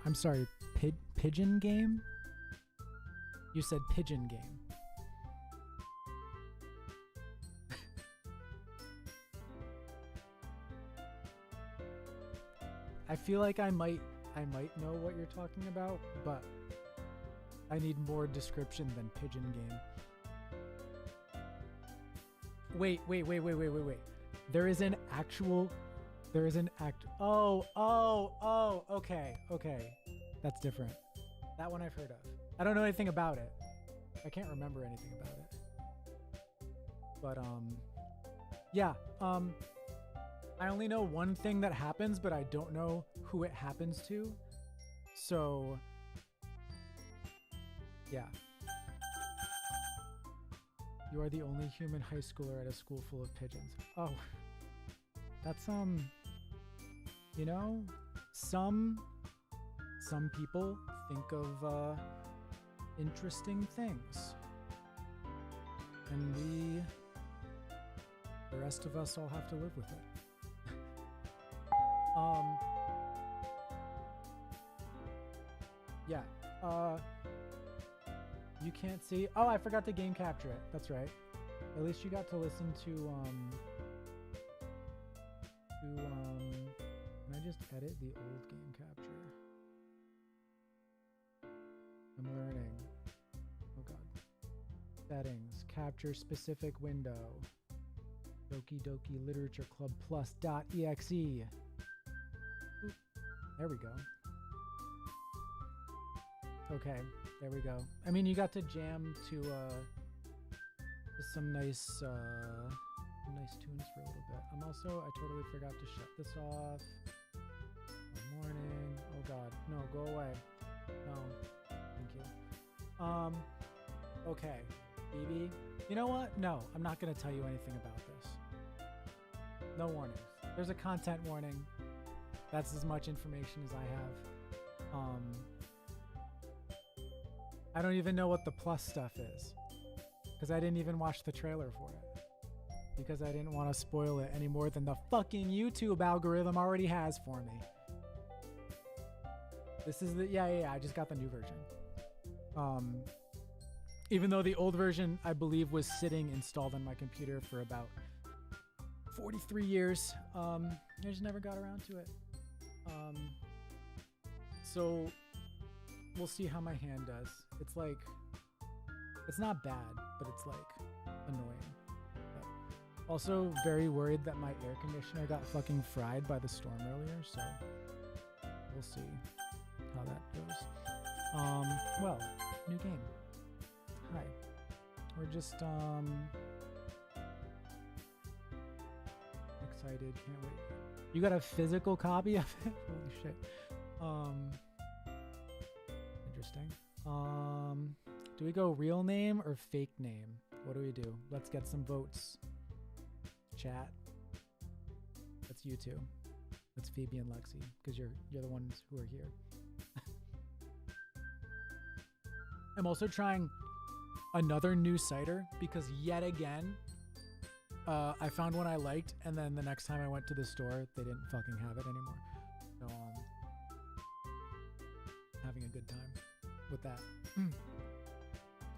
I'm sorry, pigeon game? You said pigeon game. I feel like I might know what you're talking about, but I need more description than pigeon game. Wait. There is an okay. That's different. That one I've heard of. I don't know anything about it. I can't remember anything about it. But yeah, I only know one thing that happens, but I don't know who it happens to. So yeah. You are the only human high schooler at a school full of pigeons. Oh, that's you know, some people think of interesting things, and the rest of us all have to live with it. Yeah. You can't see. Oh, I forgot to game capture it. That's right. At least you got to listen to can I just edit the old game capture? I'm learning. Oh god. Settings. Capture specific window. Doki Literature Club Plus.exe. Oop, there we go. Okay, there we go. I mean, you got to jam to some nice tunes for a little bit. I totally forgot to shut this off. Good morning. Oh god, no, go away. No, thank you. Okay, BB. You know what? No, I'm not gonna tell you anything about this. No warnings. There's a content warning. That's as much information as I have. I don't even know what the plus stuff is, because I didn't even watch the trailer for it, because I didn't want to spoil it any more than the fucking YouTube algorithm already has for me. This is the yeah, I just got the new version. Even though the old version, I believe, was sitting installed on my computer for about 43 years. I just never got around to it. So we'll see how my hand does. It's like, it's not bad, but it's like annoying. But also very worried that my air conditioner got fucking fried by the storm earlier, so we'll see how that goes. Well, new game. Hi. We're just excited, can't wait. You got a physical copy of it? Holy shit. Interesting. Do we go real name or fake name? What do we do? Let's get some votes. Chat. That's you two. That's Phoebe and Lexi, because you're the ones who are here. I'm also trying another new cider because yet again, I found one I liked, and then the next time I went to the store, they didn't fucking have it anymore. So having a good time with that.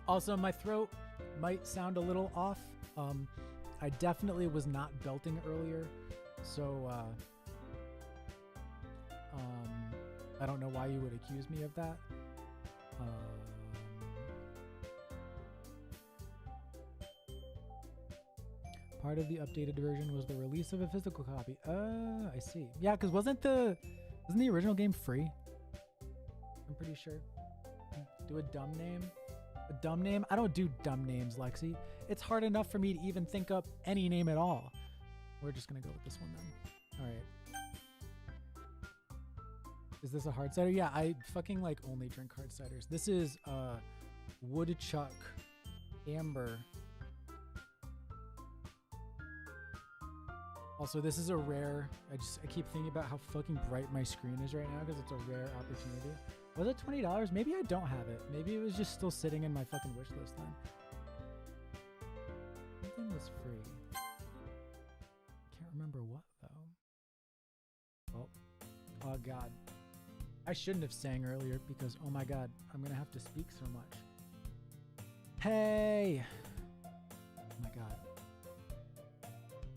Also, my throat might sound a little off. I definitely was not belting earlier, so I don't know why you would accuse me of that. Part of the updated version was the release of a physical copy. I see. Yeah, because wasn't the original game free? I'm pretty sure. Do a dumb name. A dumb name? I don't do dumb names, Lexi. It's hard enough for me to even think up any name at all. We're just gonna go with this one then. All right. Is this a hard cider? Yeah, I fucking like only drink hard ciders. This is Woodchuck Amber. Also, this is a rare. I keep thinking about how fucking bright my screen is right now because it's a rare opportunity. Was it $20? Maybe I don't have it. Maybe it was just still sitting in my fucking wish list then. Something was free. Can't remember what though. Oh god. I shouldn't have sang earlier because, oh my god, I'm gonna have to speak so much. Hey! Oh my god.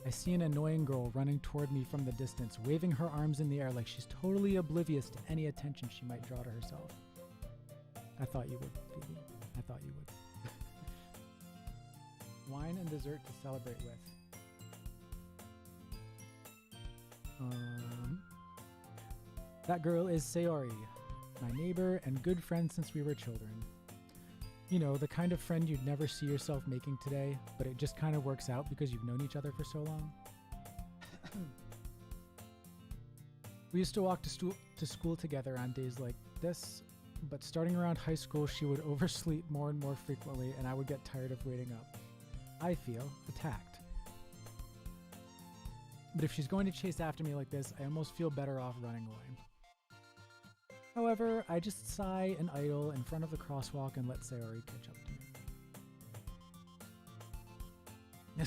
I see an annoying girl running toward me from the distance, waving her arms in the air like she's totally oblivious to any attention she might draw to herself. I thought you would, Phoebe. I thought you would. Wine and dessert to celebrate with. That girl is Sayori, my neighbor and good friend since we were children. You know, the kind of friend you'd never see yourself making today, but it just kind of works out because you've known each other for so long. We used to walk to school together on days like this, but starting around high school, she would oversleep more and more frequently, and I would get tired of waiting up. I feel attacked. But if she's going to chase after me like this, I almost feel better off running away. However, I just sigh and idle in front of the crosswalk and let Sayori catch up to me.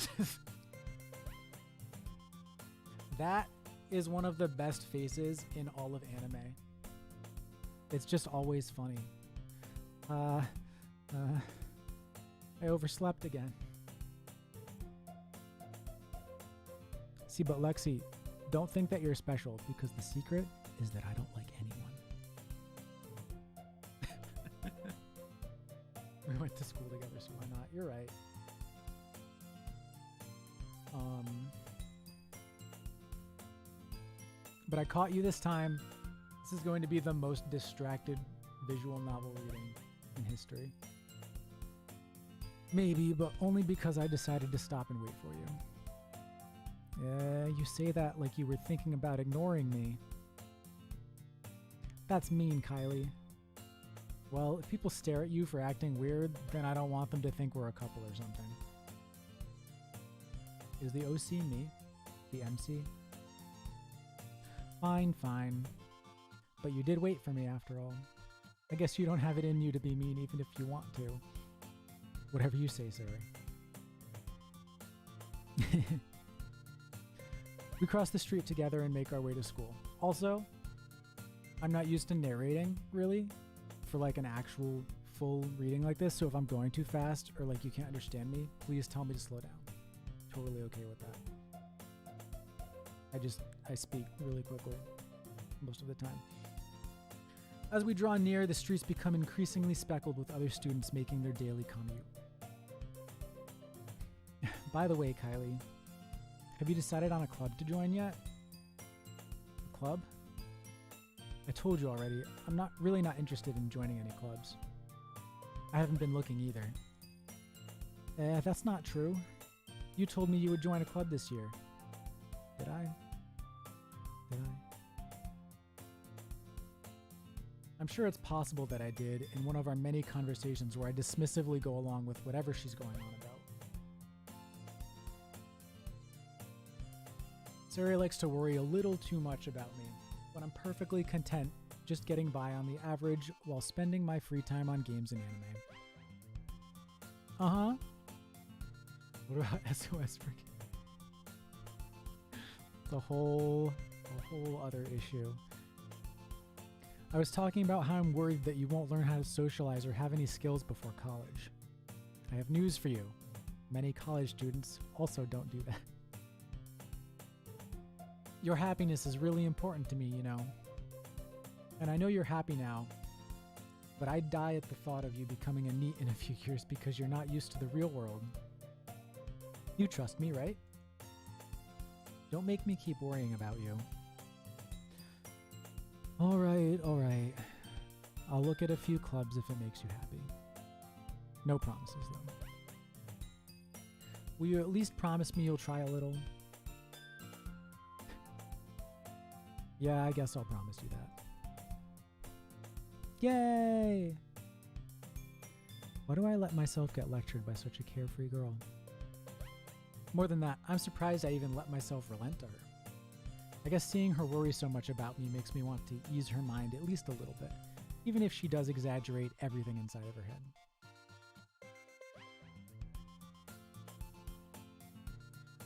That is one of the best faces in all of anime. It's just always funny. I overslept again. See, but Lexi, don't think that you're special because the secret is that I don't like anyone. We went to school together, so why not? You're right. But I caught you this time. This is going to be the most distracted visual novel reading in history. Maybe, but only because I decided to stop and wait for you. Yeah, you say that like you were thinking about ignoring me. That's mean, Kylie. Well, if people stare at you for acting weird, then I don't want them to think we're a couple or something. Is the OC me? The MC? Fine, fine. But you did wait for me after all. I guess you don't have it in you to be mean even if you want to. Whatever you say, Sarah. We cross the street together and make our way to school. Also, I'm not used to narrating, really, for like an actual full reading like this, so if I'm going too fast or like you can't understand me, please tell me to slow down. Totally okay with that. I speak really quickly most of the time. As we draw near, the streets become increasingly speckled with other students making their daily commute. By the way, Kylie, have you decided on a club to join yet? A club? I told you already, I'm really not interested in joining any clubs. I haven't been looking either. That's not true. You told me you would join a club this year. Did I? I'm sure it's possible that I did in one of our many conversations where I dismissively go along with whatever she's going on about. Sari likes to worry a little too much about me, when I'm perfectly content just getting by on the average while spending my free time on games and anime. Uh-huh. What about SOS for Kids? It's a whole other issue. I was talking about how I'm worried that you won't learn how to socialize or have any skills before college. I have news for you. Many college students also don't do that. Your happiness is really important to me, you know. And I know you're happy now, but I'd die at the thought of you becoming a NEET in a few years because you're not used to the real world. You trust me, right? Don't make me keep worrying about you. All right. I'll look at a few clubs if it makes you happy. No promises, though. Will you at least promise me you'll try a little? Yeah, I guess I'll promise you that. Yay! Why do I let myself get lectured by such a carefree girl? More than that, I'm surprised I even let myself relent to her. I guess seeing her worry so much about me makes me want to ease her mind at least a little bit, even if she does exaggerate everything inside of her head.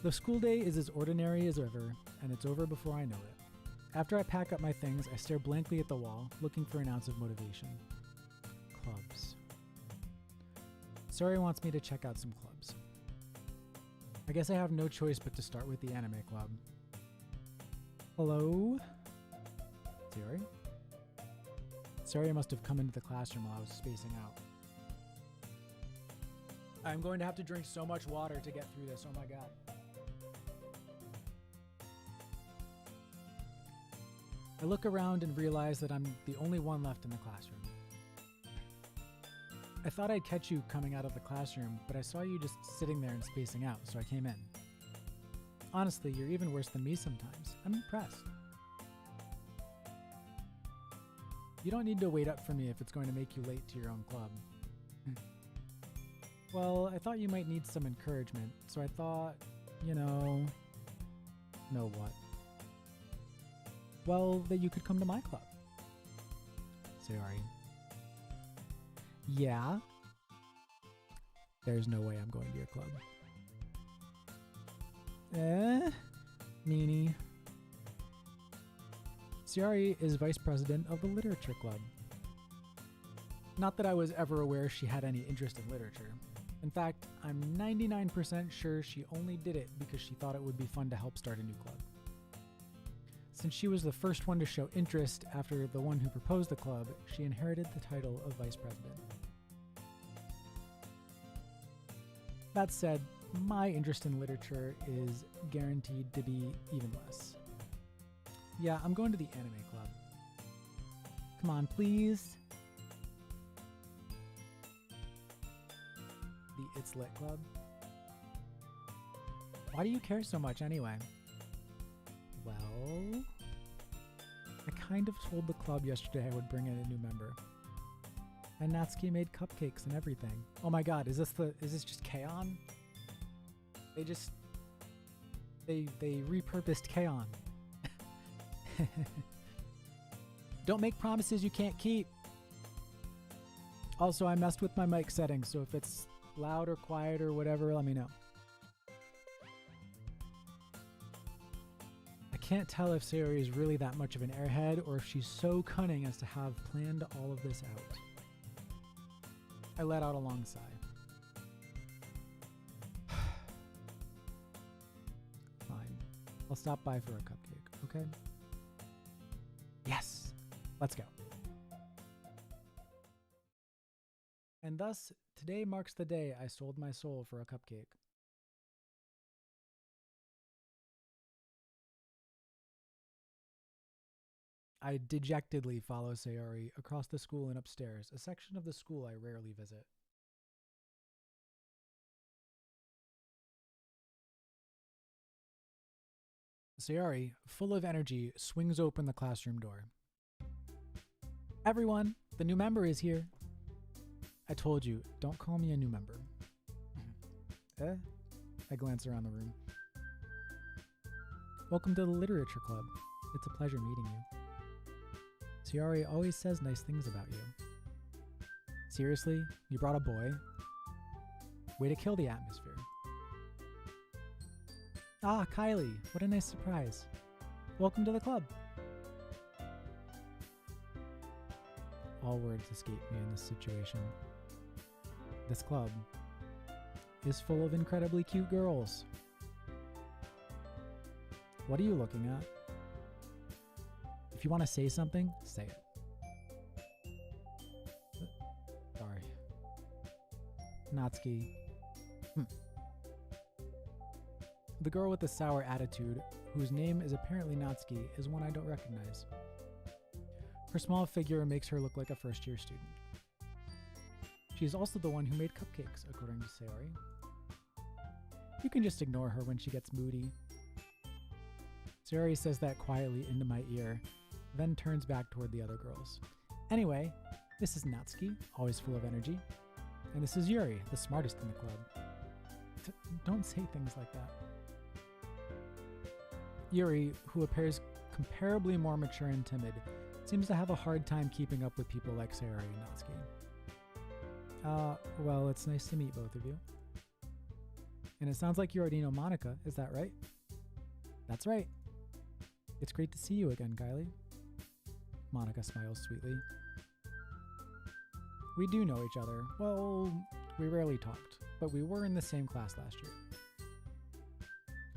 The school day is as ordinary as ever, and it's over before I know it. After I pack up my things, I stare blankly at the wall, looking for an ounce of motivation. Clubs. Sayori wants me to check out some clubs. I guess I have no choice but to start with the anime club. Hello? Sayori? Sayori must have come into the classroom while I was spacing out. I'm going to have to drink so much water to get through this, oh my god. I look around and realize that I'm the only one left in the classroom. I thought I'd catch you coming out of the classroom, but I saw you just sitting there and spacing out, so I came in. Honestly, you're even worse than me sometimes. I'm impressed. You don't need to wait up for me if it's going to make you late to your own club. Well, I thought you might need some encouragement, so I thought, you know what? Well, that you could come to my club. Sayori. Yeah? There's no way I'm going to your club. Meanie. Sayori is vice president of the literature club. Not that I was ever aware she had any interest in literature. In fact, I'm 99% sure she only did it because she thought it would be fun to help start a new club. Since she was the first one to show interest after the one who proposed the club, she inherited the title of vice president. That said, my interest in literature is guaranteed to be even less. Yeah, I'm going to the anime club. Come on, please. The It's Lit Club? Why do you care so much anyway? Well, I kind of told the club yesterday I would bring in a new member. And Natsuki made cupcakes and everything. Oh my god, is this just K-On? They repurposed K-On. Don't make promises you can't keep. Also, I messed with my mic settings, so if it's loud or quiet or whatever, let me know. I can't tell if Sayori is really that much of an airhead or if she's so cunning as to have planned all of this out. I let out a long sigh. Fine. I'll stop by for a cupcake, okay? Yes! Let's go. And thus, today marks the day I sold my soul for a cupcake. I dejectedly follow Sayori across the school and upstairs, a section of the school I rarely visit. Sayori, full of energy, swings open the classroom door. Everyone, the new member is here. I told you, don't call me a new member. I glance around the room. Welcome to the literature club. It's a pleasure meeting you. Sayori always says nice things about you. Seriously? You brought a boy? Way to kill the atmosphere. Ah, Kylie, what a nice surprise. Welcome to the club. All words escape me in this situation. This club is full of incredibly cute girls. What are you looking at? If you want to say something, say it. Sorry. Natsuki. The girl with the sour attitude, whose name is apparently Natsuki, is one I don't recognize. Her small figure makes her look like a first-year student. She is also the one who made cupcakes, according to Sayori. You can just ignore her when she gets moody. Sayori says that quietly into my ear, then turns back toward the other girls. Anyway, this is Natsuki, always full of energy. And this is Yuri, the smartest in the club. Don't say things like that. Yuri, who appears comparably more mature and timid, seems to have a hard time keeping up with people like Sayori and Natsuki. Well, it's nice to meet both of you. And it sounds like you already know Monica, is that right? That's right. It's great to see you again, Kylie. Monica smiles sweetly. We do know each other. Well, we rarely talked, but we were in the same class last year.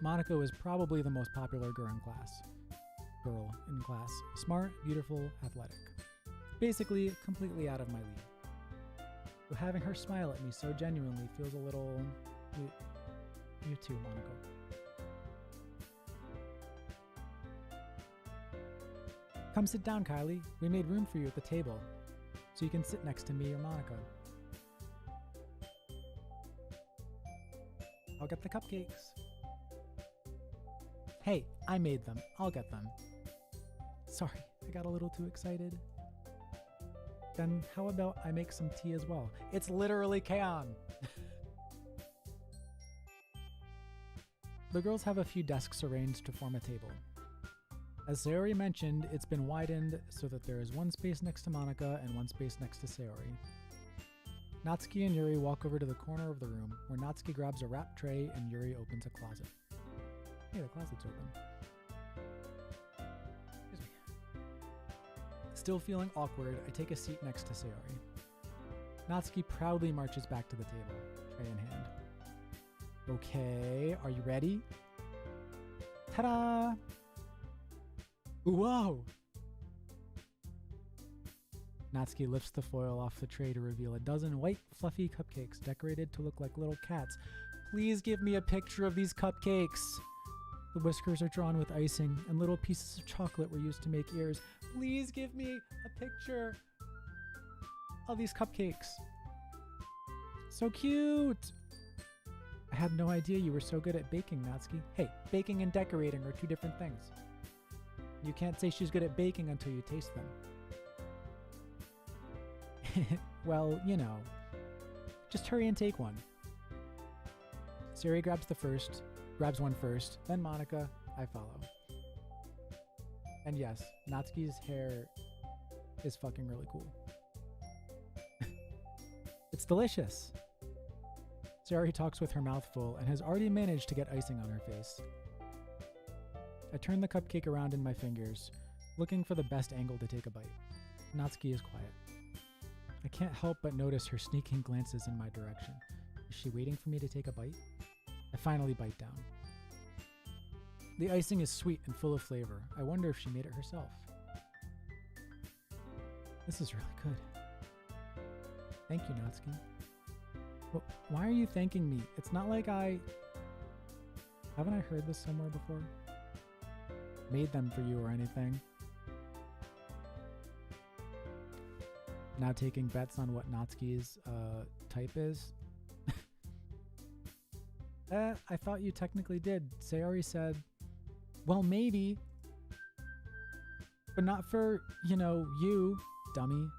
Monica was probably the most popular girl in class. Smart, beautiful, athletic. Basically, completely out of my league. So having her smile at me so genuinely feels a little... You too, Monica. Come sit down, Kylie. We made room for you at the table, so you can sit next to me or Monica. I'll get the cupcakes. Hey, I made them. I'll get them. Sorry, I got a little too excited. Then how about I make some tea as well? It's literally Kaon. The girls have a few desks arranged to form a table. As Sayori mentioned, it's been widened so that there is one space next to Monica and one space next to Sayori. Natsuki and Yuri walk over to the corner of the room, where Natsuki grabs a wrap tray and Yuri opens a closet. Hey, the closet's open. Excuse me. Still feeling awkward, I take a seat next to Sayori. Natsuki proudly marches back to the table, tray in hand. Okay, are you ready? Ta-da! Whoa! Natsuki lifts the foil off the tray to reveal a dozen white, fluffy cupcakes decorated to look like little cats. Please give me a picture of these cupcakes! The whiskers are drawn with icing, and little pieces of chocolate were used to make ears. Please give me a picture of these cupcakes. So cute! I had no idea you were so good at baking, Natsuki. Hey, baking and decorating are two different things. You can't say she's good at baking until you taste them. Well, you know. Just hurry and take one. Sayori grabs one first, then Monica, I follow. And yes, Natsuki's hair is fucking really cool. It's delicious. Sayori talks with her mouth full and has already managed to get icing on her face. I turn the cupcake around in my fingers, looking for the best angle to take a bite. Natsuki is quiet. I can't help but notice her sneaking glances in my direction. Is she waiting for me to take a bite? I finally bite down. The icing is sweet and full of flavor. I wonder if she made it herself. This is really good. Thank you, Natsuki. Well, why are you thanking me? It's not like Haven't I heard this somewhere before? Made them for you or anything. Now taking bets on what Natsuki's type is. I thought you technically did. Sayori said, well, maybe. But not for, you, dummy.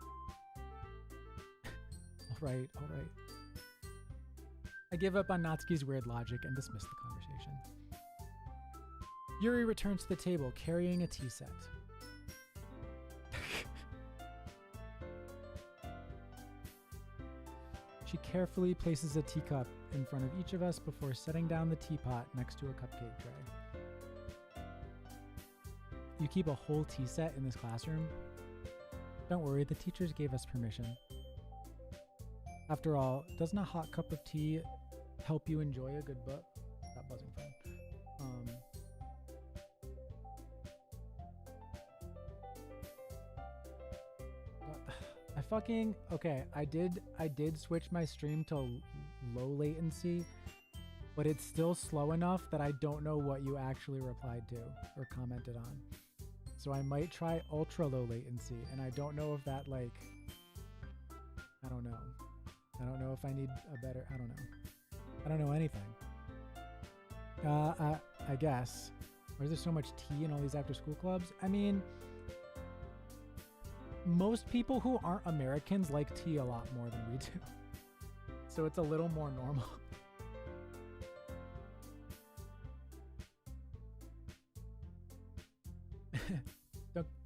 All right. I give up on Natsuki's weird logic and dismiss the conversation. Yuri returns to the table carrying a tea set. She carefully places a teacup in front of each of us before setting down the teapot next to a cupcake tray. You keep a whole tea set in this classroom? Don't worry, the teachers gave us permission. After all, doesn't a hot cup of tea help you enjoy a good book? Stop buzzing, phone. Okay, I did switch my stream to low latency, but it's still slow enough that I don't know what you actually replied to or commented on. So I might try ultra low latency, and I don't know if that, I don't know. I don't know if I need a better, I don't know. I don't know anything. I guess. Why is there so much tea in all these after school clubs? I mean, most people who aren't Americans like tea a lot more than we do. So it's a little more normal.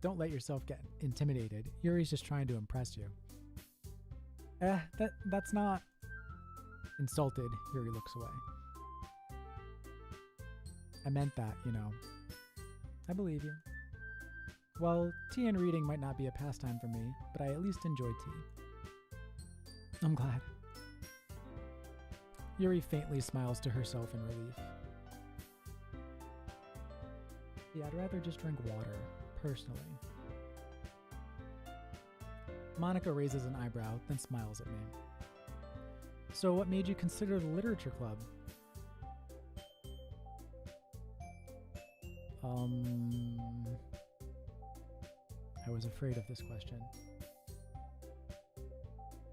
Don't let yourself get intimidated. Yuri's just trying to impress you. That's not... Insulted, Yuri looks away. I meant that, I believe you. Well, tea and reading might not be a pastime for me, but I at least enjoy tea. I'm glad. Yuri faintly smiles to herself in relief. Yeah, I'd rather just drink water, personally. Monica raises an eyebrow, then smiles at me. So what made you consider the literature club? I was afraid of this question.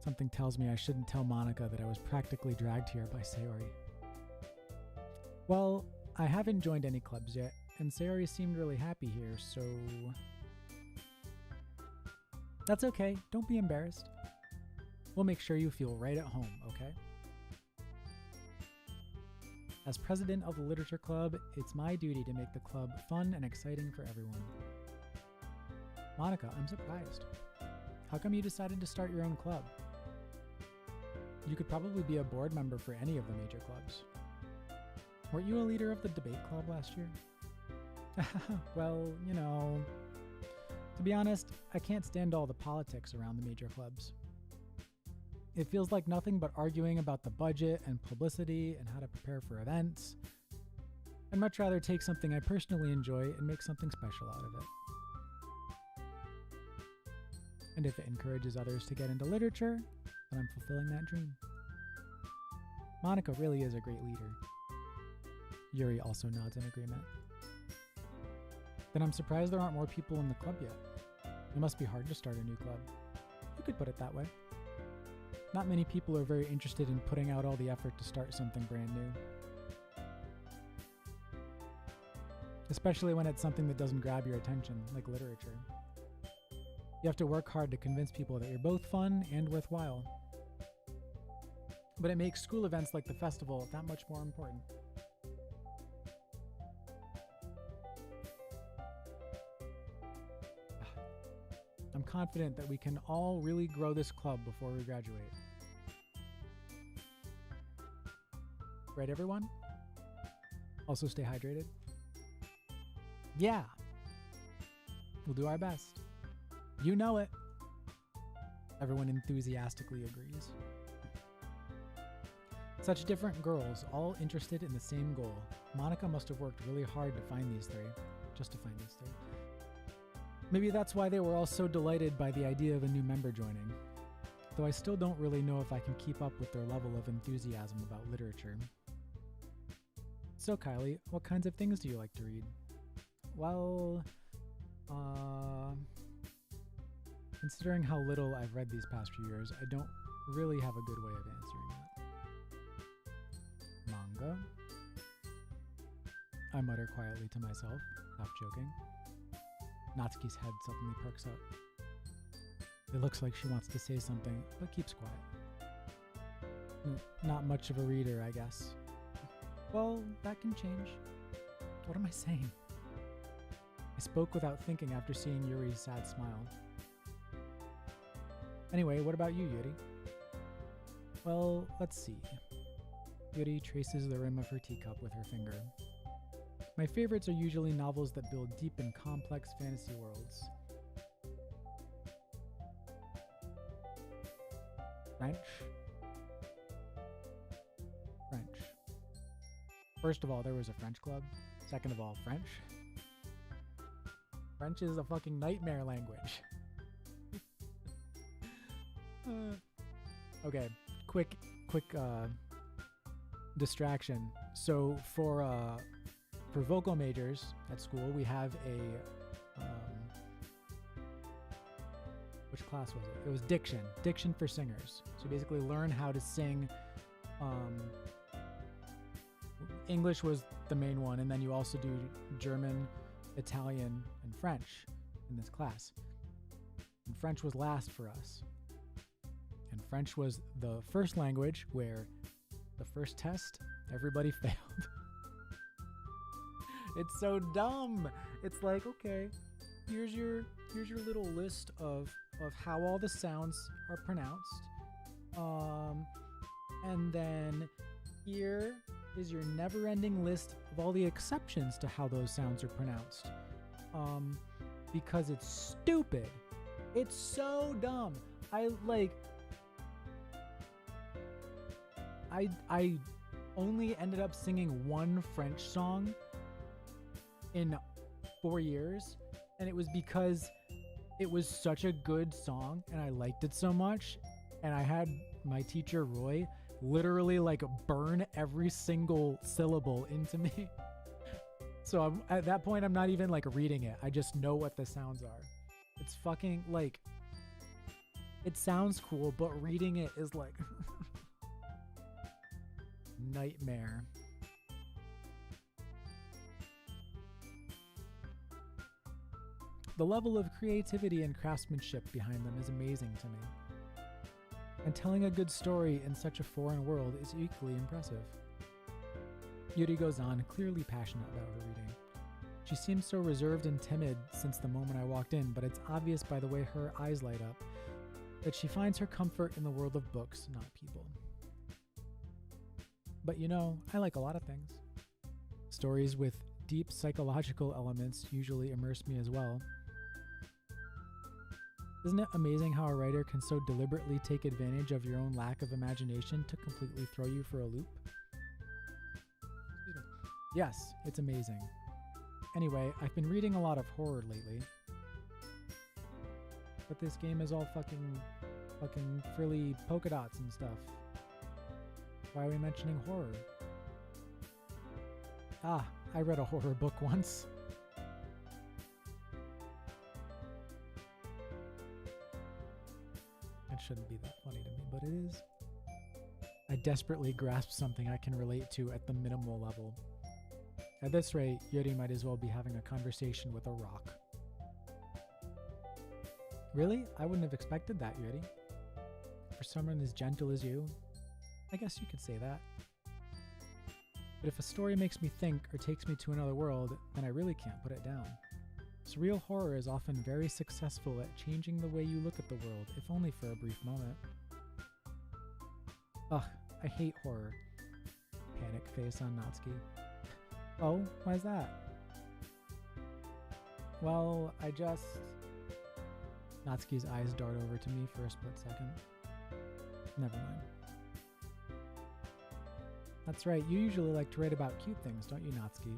Something tells me I shouldn't tell Monica that I was practically dragged here by Sayori. Well, I haven't joined any clubs yet, and Sayori seemed really happy here, so... That's okay, don't be embarrassed. We'll make sure you feel right at home, okay? As president of the Literature Club, it's my duty to make the club fun and exciting for everyone. Monica, I'm surprised. How come you decided to start your own club? You could probably be a board member for any of the major clubs. Weren't you a leader of the debate club last year? Well, you know... To be honest, I can't stand all the politics around the major clubs. It feels like nothing but arguing about the budget and publicity and how to prepare for events. I'd much rather take something I personally enjoy and make something special out of it. And if it encourages others to get into literature, then I'm fulfilling that dream. Monica really is a great leader. Yuri also nods in agreement. Then I'm surprised there aren't more people in the club yet. It must be hard to start a new club. You could put it that way. Not many people are very interested in putting out all the effort to start something brand new. Especially when it's something that doesn't grab your attention, like literature. You have to work hard to convince people that you're both fun and worthwhile. But it makes school events like the festival that much more important. I'm confident that we can all really grow this club before we graduate. Right, everyone? Also stay hydrated. Yeah. We'll do our best. You know it. Everyone enthusiastically agrees. Such different girls, all interested in the same goal. Monica must have worked really hard to find these three. Just to find these three. Maybe that's why they were all so delighted by the idea of a new member joining. Though I still don't really know if I can keep up with their level of enthusiasm about literature. So Kylie, what kinds of things do you like to read? Well, considering how little I've read these past few years, I don't really have a good way of answering that. Manga? I mutter quietly to myself, half joking. Natsuki's head suddenly perks up. It looks like she wants to say something, but keeps quiet. Not much of a reader, I guess. Well, that can change. What am I saying? I spoke without thinking after seeing Yuri's sad smile. Anyway, what about you, Yuri? Well, let's see. Yuri traces the rim of her teacup with her finger. My favorites are usually novels that build deep and complex fantasy worlds. French? French. First of all, there was a French club. Second of all, French. French is a fucking nightmare language. Okay, quick distraction. So for vocal majors at school, we have a which class was it? It was diction for singers. So basically learn how to sing. English was the main one, and then you also do German, Italian, and French in this class. And French was last for us. And French was the first language where the first test, everybody failed. It's so dumb. It's like, okay, here's your little list of how all the sounds are pronounced. And then here is your never-ending list of all the exceptions to how those sounds are pronounced. because it's stupid. It's so dumb. I only ended up singing one French song in 4 years, and it was because it was such a good song and I liked it so much, and I had my teacher Roy literally like burn every single syllable into me. So at that point I'm not even like reading it. I just know what the sounds are. It's fucking like, it sounds cool, but reading it is like nightmare. The level of creativity and craftsmanship behind them is amazing to me. And telling a good story in such a foreign world is equally impressive. Yuri goes on, clearly passionate about her reading. She seems so reserved and timid since the moment I walked in, but it's obvious by the way her eyes light up that she finds her comfort in the world of books, not people. But you know, I like a lot of things. Stories with deep psychological elements usually immerse me as well. Isn't it amazing how a writer can so deliberately take advantage of your own lack of imagination to completely throw you for a loop? Yes, it's amazing. Anyway, I've been reading a lot of horror lately. But this game is all fucking frilly polka dots and stuff. Why are we mentioning horror? Ah, I read a horror book once. That shouldn't be that funny to me, but it is. I desperately grasp something I can relate to at the minimal level. At this rate, Yuri might as well be having a conversation with a rock. Really? I wouldn't have expected that, Yuri. For someone as gentle as you, I guess you could say that. But if a story makes me think or takes me to another world, then I really can't put it down. Surreal horror is often very successful at changing the way you look at the world, if only for a brief moment. Ugh, I hate horror. Panic face on Natsuki. Oh, why's that? Well, I just... Natsuki's eyes dart over to me for a split second. Never mind. That's right, you usually like to write about cute things, don't you, Natsuki?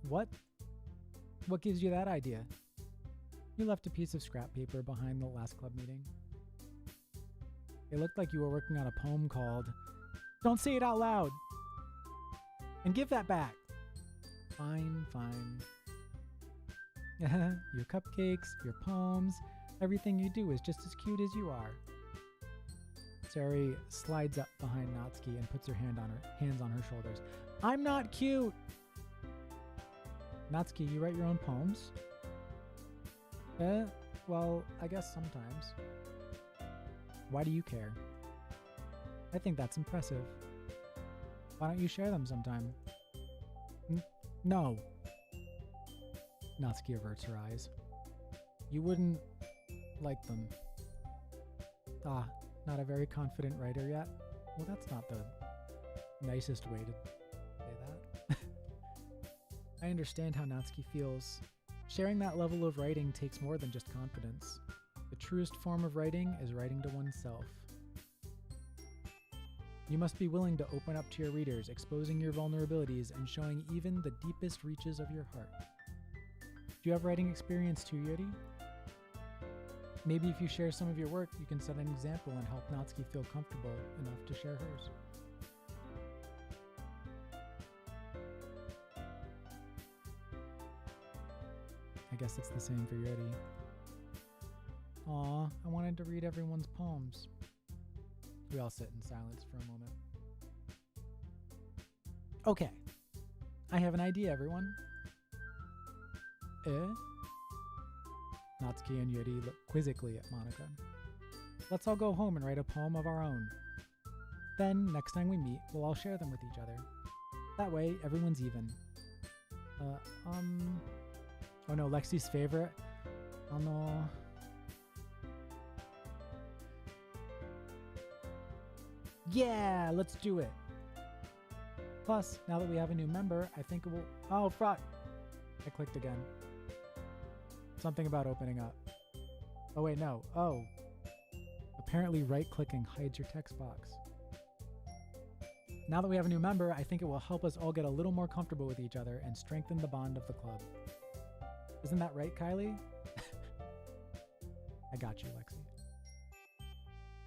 What? What gives you that idea? You left a piece of scrap paper behind the last club meeting. It looked like you were working on a poem called Don't Say It Out Loud! And give that back! Fine, fine. Your cupcakes, your poems, everything you do is just as cute as you are. Sari slides up behind Natsuki and puts her hands on her shoulders. I'm not cute! Natsuki, you write your own poems? Well, I guess sometimes. Why do you care? I think that's impressive. Why don't you share them sometime? No. Natsuki averts her eyes. You wouldn't like them. Ah, not a very confident writer yet? Well, that's not the nicest way to say that. I understand how Natsuki feels. Sharing that level of writing takes more than just confidence. The truest form of writing is writing to oneself. You must be willing to open up to your readers, exposing your vulnerabilities and showing even the deepest reaches of your heart. Do you have writing experience too, Yuri? Maybe if you share some of your work, you can set an example and help Natsuki feel comfortable enough to share hers. I guess it's the same for Yuri. Aw, I wanted to read everyone's poems. We all sit in silence for a moment. Okay, I have an idea, everyone. Natsuki and Yuri look quizzically at Monika. Let's all go home and write a poem of our own. Then, next time we meet, we'll all share them with each other. That way, everyone's even. Oh no, Lexi's favorite. Oh no. Yeah, let's do it. Plus, now that we have a new member, I think it will... Oh, fuck. I clicked again. Something about opening up. Oh wait, no. Oh. Apparently right-clicking hides your text box. Now that we have a new member, I think it will help us all get a little more comfortable with each other and strengthen the bond of the club. Isn't that right, Kylie? I got you, Lexi.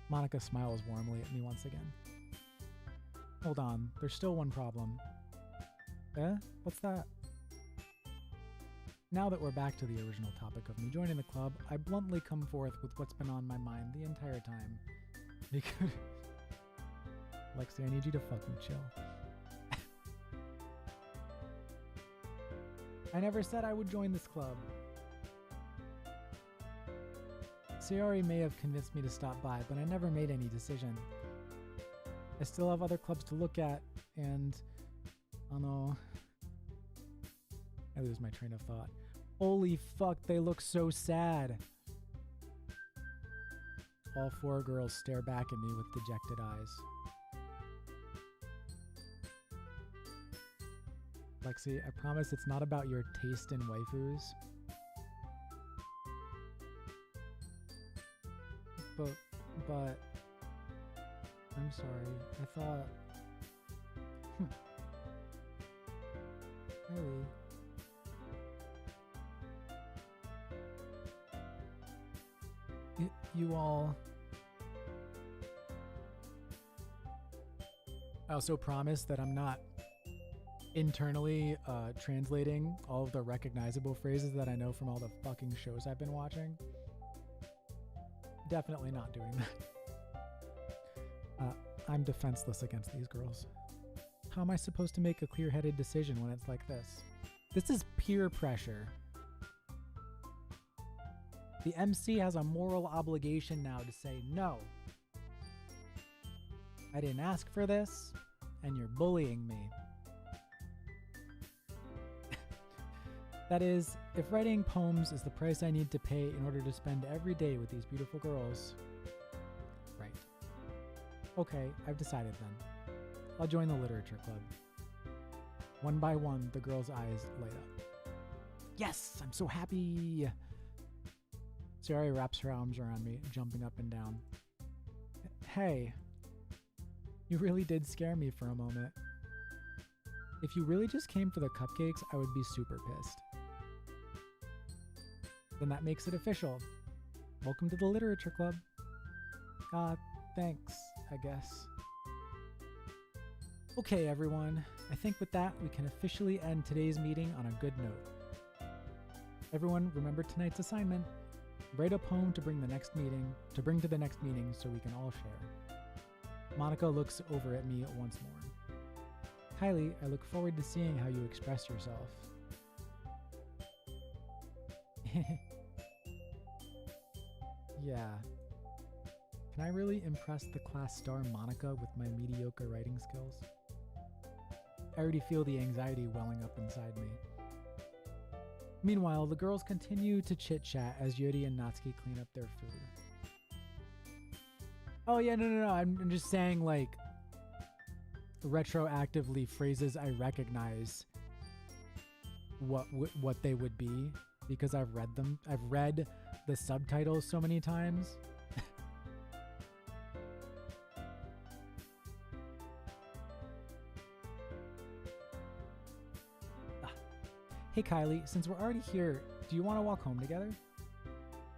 Monica smiles warmly at me once again. Hold on, there's still one problem. Eh? What's that? Now that we're back to the original topic of me joining the club, I bluntly come forth with what's been on my mind the entire time. Because... Lexi, I need you to fucking chill. I never said I would join this club. Sayori may have convinced me to stop by, but I never made any decision. I still have other clubs to look at, and... oh no. I lose my train of thought. Holy fuck, they look so sad. All four girls stare back at me with dejected eyes. Lexi, I promise it's not about your taste in waifus. But... I'm sorry. I thought... Really? You all... I also promise that I'm not internally translating all of the recognizable phrases that I know from all the fucking shows I've been watching. Definitely not doing that. I'm defenseless against these girls. How am I supposed to make a clear-headed decision when it's like this? This is peer pressure. The MC has a moral obligation now to say no. I didn't ask for this, and you're bullying me. That is, if writing poems is the price I need to pay in order to spend every day with these beautiful girls. Right. Okay, I've decided then. I'll join the literature club. One by one, the girls' eyes light up. Yes, I'm so happy. Sayori wraps her arms around me, jumping up and down. Hey, you really did scare me for a moment. If you really just came for the cupcakes, I would be super pissed. Then that makes it official. Welcome to the literature club. Thanks, I guess. Okay, everyone. I think with that, we can officially end today's meeting on a good note. Everyone, remember tonight's assignment. Write a poem to bring to the next meeting so we can all share. Monica looks over at me once more. Kylie, I look forward to seeing how you express yourself. Yeah. Can I really impress the class star Monica with my mediocre writing skills? I already feel the anxiety welling up inside me. Meanwhile, the girls continue to chit-chat as Yuri and Natsuki clean up their food. Oh yeah, no. I'm just saying, like, retroactively phrases I recognize what they would be because I've read them. I've read the subtitles so many times. Hey Kylie, since we're already here, do you want to walk home together?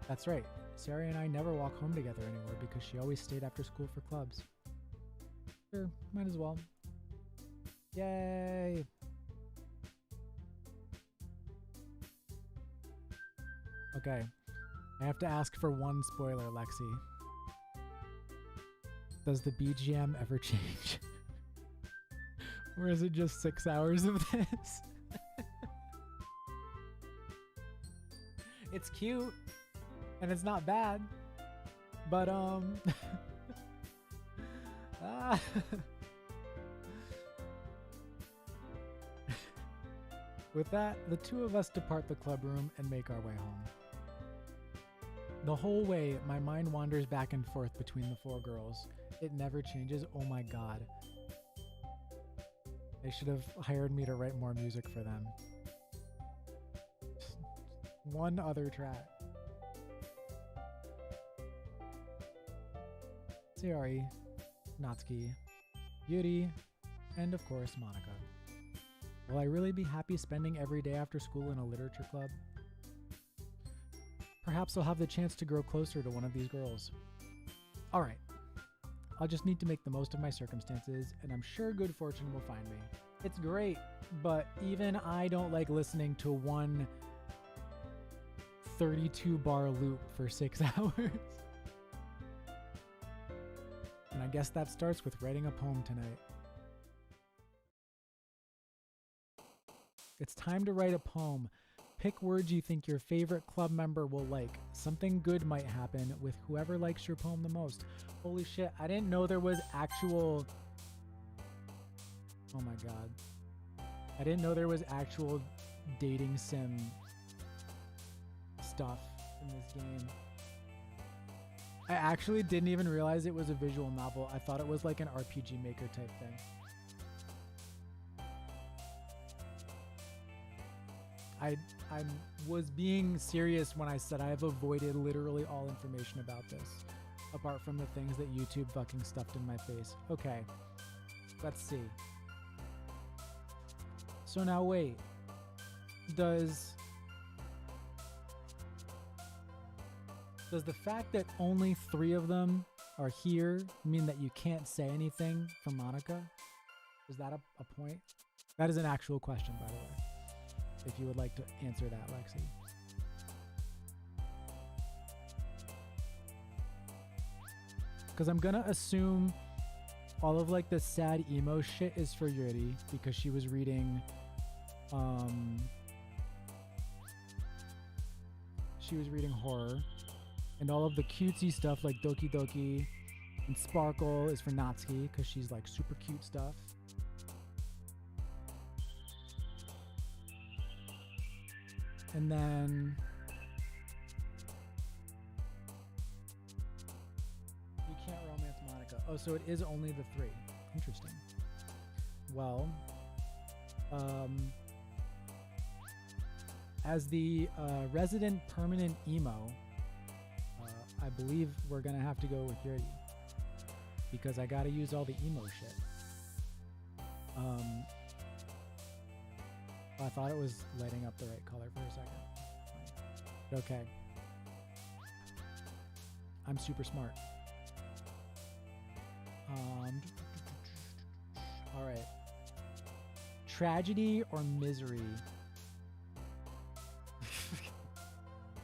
That's right. Sayori and I never walk home together anymore because she always stayed after school for clubs. Sure, might as well. Yay! Okay, I have to ask for one spoiler, Lexi. Does the BGM ever change? Or is it just 6 hours of this? It's cute, and it's not bad, but With that, the two of us depart the club room and make our way home. The whole way, my mind wanders back and forth between the four girls. It never changes. Oh my god. They should have hired me to write more music for them. One other track. Sayori, Natsuki, Yuri, and of course Monica. Will I really be happy spending every day after school in a literature club? Perhaps I'll have the chance to grow closer to one of these girls. Alright, I'll just need to make the most of my circumstances, and I'm sure good fortune will find me. It's great, but even I don't like listening to one 32-bar loop for 6 hours. And I guess that starts with writing a poem tonight. It's time to write a poem. Pick words you think your favorite club member will like. Something good might happen with whoever likes your poem the most. Holy shit, I didn't know there was actual... Oh my god. I didn't know there was actual dating sim stuff in this game. I actually didn't even realize it was a visual novel. I thought it was like an RPG Maker type thing. I was being serious when I said I have avoided literally all information about this, apart from the things that YouTube fucking stuffed in my face. Okay, let's see. So now wait, does the fact that only 3 of them are here mean that you can't say anything from Monica? Is that a point? That is an actual question, by the way. If you would like to answer that, Lexi. Because I'm gonna assume all of like the sad emo shit is for Yuri because she was reading horror, and all of the cutesy stuff like Doki Doki and Sparkle is for Natsuki because she's like super cute stuff. And then you can't romance Monica. Oh, so it is only the 3. Interesting. Well, as the resident permanent emo, I believe we're gonna have to go with Yuri because I gotta use all the emo shit. I thought it was lighting up the right color for a second. Okay. I'm super smart. All right. Tragedy or misery?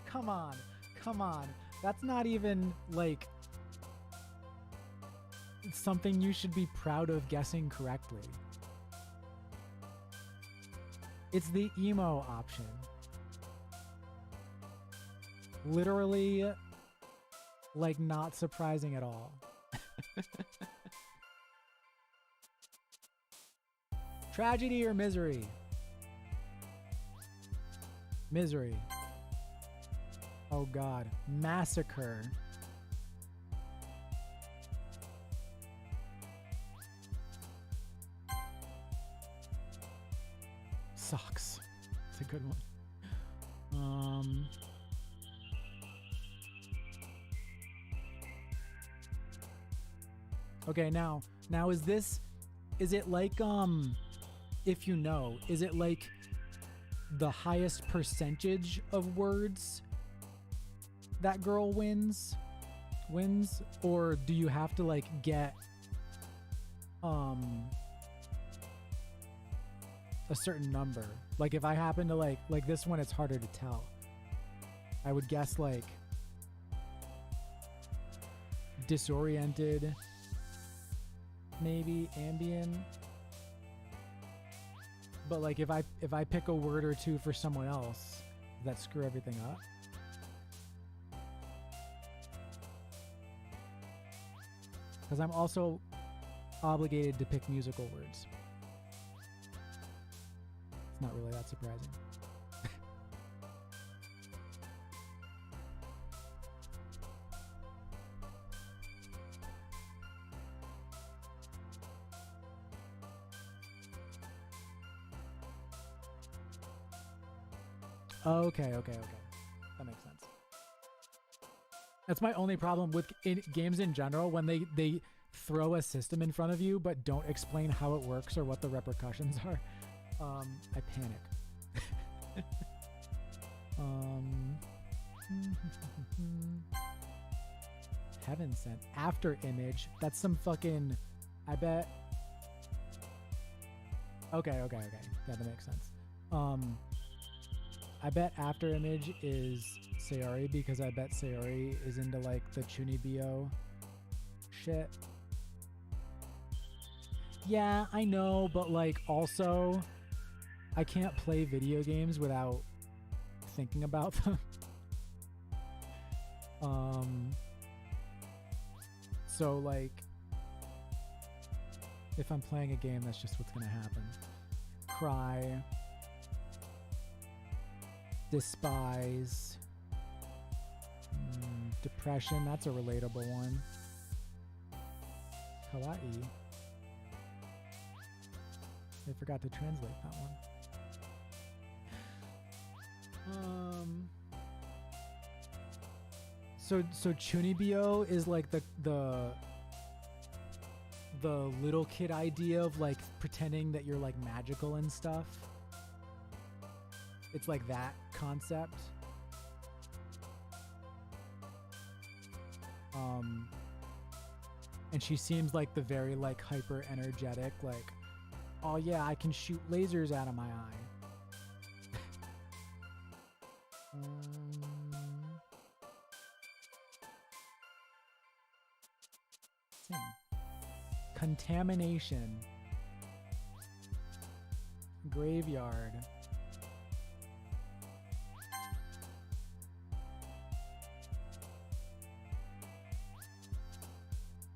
Come on. Come on. That's not even like something you should be proud of guessing correctly. It's the emo option. Literally, like, not surprising at all. Tragedy or misery? Misery. Oh god. Massacre. Sucks. It's a good one. Okay, now is it like if you know, is it like the highest percentage of words that girl wins, or do you have to like get a certain number? Like if I happen to like this one, it's harder to tell. I would guess like disoriented, maybe ambient. But like if I pick a word or two for someone else, does that screw everything up? Because I'm also obligated to pick musical words. It's not really that surprising. Okay. That makes sense. That's my only problem with games in general, when they throw a system in front of you but don't explain how it works or what the repercussions are. I panic. Heaven Sent. After Image. That's some fucking... I bet... Okay. Yeah, that makes sense. I bet After Image is Sayori, because I bet Sayori is into like the Chunibyo shit. Yeah, I know, but like also I can't play video games without thinking about them. So like if I'm playing a game, that's just what's gonna happen. Cry. Despise. Depression, that's a relatable one. Kawaii. I forgot to translate that one. So Chunibyo is like the little kid idea of like pretending that you're like magical and stuff. It's like that concept. And she seems like the very like hyper energetic, like, oh yeah, I can shoot lasers out of my eye. Contamination. Graveyard.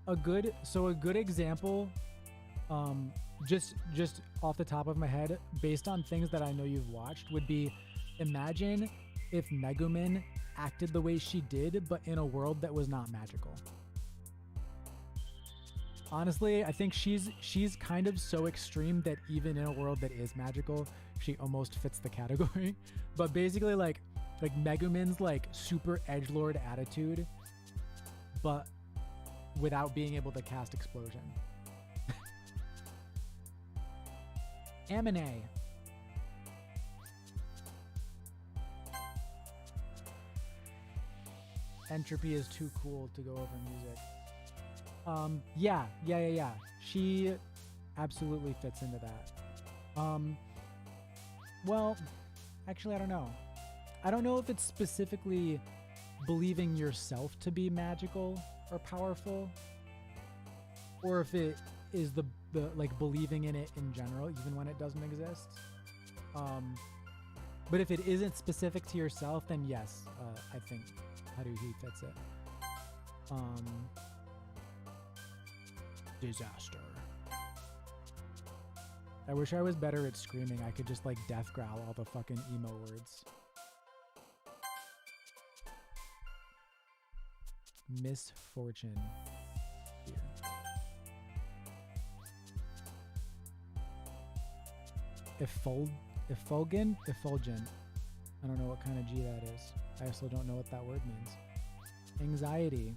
A good example, just off the top of my head, based on things that I know you've watched, would be, imagine if Megumin acted the way she did, but in a world that was not magical. Honestly, I think she's kind of so extreme that even in a world that is magical, she almost fits the category. But basically, like Megumin's like super edgelord attitude, but without being able to cast explosion. Amine. Entropy is too cool to go over music. Yeah. She absolutely fits into that. Well, actually, I don't know. I don't know if it's specifically believing yourself to be magical or powerful, or if it is the like believing in it in general, even when it doesn't exist. But if it isn't specific to yourself, then yes, I think Haruhi fits it. Disaster. I wish I was better at screaming. I could just like death growl all the fucking emo words. Misfortune. Here. Effulgent? Effulgent. I don't know what kind of G that is. I also don't know what that word means. Anxiety.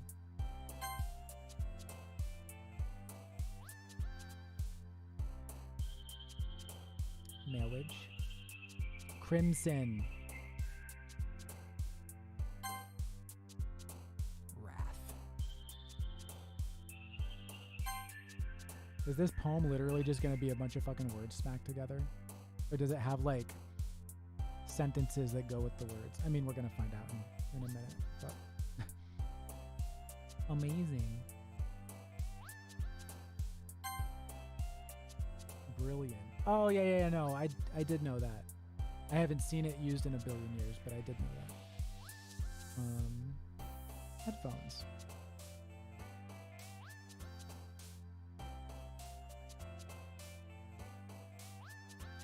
Marriage. Crimson. Wrath. Is this poem literally just going to be a bunch of fucking words smacked together? Or does it have like sentences that go with the words? I mean, we're going to find out in a minute. But amazing. Brilliant. Oh, yeah, no, I did know that. I haven't seen it used in a billion years, but I did know that. Headphones.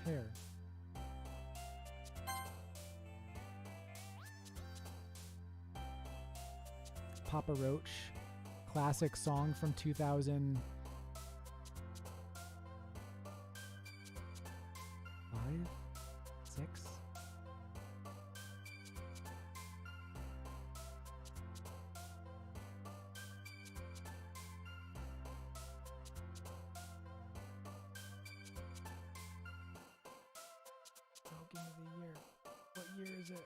Hair. Papa Roach. Classic song from 2000. year is it?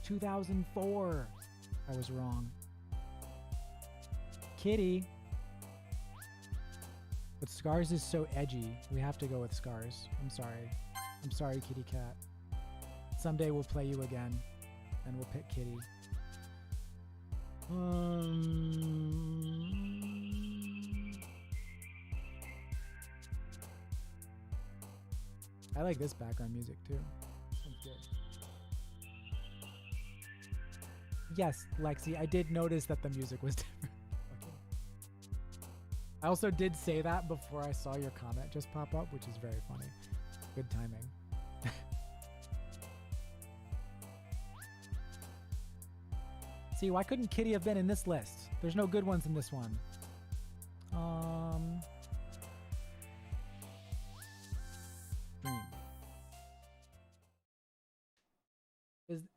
...2004. I was wrong. Kitty. But Scars is so edgy. We have to go with Scars. I'm sorry. I'm sorry, Kitty Cat. Someday we'll play you again. And we'll pick Kitty. I like this background music too. Sounds good. Yes, Lexi, I did notice that the music was different. I also did say that before I saw your comment just pop up, which is very funny. Good timing. See, why couldn't Kitty have been in this list? There's no good ones in this one.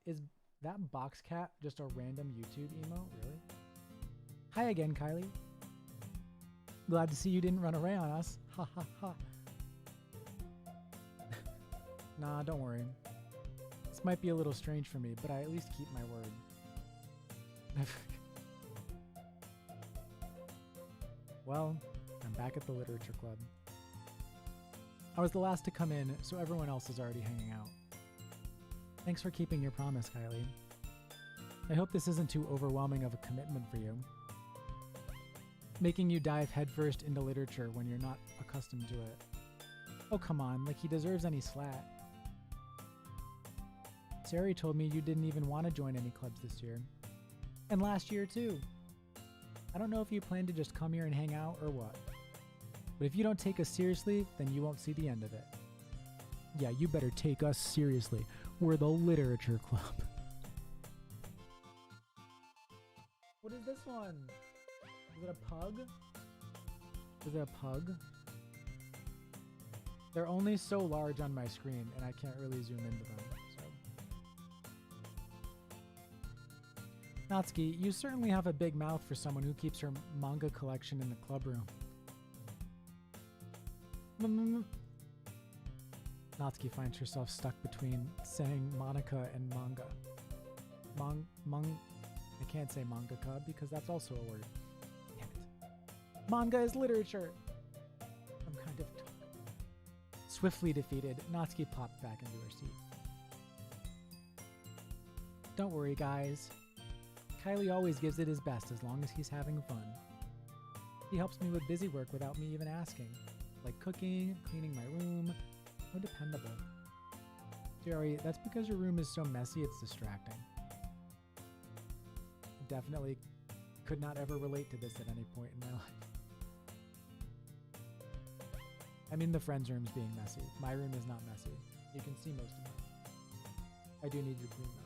Is that box cat just a random YouTube emo? Really? Hi again, Kylie. Glad to see you didn't run away on us. Ha ha ha. Nah, don't worry. This might be a little strange for me, but I at least keep my word. Well, I'm back at the literature club. I was the last to come in, so everyone else is already hanging out. Thanks for keeping your promise, Kylie. I hope this isn't too overwhelming of a commitment for you. Making you dive headfirst into literature when you're not accustomed to it. Oh, come on, like he deserves any slack. Sari told me you didn't even want to join any clubs this year. And last year, too. I don't know if you plan to just come here and hang out or what. But if you don't take us seriously, then you won't see the end of it. Yeah, you better take us seriously. We're the literature club. What is this one? Is it a pug? Is it a pug? They're only so large on my screen, and I can't really zoom into them. So. Natsuki, you certainly have a big mouth for someone who keeps her manga collection in the club room. Natsuki finds herself stuck between saying Monica and manga. I can't say mangaka because that's also a word. Damn it. Manga is literature. I'm kind of swiftly defeated. Natsuki popped back into her seat. Don't worry, guys. Kylie always gives it his best as long as he's having fun. He helps me with busy work without me even asking, like cooking, cleaning my room. So dependable. Jerry, that's because your room is so messy it's distracting. I definitely could not ever relate to this at any point in my life. I mean the friend's room's being messy. My room is not messy. You can see most of it. I do need to clean though.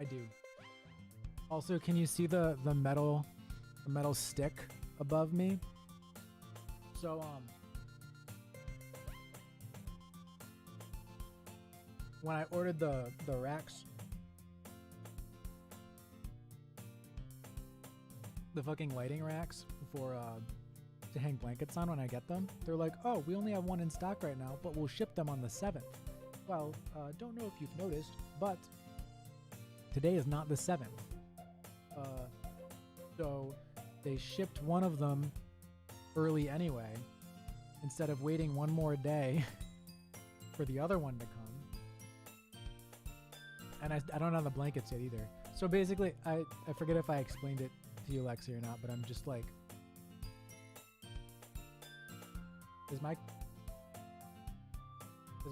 I do. Also, can you see the metal stick above me? So when I ordered the racks, the fucking lighting racks for to hang blankets on when I get them, they're like, oh, we only have one in stock right now, but we'll ship them on the 7th. Well, don't know if you've noticed, but today is not the 7th. So they shipped one of them early anyway, instead of waiting one more day for the other one to come. And I don't have the blankets yet either. So basically, I forget if I explained it to you, Lexi, or not, but I'm just like, is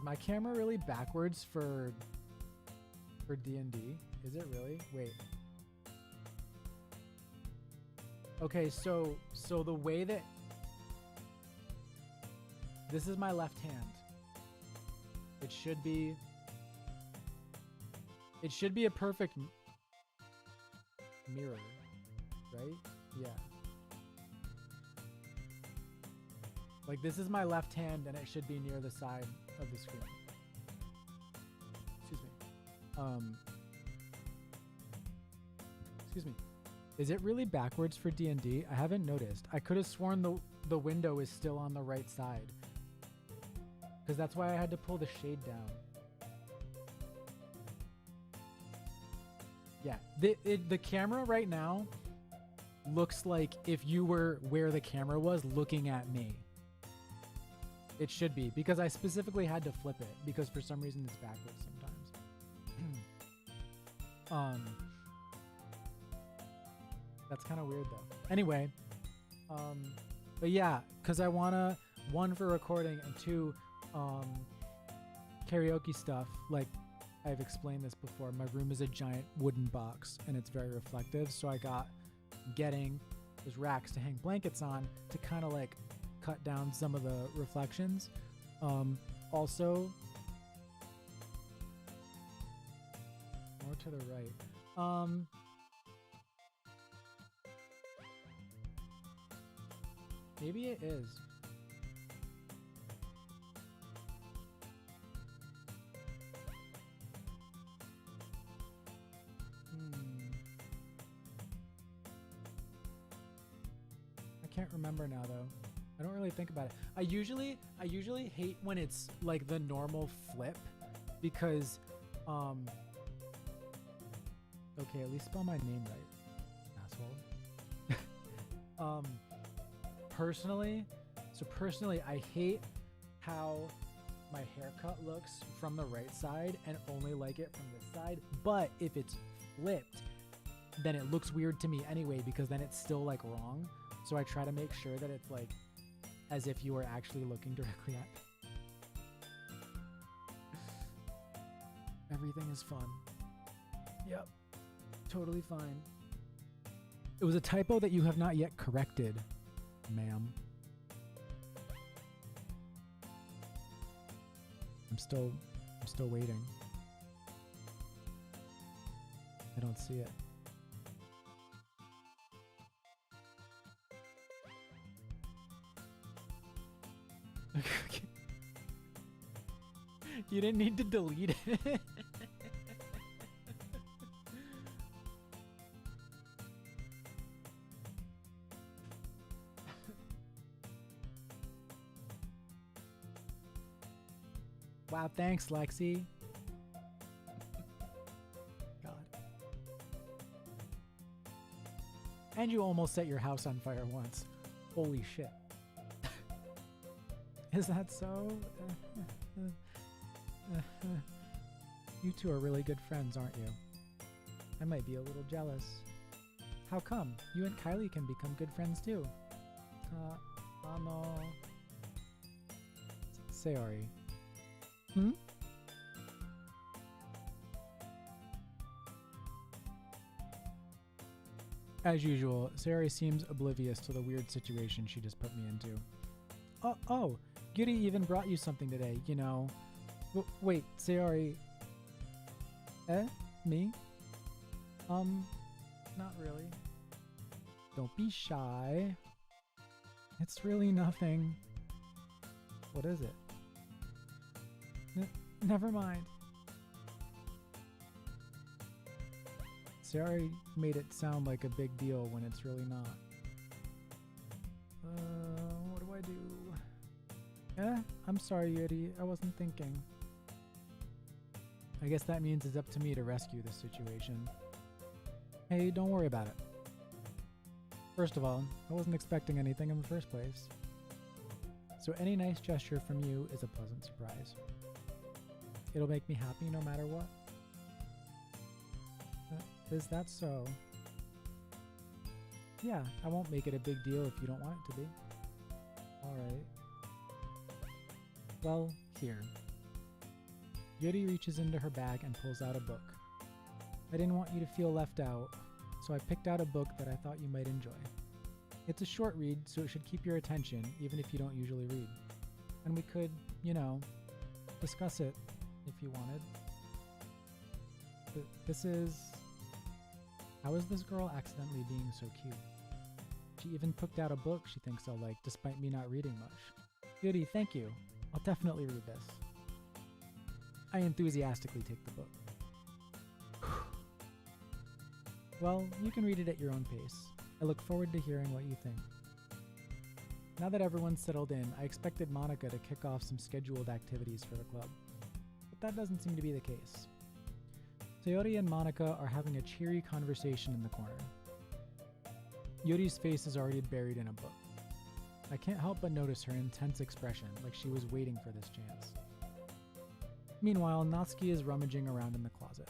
my camera really backwards for D&D? Is it really? Wait. Okay, so the way that this is my left hand. It should be a perfect mirror, right? Yeah. Like this is my left hand and it should be near the side of the screen. Excuse me. Excuse me. Is it really backwards for D&D? I haven't noticed. I could have sworn the window is still on the right side. Because that's why I had to pull the shade down. Yeah, the camera right now looks like if you were where the camera was looking at me. It should be, because I specifically had to flip it, because for some reason it's backwards sometimes. That's kind of weird though. Anyway, but yeah, because I wanna, 1, for recording, and 2, karaoke stuff. Like I've explained this before, my room is a giant wooden box and it's very reflective, so I got getting those racks to hang blankets on to kind of like cut down some of the reflections. Also, more to the right. Maybe it is. I can't remember now though. I don't really think about it. I usually hate when it's like the normal flip, because okay, at least spell my name right, asshole. Personally, I hate how my haircut looks from the right side and only like it from this side. But if it's flipped, then it looks weird to me anyway, because then it's still like wrong. So I try to make sure that it's like as if you were actually looking directly at me. Everything is fun. Yep, totally fine. It was a typo that you have not yet corrected, ma'am. I'm still waiting. I don't see it. You didn't need to delete it. Wow, thanks, Lexi. God. And you almost set your house on fire once. Holy shit. Is that so? You two are really good friends, aren't you? I might be a little jealous. How come? You and Kylie can become good friends too. No. Sayori. As usual, Sayori seems oblivious to the weird situation she just put me into. Oh, Yuri even brought you something today, you know. Wait, Sayori. Me? Not really. Don't be shy. It's really nothing. What is it? Never mind. Sayori made it sound like a big deal when it's really not. What do I do? I'm sorry, Yuri. I wasn't thinking. I guess that means it's up to me to rescue this situation. Hey, don't worry about it. First of all, I wasn't expecting anything in the first place. So any nice gesture from you is a pleasant surprise. It'll make me happy no matter what. Is that so? Yeah, I won't make it a big deal if you don't want it to be. Alright. Well, here. Yuri reaches into her bag and pulls out a book. I didn't want you to feel left out, so I picked out a book that I thought you might enjoy. It's a short read, so it should keep your attention, even if you don't usually read. And we could, you know, discuss it if you wanted. But this is... How is this girl accidentally being so cute? She even picked out a book she thinks I'll like, despite me not reading much. Yuri, thank you. I'll definitely read this. I enthusiastically take the book. Well, you can read it at your own pace. I look forward to hearing what you think. Now that everyone's settled in, I expected Monica to kick off some scheduled activities for the club. But that doesn't seem to be the case. Sayori and Monica are having a cheery conversation in the corner. Yuri's face is already buried in a book. I can't help but notice her intense expression, like she was waiting for this chance. Meanwhile, Natsuki is rummaging around in the closet.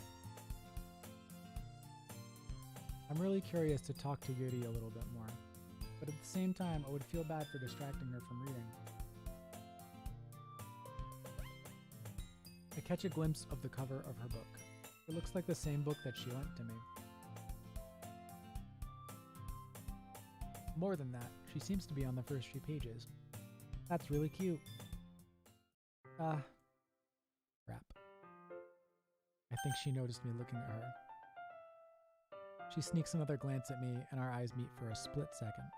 I'm really curious to talk to Yuri a little bit more, but at the same time, I would feel bad for distracting her from reading. I catch a glimpse of the cover of her book. It looks like the same book that she lent to me. More than that, she seems to be on the first few pages. That's really cute. Crap. I think she noticed me looking at her. She sneaks another glance at me, and our eyes meet for a split second.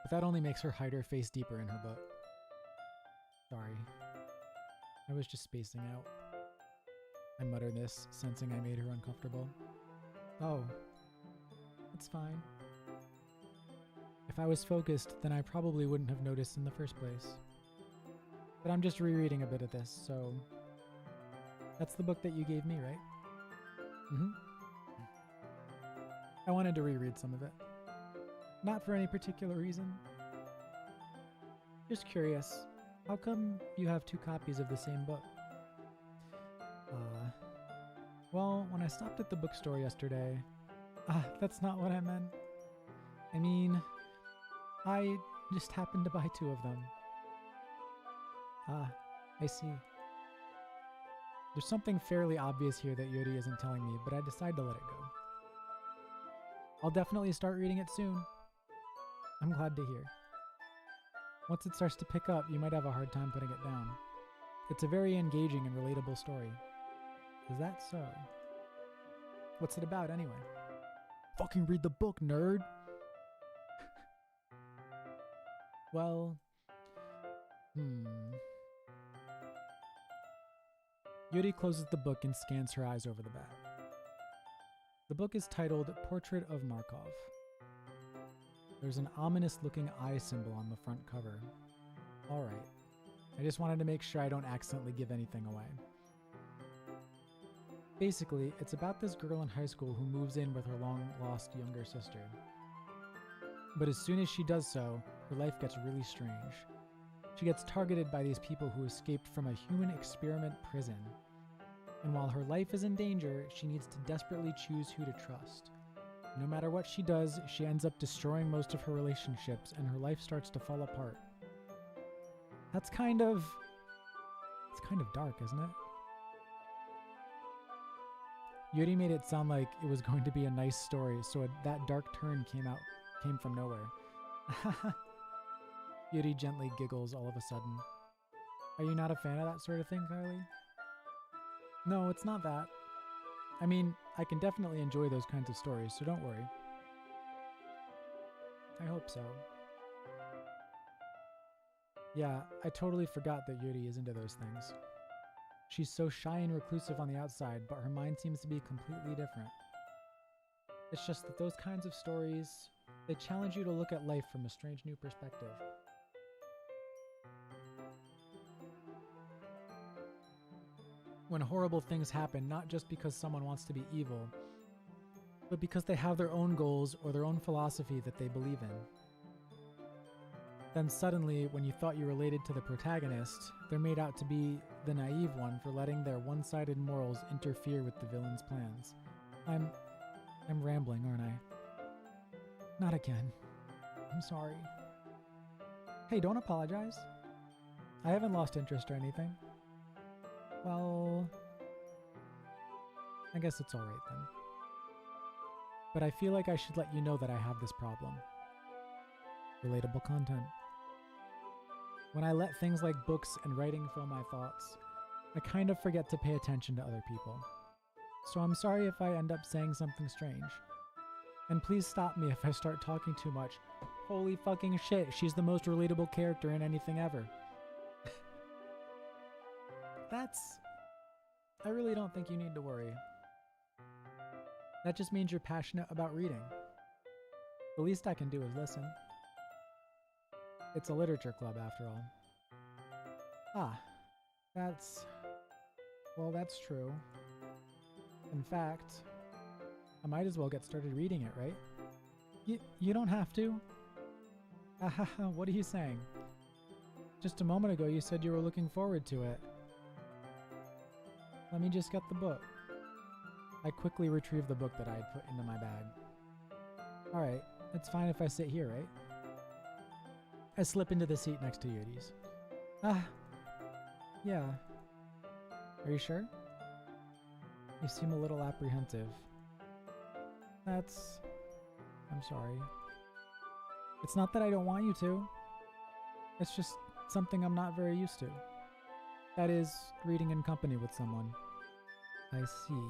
But that only makes her hide her face deeper in her book. Sorry. I was just spacing out. I mutter this, sensing I made her uncomfortable. Oh. It's fine. If I was focused, then I probably wouldn't have noticed in the first place. But I'm just rereading a bit of this, so... That's the book that you gave me, right? Mm-hmm. I wanted to reread some of it. Not for any particular reason. Just curious, how come you have 2 copies of the same book? Well, when I stopped at the bookstore yesterday... that's not what I meant. I mean, I just happened to buy 2 of them. I see. There's something fairly obvious here that Yuri isn't telling me, but I decide to let it go. I'll definitely start reading it soon. I'm glad to hear. Once it starts to pick up, you might have a hard time putting it down. It's a very engaging and relatable story. Is that so? What's it about, anyway? Fucking read the book, nerd! Well... Yuri closes the book and scans her eyes over the back. The book is titled Portrait of Markov. There's an ominous-looking eye symbol on the front cover. Alright. I just wanted to make sure I don't accidentally give anything away. Basically, it's about this girl in high school who moves in with her long-lost younger sister. But as soon as she does so, her life gets really strange. She gets targeted by these people who escaped from a human experiment prison. And while her life is in danger, she needs to desperately choose who to trust. No matter what she does, she ends up destroying most of her relationships, and her life starts to fall apart. That's kind of... It's kind of dark, isn't it? Yuri made it sound like it was going to be a nice story, so that dark turn came from nowhere. Yuri gently giggles all of a sudden. Are you not a fan of that sort of thing, Kylie? No, it's not that. I mean, I can definitely enjoy those kinds of stories, so don't worry. I hope so. Yeah, I totally forgot that Yuri is into those things. She's so shy and reclusive on the outside, but her mind seems to be completely different. It's just that those kinds of stories, they challenge you to look at life from a strange new perspective. When horrible things happen, not just because someone wants to be evil, but because they have their own goals or their own philosophy that they believe in. Then suddenly, when you thought you related to the protagonist, they're made out to be the naive one for letting their one-sided morals interfere with the villain's plans. I'm rambling, aren't I? Not again. I'm sorry. Hey, don't apologize. I haven't lost interest or anything. Well, I guess it's alright then. But I feel like I should let you know that I have this problem. Relatable content. When I let things like books and writing fill my thoughts, I kind of forget to pay attention to other people. So I'm sorry if I end up saying something strange. And please stop me if I start talking too much. Holy fucking shit, she's the most relatable character in anything ever. I really don't think you need to worry. That just means you're passionate about reading. The least I can do is listen. It's a literature club, after all. Ah, well, that's true. In fact, I might as well get started reading it, right? You don't have to. What are you saying? Just a moment ago you said you were looking forward to it. Let me just get the book. I quickly retrieved the book that I had put into my bag. Alright, it's fine if I sit here, right? I slip into the seat next to Yuri's. Yeah. Are you sure? You seem a little apprehensive. I'm sorry. It's not that I don't want you to. It's just something I'm not very used to. That is, reading in company with someone. I see.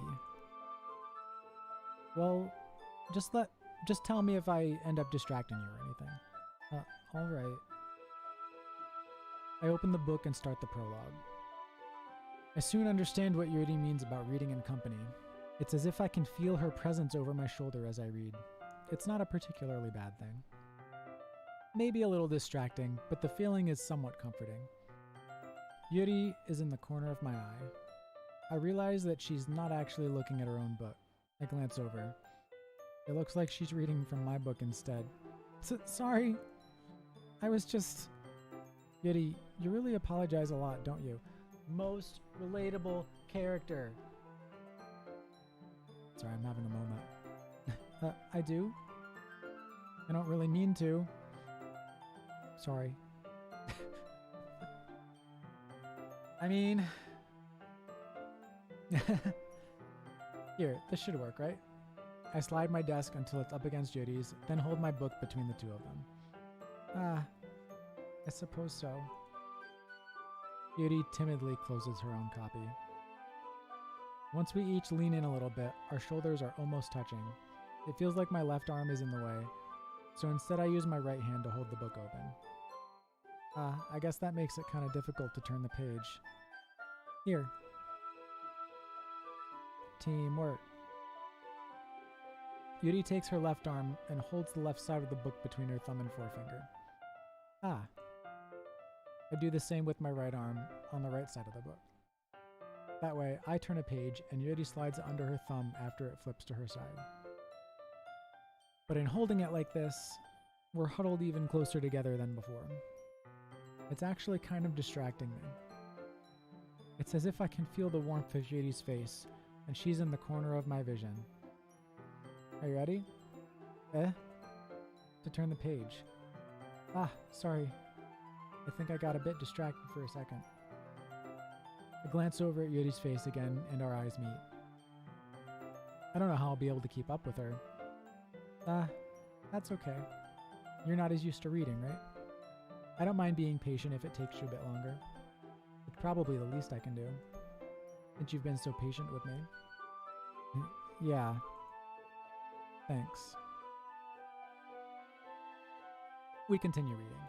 Well, just tell me if I end up distracting you or anything. Alright. I open the book and start the prologue. I soon understand what Yuri means about reading in company. It's as if I can feel her presence over my shoulder as I read. It's not a particularly bad thing. Maybe a little distracting, but the feeling is somewhat comforting. Yuri is in the corner of my eye. I realize that she's not actually looking at her own book. I glance over. It looks like she's reading from my book instead. Sorry. I was just... Yuri, you really apologize a lot, don't you? Most relatable character. Sorry, I'm having a moment. I do? I don't really mean to. Sorry. I mean... Here, this should work, right? I slide my desk until it's up against Judy's, then hold my book between the two of them. I suppose so. Judy timidly closes her own copy. Once we each lean in a little bit, our shoulders are almost touching. It feels like my left arm is in the way, so instead I use my right hand to hold the book open. I guess that makes it kind of difficult to turn the page. Here. Teamwork. Yuri takes her left arm and holds the left side of the book between her thumb and forefinger. I do the same with my right arm on the right side of the book. That way, I turn a page and Yuri slides it under her thumb after it flips to her side. But in holding it like this, we're huddled even closer together than before. It's actually kind of distracting me. It's as if I can feel the warmth of Yuri's face, and she's in the corner of my vision. Are you ready? To turn the page. Sorry. I think I got a bit distracted for a second. I glance over at Yuri's face again, and our eyes meet. I don't know how I'll be able to keep up with her. That's okay. You're not as used to reading, right? I don't mind being patient if it takes you a bit longer. It's probably the least I can do, since you've been so patient with me. Yeah. Thanks. We continue reading.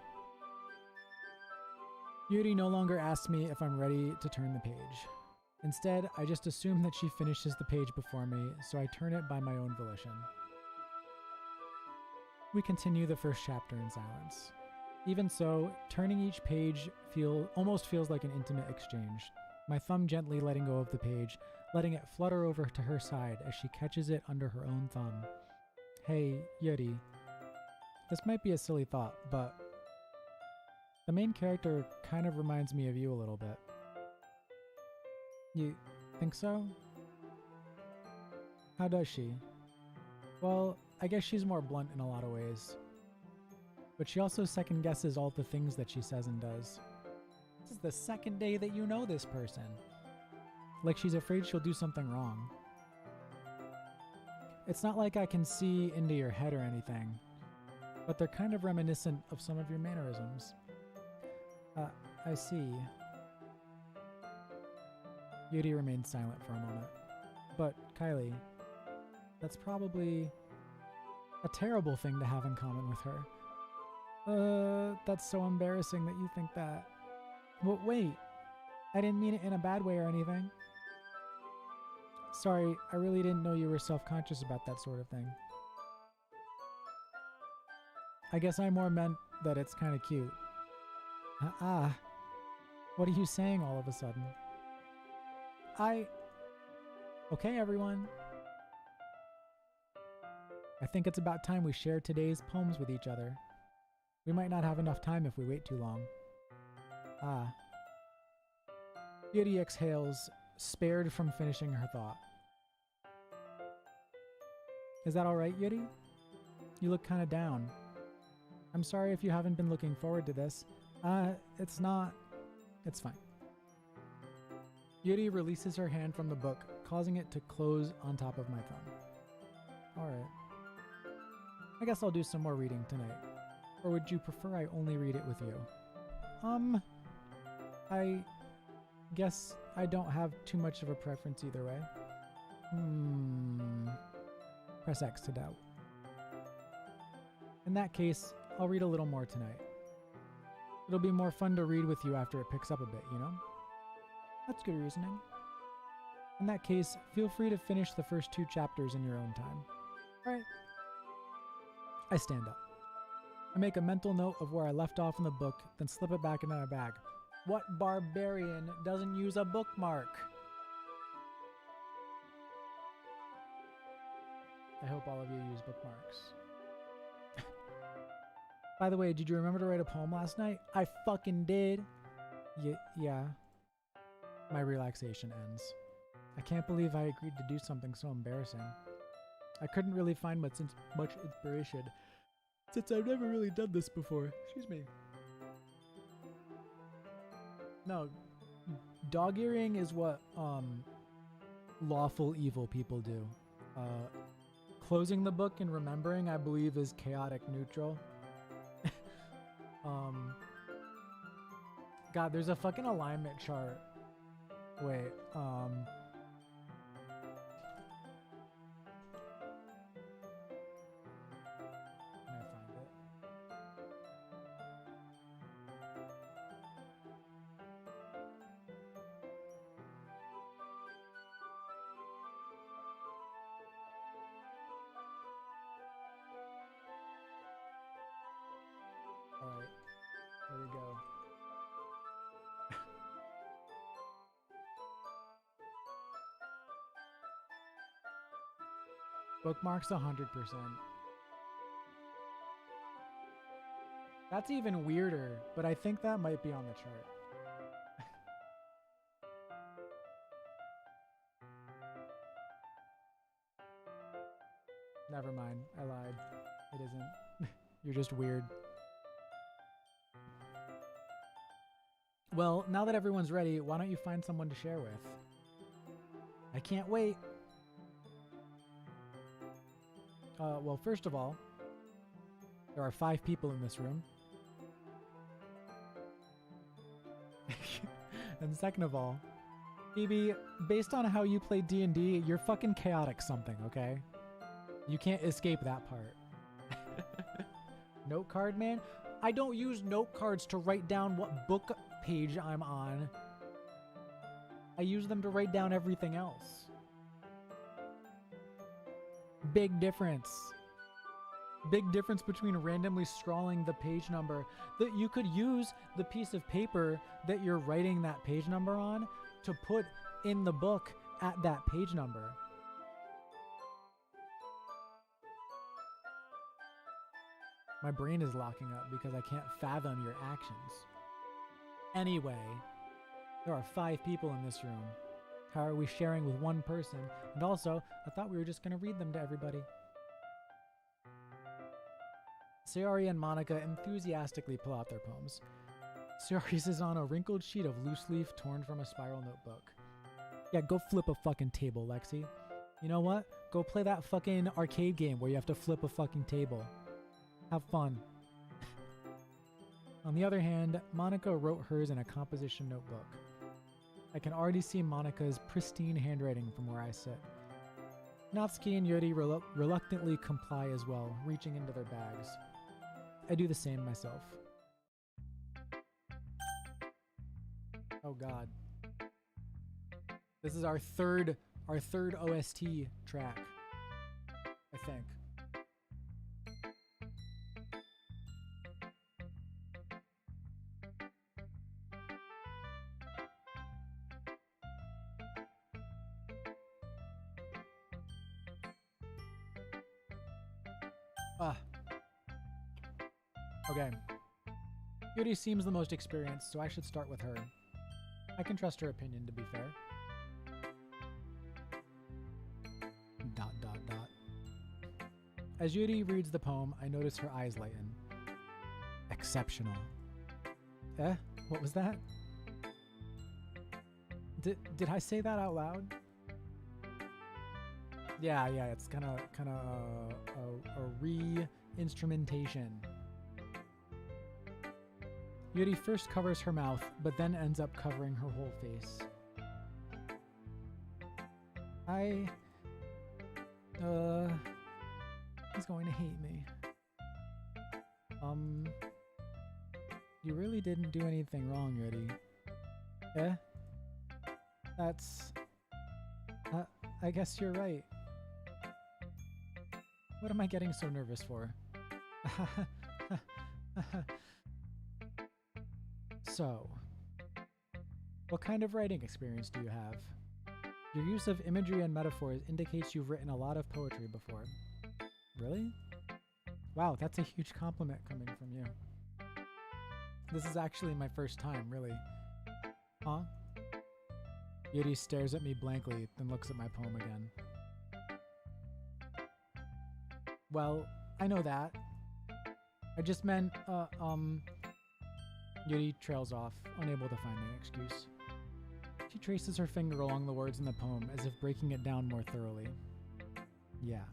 Yuri no longer asks me if I'm ready to turn the page. Instead, I just assume that she finishes the page before me, so I turn it by my own volition. We continue the first chapter in silence. Even so, turning each page almost feels like an intimate exchange. My thumb gently letting go of the page, letting it flutter over to her side as she catches it under her own thumb. Hey, Yuri. This might be a silly thought, but the main character kind of reminds me of you a little bit. You think so? How does she? Well, I guess she's more blunt in a lot of ways. But she also second guesses all the things that she says and does. This is the second day that you know this person. Like she's afraid she'll do something wrong. It's not like I can see into your head or anything, but they're kind of reminiscent of some of your mannerisms. I see. Yuri remains silent for a moment. But, Kylie, that's probably a terrible thing to have in common with her. That's so embarrassing that you think that. Well, wait. I didn't mean it in a bad way or anything. Sorry, I really didn't know you were self-conscious about that sort of thing. I guess I more meant that it's kind of cute. What are you saying all of a sudden? Okay, everyone. I think it's about time we share today's poems with each other. We might not have enough time if we wait too long. Yuri exhales, spared from finishing her thought. Is that alright, Yuri? You look kinda down. I'm sorry if you haven't been looking forward to this. It's not. It's fine. Yuri releases her hand from the book, causing it to close on top of my thumb. Alright. I guess I'll do some more reading tonight. Or would you prefer I only read it with you? I guess I don't have too much of a preference either way. Press X to doubt. In that case, I'll read a little more tonight. It'll be more fun to read with you after it picks up a bit, you know? That's good reasoning. In that case, feel free to finish the first 2 chapters in your own time. Alright. I stand up. I make a mental note of where I left off in the book, then slip it back into my bag. What barbarian doesn't use a bookmark? I hope all of you use bookmarks. By the way, did you remember to write a poem last night? I fucking did. Yeah. My relaxation ends. I can't believe I agreed to do something so embarrassing. I couldn't really find much inspiration, since I've never really done this before. Excuse me. No, dog-earing is what lawful evil people do. Closing the book and remembering, I believe, is chaotic neutral. God, there's a fucking alignment chart. Wait, can I find it? Alright, here we go. Bookmarks 100%. That's even weirder, but I think that might be on the chart. Never mind, I lied. It isn't. You're just weird. Well, now that everyone's ready, why don't you find someone to share with? I can't wait. Well, first of all, there are 5 people in this room. And second of all, Phoebe, based on how you play D&D, you're fucking chaotic something, okay? You can't escape that part. Note card, man? I don't use note cards to write down what book page I'm on. I use them to write down everything else. Big difference. Big difference between randomly scrawling the page number. That you could use the piece of paper that you're writing that page number on to put in the book at that page number. My brain is locking up because I can't fathom your actions. Anyway, there are 5 people in this room. How are we sharing with one person? And also, I thought we were just going to read them to everybody. Sayori and Monica enthusiastically pull out their poems. Sayori's is on a wrinkled sheet of loose leaf torn from a spiral notebook. Yeah, go flip a fucking table, Lexi. You know what? Go play that fucking arcade game where you have to flip a fucking table. Have fun. On the other hand, Monica wrote hers in a composition notebook. I can already see Monica's pristine handwriting from where I sit. Natsuki and Yuri reluctantly comply as well, reaching into their bags. I do the same myself. Oh god. This is our third Our third OST track, I think. Okay. Yuri seems the most experienced, so I should start with her. I can trust her opinion, to be fair. ... As Yuri reads the poem, I notice her eyes lighten. Exceptional. What was that? Did I say that out loud? Yeah, it's kind of a re-instrumentation. Yuri first covers her mouth, but then ends up covering her whole face. He's going to hate me. You really didn't do anything wrong, Yuri. That's... I guess you're right. What am I getting so nervous for? So, what kind of writing experience do you have? Your use of imagery and metaphors indicates you've written a lot of poetry before. Really? Wow, that's a huge compliment coming from you. This is actually my first time, really. Huh? Yuri stares at me blankly, then looks at my poem again. Well, I know that. I just meant, Yuri trails off, unable to find an excuse. She traces her finger along the words in the poem as if breaking it down more thoroughly. Yeah.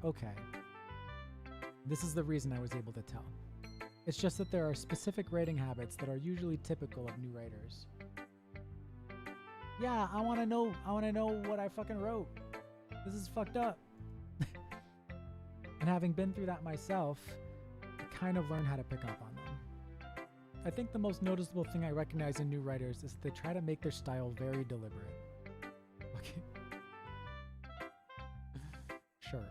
Okay. This is the reason I was able to tell. It's just that there are specific writing habits that are usually typical of new writers. Yeah, I want to know what I fucking wrote. This is fucked up. And having been through that myself, I kind of learned how to pick up on them. I think the most noticeable thing I recognize in new writers is that they try to make their style very deliberate. Okay. Sure.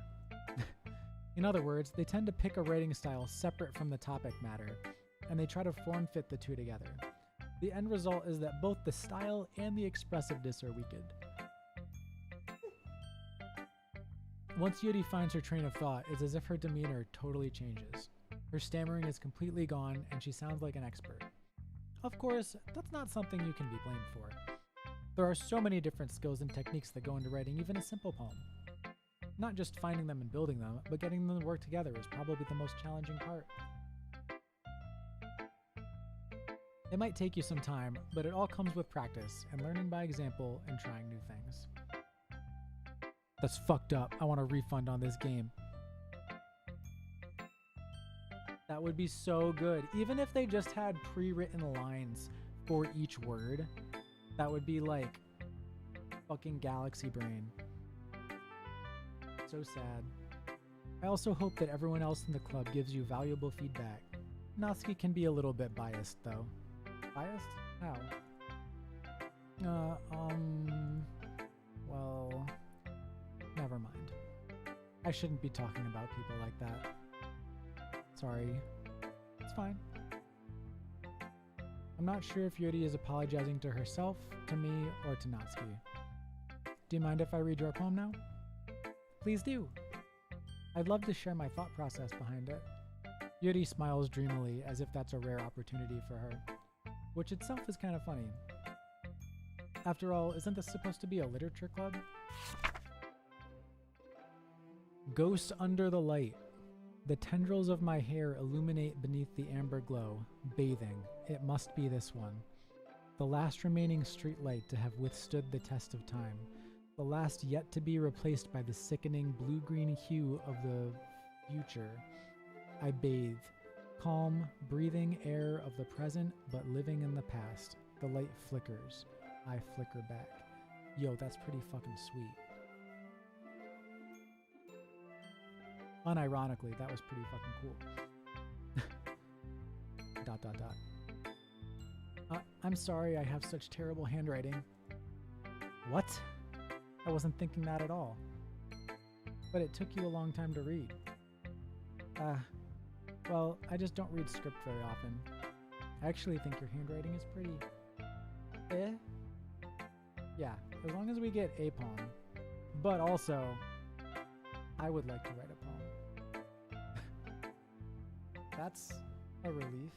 In other words, they tend to pick a writing style separate from the topic matter, and they try to form-fit the two together. The end result is that both the style and the expressiveness are weakened. Once Yuri finds her train of thought, it's as if her demeanor totally changes. Her stammering is completely gone, and she sounds like an expert. Of course, that's not something you can be blamed for. There are so many different skills and techniques that go into writing even a simple poem. Not just finding them and building them, but getting them to work together is probably the most challenging part. It might take you some time, but it all comes with practice and learning by example and trying new things. That's fucked up. I want a refund on this game. That would be so good. Even if they just had pre-written lines for each word, that would be like fucking galaxy brain. So sad. I also hope that everyone else in the club gives you valuable feedback. Natsuki can be a little bit biased though. Biased? How? Well, never mind. I shouldn't be talking about people like that. Sorry. It's fine. I'm not sure if Yuri is apologizing to herself, to me, or to Natsuki. Do you mind if I read your poem now? Please do. I'd love to share my thought process behind it. Yuri smiles dreamily as if that's a rare opportunity for her, which itself is kind of funny. After all, isn't this supposed to be a literature club? Ghost under the light. The tendrils of my hair illuminate beneath the amber glow, bathing. It must be this one. The last remaining streetlight to have withstood the test of time. The last yet to be replaced by the sickening blue-green hue of the future. I bathe, calm, breathing air of the present, but living in the past. The light flickers. I flicker back. Yo, that's pretty fucking sweet. Unironically, that was pretty fucking cool. ... I'm sorry I have such terrible handwriting. What? I wasn't thinking that at all. But it took you a long time to read. Well, I just don't read script very often. I actually think your handwriting is pretty... eh? Yeah, as long as we get a poem. But also, I would like to write a poem. That's a relief.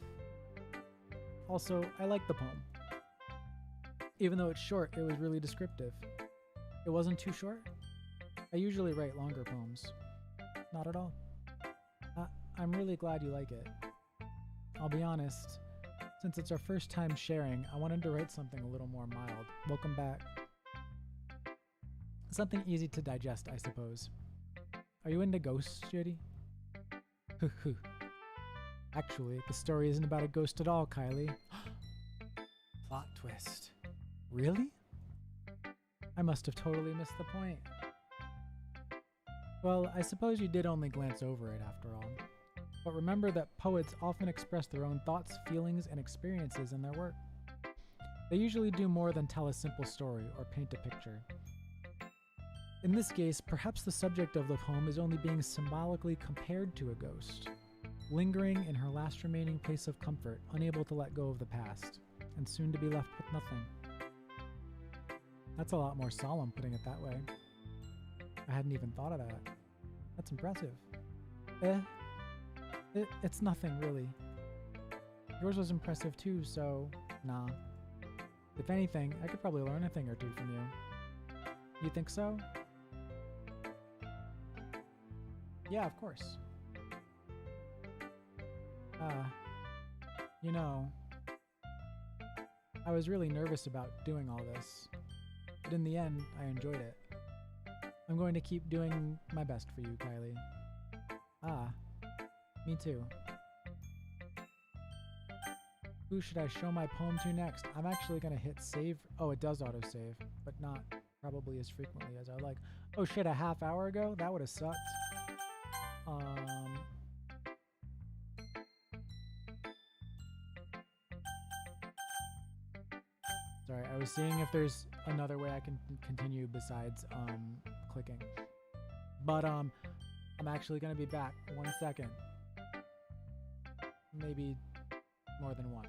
Also, I like the poem. Even though it's short, it was really descriptive. It wasn't too short? I usually write longer poems. Not at all. I'm really glad you like it. I'll be honest, since it's our first time sharing, I wanted to write something a little more mild. Welcome back. Something easy to digest, I suppose. Are you into ghosts, Judy? Actually, the story isn't about a ghost at all, Kylie. Plot twist. Really? I must have totally missed the point. Well, I suppose you did only glance over it after all. But remember that poets often express their own thoughts, feelings, and experiences in their work. They usually do more than tell a simple story or paint a picture. In this case, perhaps the subject of the poem is only being symbolically compared to a ghost, lingering in her last remaining place of comfort, unable to let go of the past, and soon to be left with nothing. That's a lot more solemn, putting it that way. I hadn't even thought of that. That's impressive. It's nothing, really. Yours was impressive too, so nah. If anything, I could probably learn a thing or two from you. You think so? Yeah, of course. You know, I was really nervous about doing all this, but in the end, I enjoyed it. I'm going to keep doing my best for you, Kylie. Me too. Who should I show my poem to next? I'm actually going to hit save. Oh, it does autosave, but not probably as frequently as I would like. Oh shit, a half hour ago? That would have sucked. Sorry, I was seeing if there's another way I can continue besides clicking. But I'm actually going to be back. 1 second. Maybe more than one.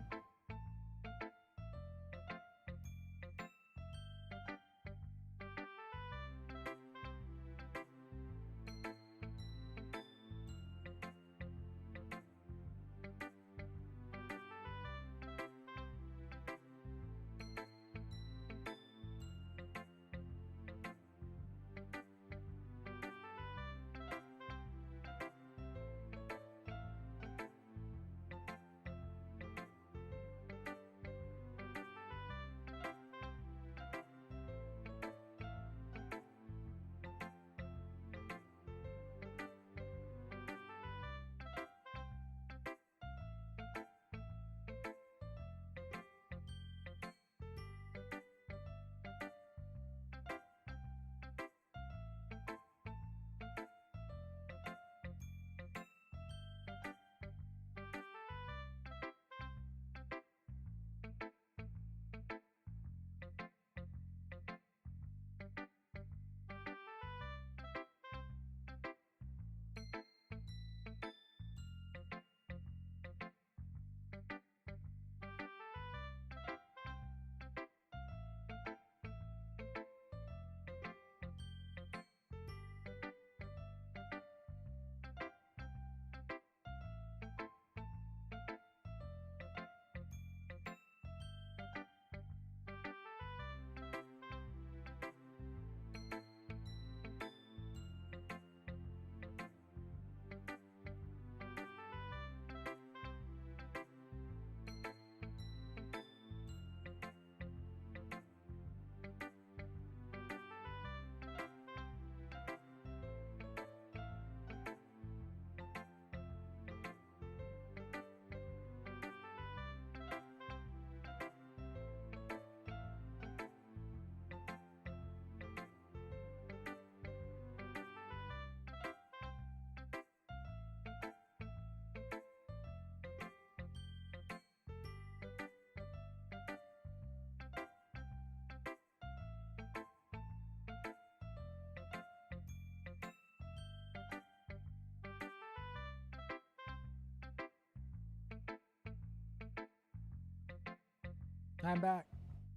I'm back.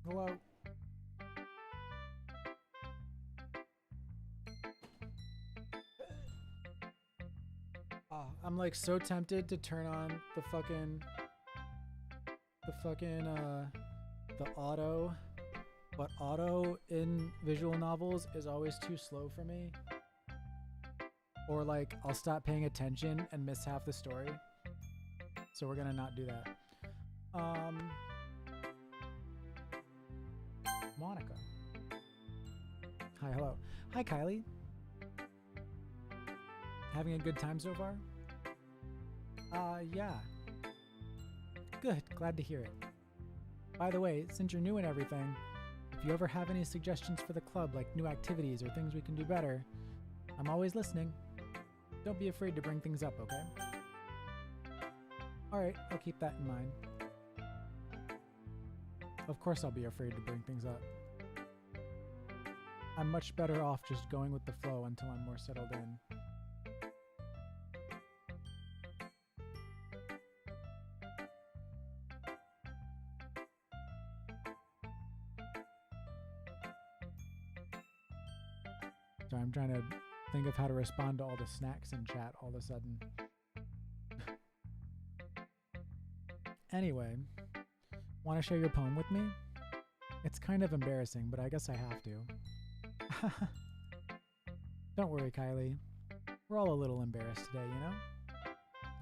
Hello. I'm like so tempted to turn on the auto, but auto in visual novels is always too slow for me. Or like I'll stop paying attention and miss half the story. So we're gonna not do that. Monica. Hi, hello. Hi, Kylie. Having a good time so far? Yeah. Good, glad to hear it. By the way, since you're new and everything, if you ever have any suggestions for the club, like new activities or things we can do better, I'm always listening. Don't be afraid to bring things up, okay? Alright, I'll keep that in mind. Of course I'll be afraid to bring things up. I'm much better off just going with the flow until I'm more settled in. So I'm trying to think of how to respond to all the snacks in chat all of a sudden. Anyway, want to share your poem with me? It's kind of embarrassing, but I guess I have to. Don't worry, Kylie. We're all a little embarrassed today, you know?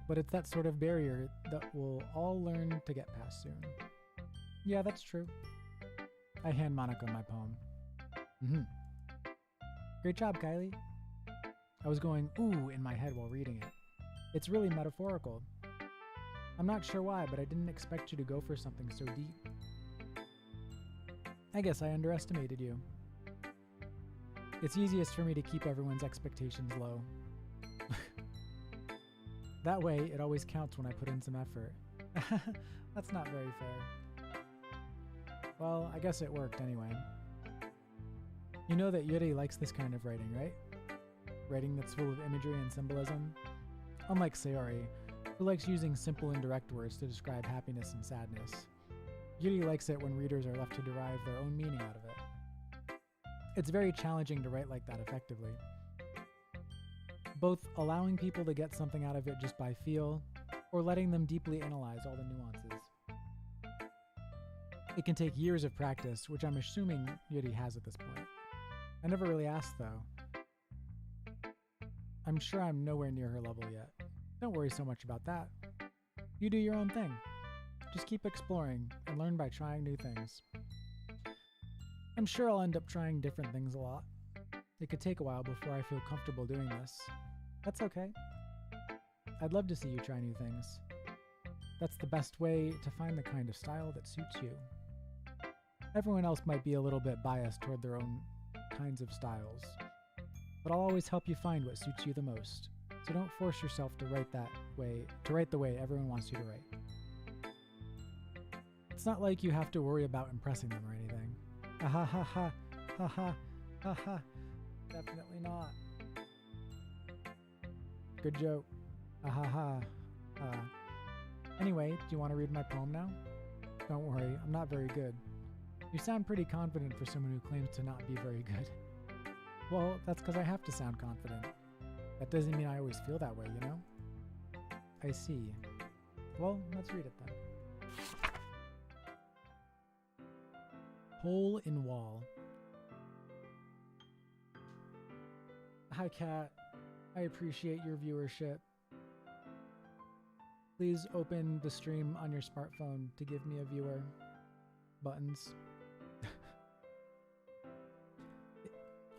But it's that sort of barrier that we'll all learn to get past soon. Yeah, that's true. I hand Monica my poem. Great job, Kylie. I was going ooh in my head while reading it. It's really metaphorical. I'm not sure why, but I didn't expect you to go for something so deep. I guess I underestimated you. It's easiest for me to keep everyone's expectations low. That way, it always counts when I put in some effort. That's not very fair. Well, I guess it worked anyway. You know that Yuri likes this kind of writing, right? Writing that's full of imagery and symbolism. Unlike Sayori, who likes using simple indirect words to describe happiness and sadness. Yuri likes it when readers are left to derive their own meaning out of it. It's very challenging to write like that effectively. Both allowing people to get something out of it just by feel, or letting them deeply analyze all the nuances. It can take years of practice, which I'm assuming Yuri has at this point. I never really asked, though. I'm sure I'm nowhere near her level yet. Don't worry so much about that. You do your own thing. Just keep exploring and learn by trying new things. I'm sure I'll end up trying different things a lot. It could take a while before I feel comfortable doing this. That's okay. I'd love to see you try new things. That's the best way to find the kind of style that suits you. Everyone else might be a little bit biased toward their own kinds of styles, but I'll always help you find what suits you the most. So don't force yourself to write the way everyone wants you to write. It's not like you have to worry about impressing them or anything. Ha ha ha ha ha ha ha. Definitely not. Good joke. Ha ha ha. Anyway, do you want to read my poem now? Don't worry, I'm not very good. You sound pretty confident for someone who claims to not be very good. Well, that's because I have to sound confident. That doesn't mean I always feel that way, you know? I see. Well, let's read it then. Hole in Wall. Hi, Kat. I appreciate your viewership. Please open the stream on your smartphone to give me a viewer. Buttons.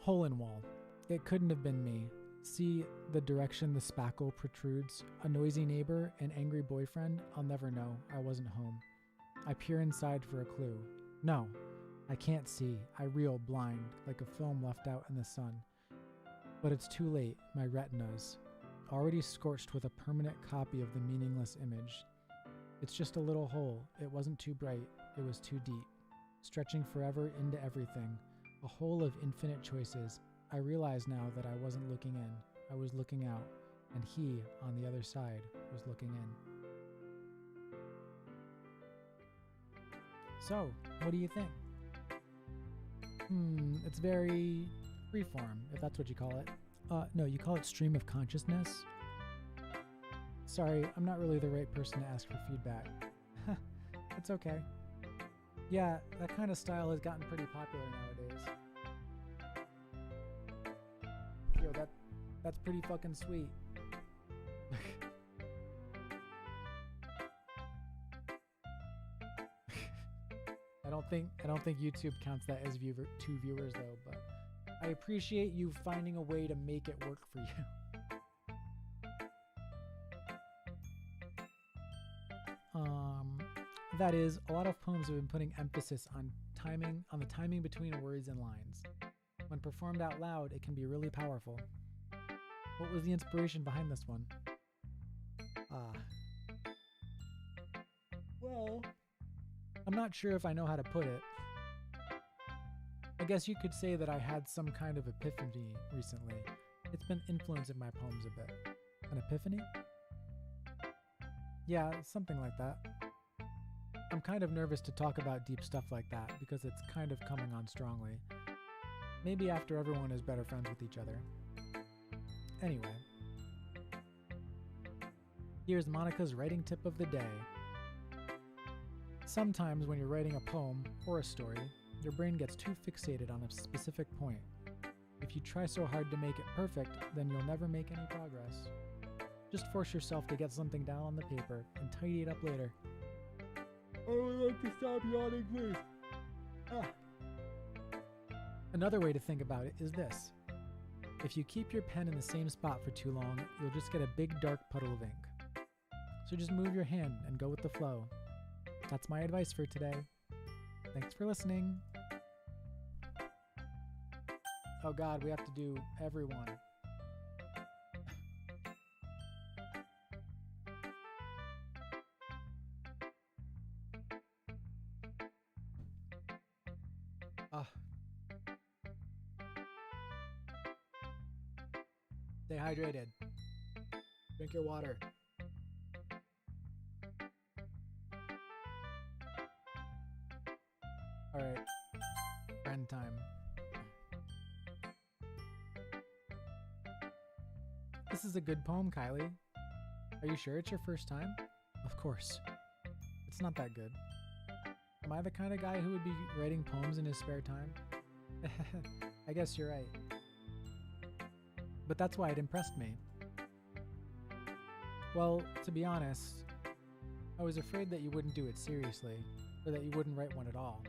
Hole in Wall. It couldn't have been me. See the direction the spackle protrudes. A noisy neighbor, an angry boyfriend. I'll never know. I wasn't home. I peer inside for a clue. No, I can't see. I reel blind, like a film left out in the sun. But it's too late. My retinas, already scorched with a permanent copy of the meaningless image. It's just a little hole. It wasn't too bright. It was too deep, stretching forever into everything. A hole of infinite choices. I realize now that I wasn't looking in. I was looking out, and he, on the other side, was looking in. So, what do you think? It's very freeform, if that's what you call it. No, you call it stream of consciousness. Sorry, I'm not really the right person to ask for feedback. It's okay. Yeah, that kind of style has gotten pretty popular nowadays. Yo, that's pretty fucking sweet. I don't think YouTube counts that as 2 viewers though, but I appreciate you finding a way to make it work for you. That is, a lot of poems have been putting emphasis on the timing between words and lines. When performed out loud, it can be really powerful. What was the inspiration behind this one? Well, I'm not sure if I know how to put it. I guess you could say that I had some kind of epiphany recently. It's been influencing my poems a bit. An epiphany? Yeah, something like that. I'm kind of nervous to talk about deep stuff like that because it's kind of coming on strongly. Maybe after everyone is better friends with each other. Anyway. Here's Monica's writing tip of the day. Sometimes when you're writing a poem or a story, your brain gets too fixated on a specific point. If you try so hard to make it perfect, then you'll never make any progress. Just force yourself to get something down on the paper and tidy it up later. I would like to stop yawning, please. Another way to think about it is this. If you keep your pen in the same spot for too long, you'll just get a big dark puddle of ink. So just move your hand and go with the flow. That's my advice for today. Thanks for listening. Oh God, we have to do everyone. Stay hydrated. Drink your water. Alright. Friend time. This is a good poem, Kylie. Are you sure it's your first time? Of course. It's not that good. Am I the kind of guy who would be writing poems in his spare time? I guess you're right. But that's why it impressed me. Well, to be honest, I was afraid that you wouldn't do it seriously, or that you wouldn't write one at all.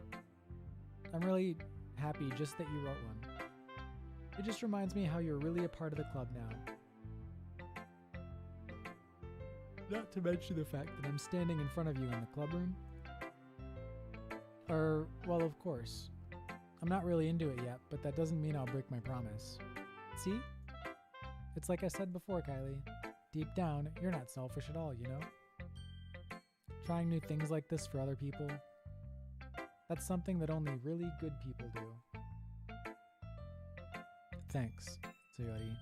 I'm really happy just that you wrote one. It just reminds me how you're really a part of the club now. Not to mention the fact that I'm standing in front of you in the club room. Well, of course. I'm not really into it yet, but that doesn't mean I'll break my promise. See? It's like I said before, Kylie. Deep down, you're not selfish at all, you know? Trying new things like this for other people, that's something that only really good people do. Thanks, Sayori.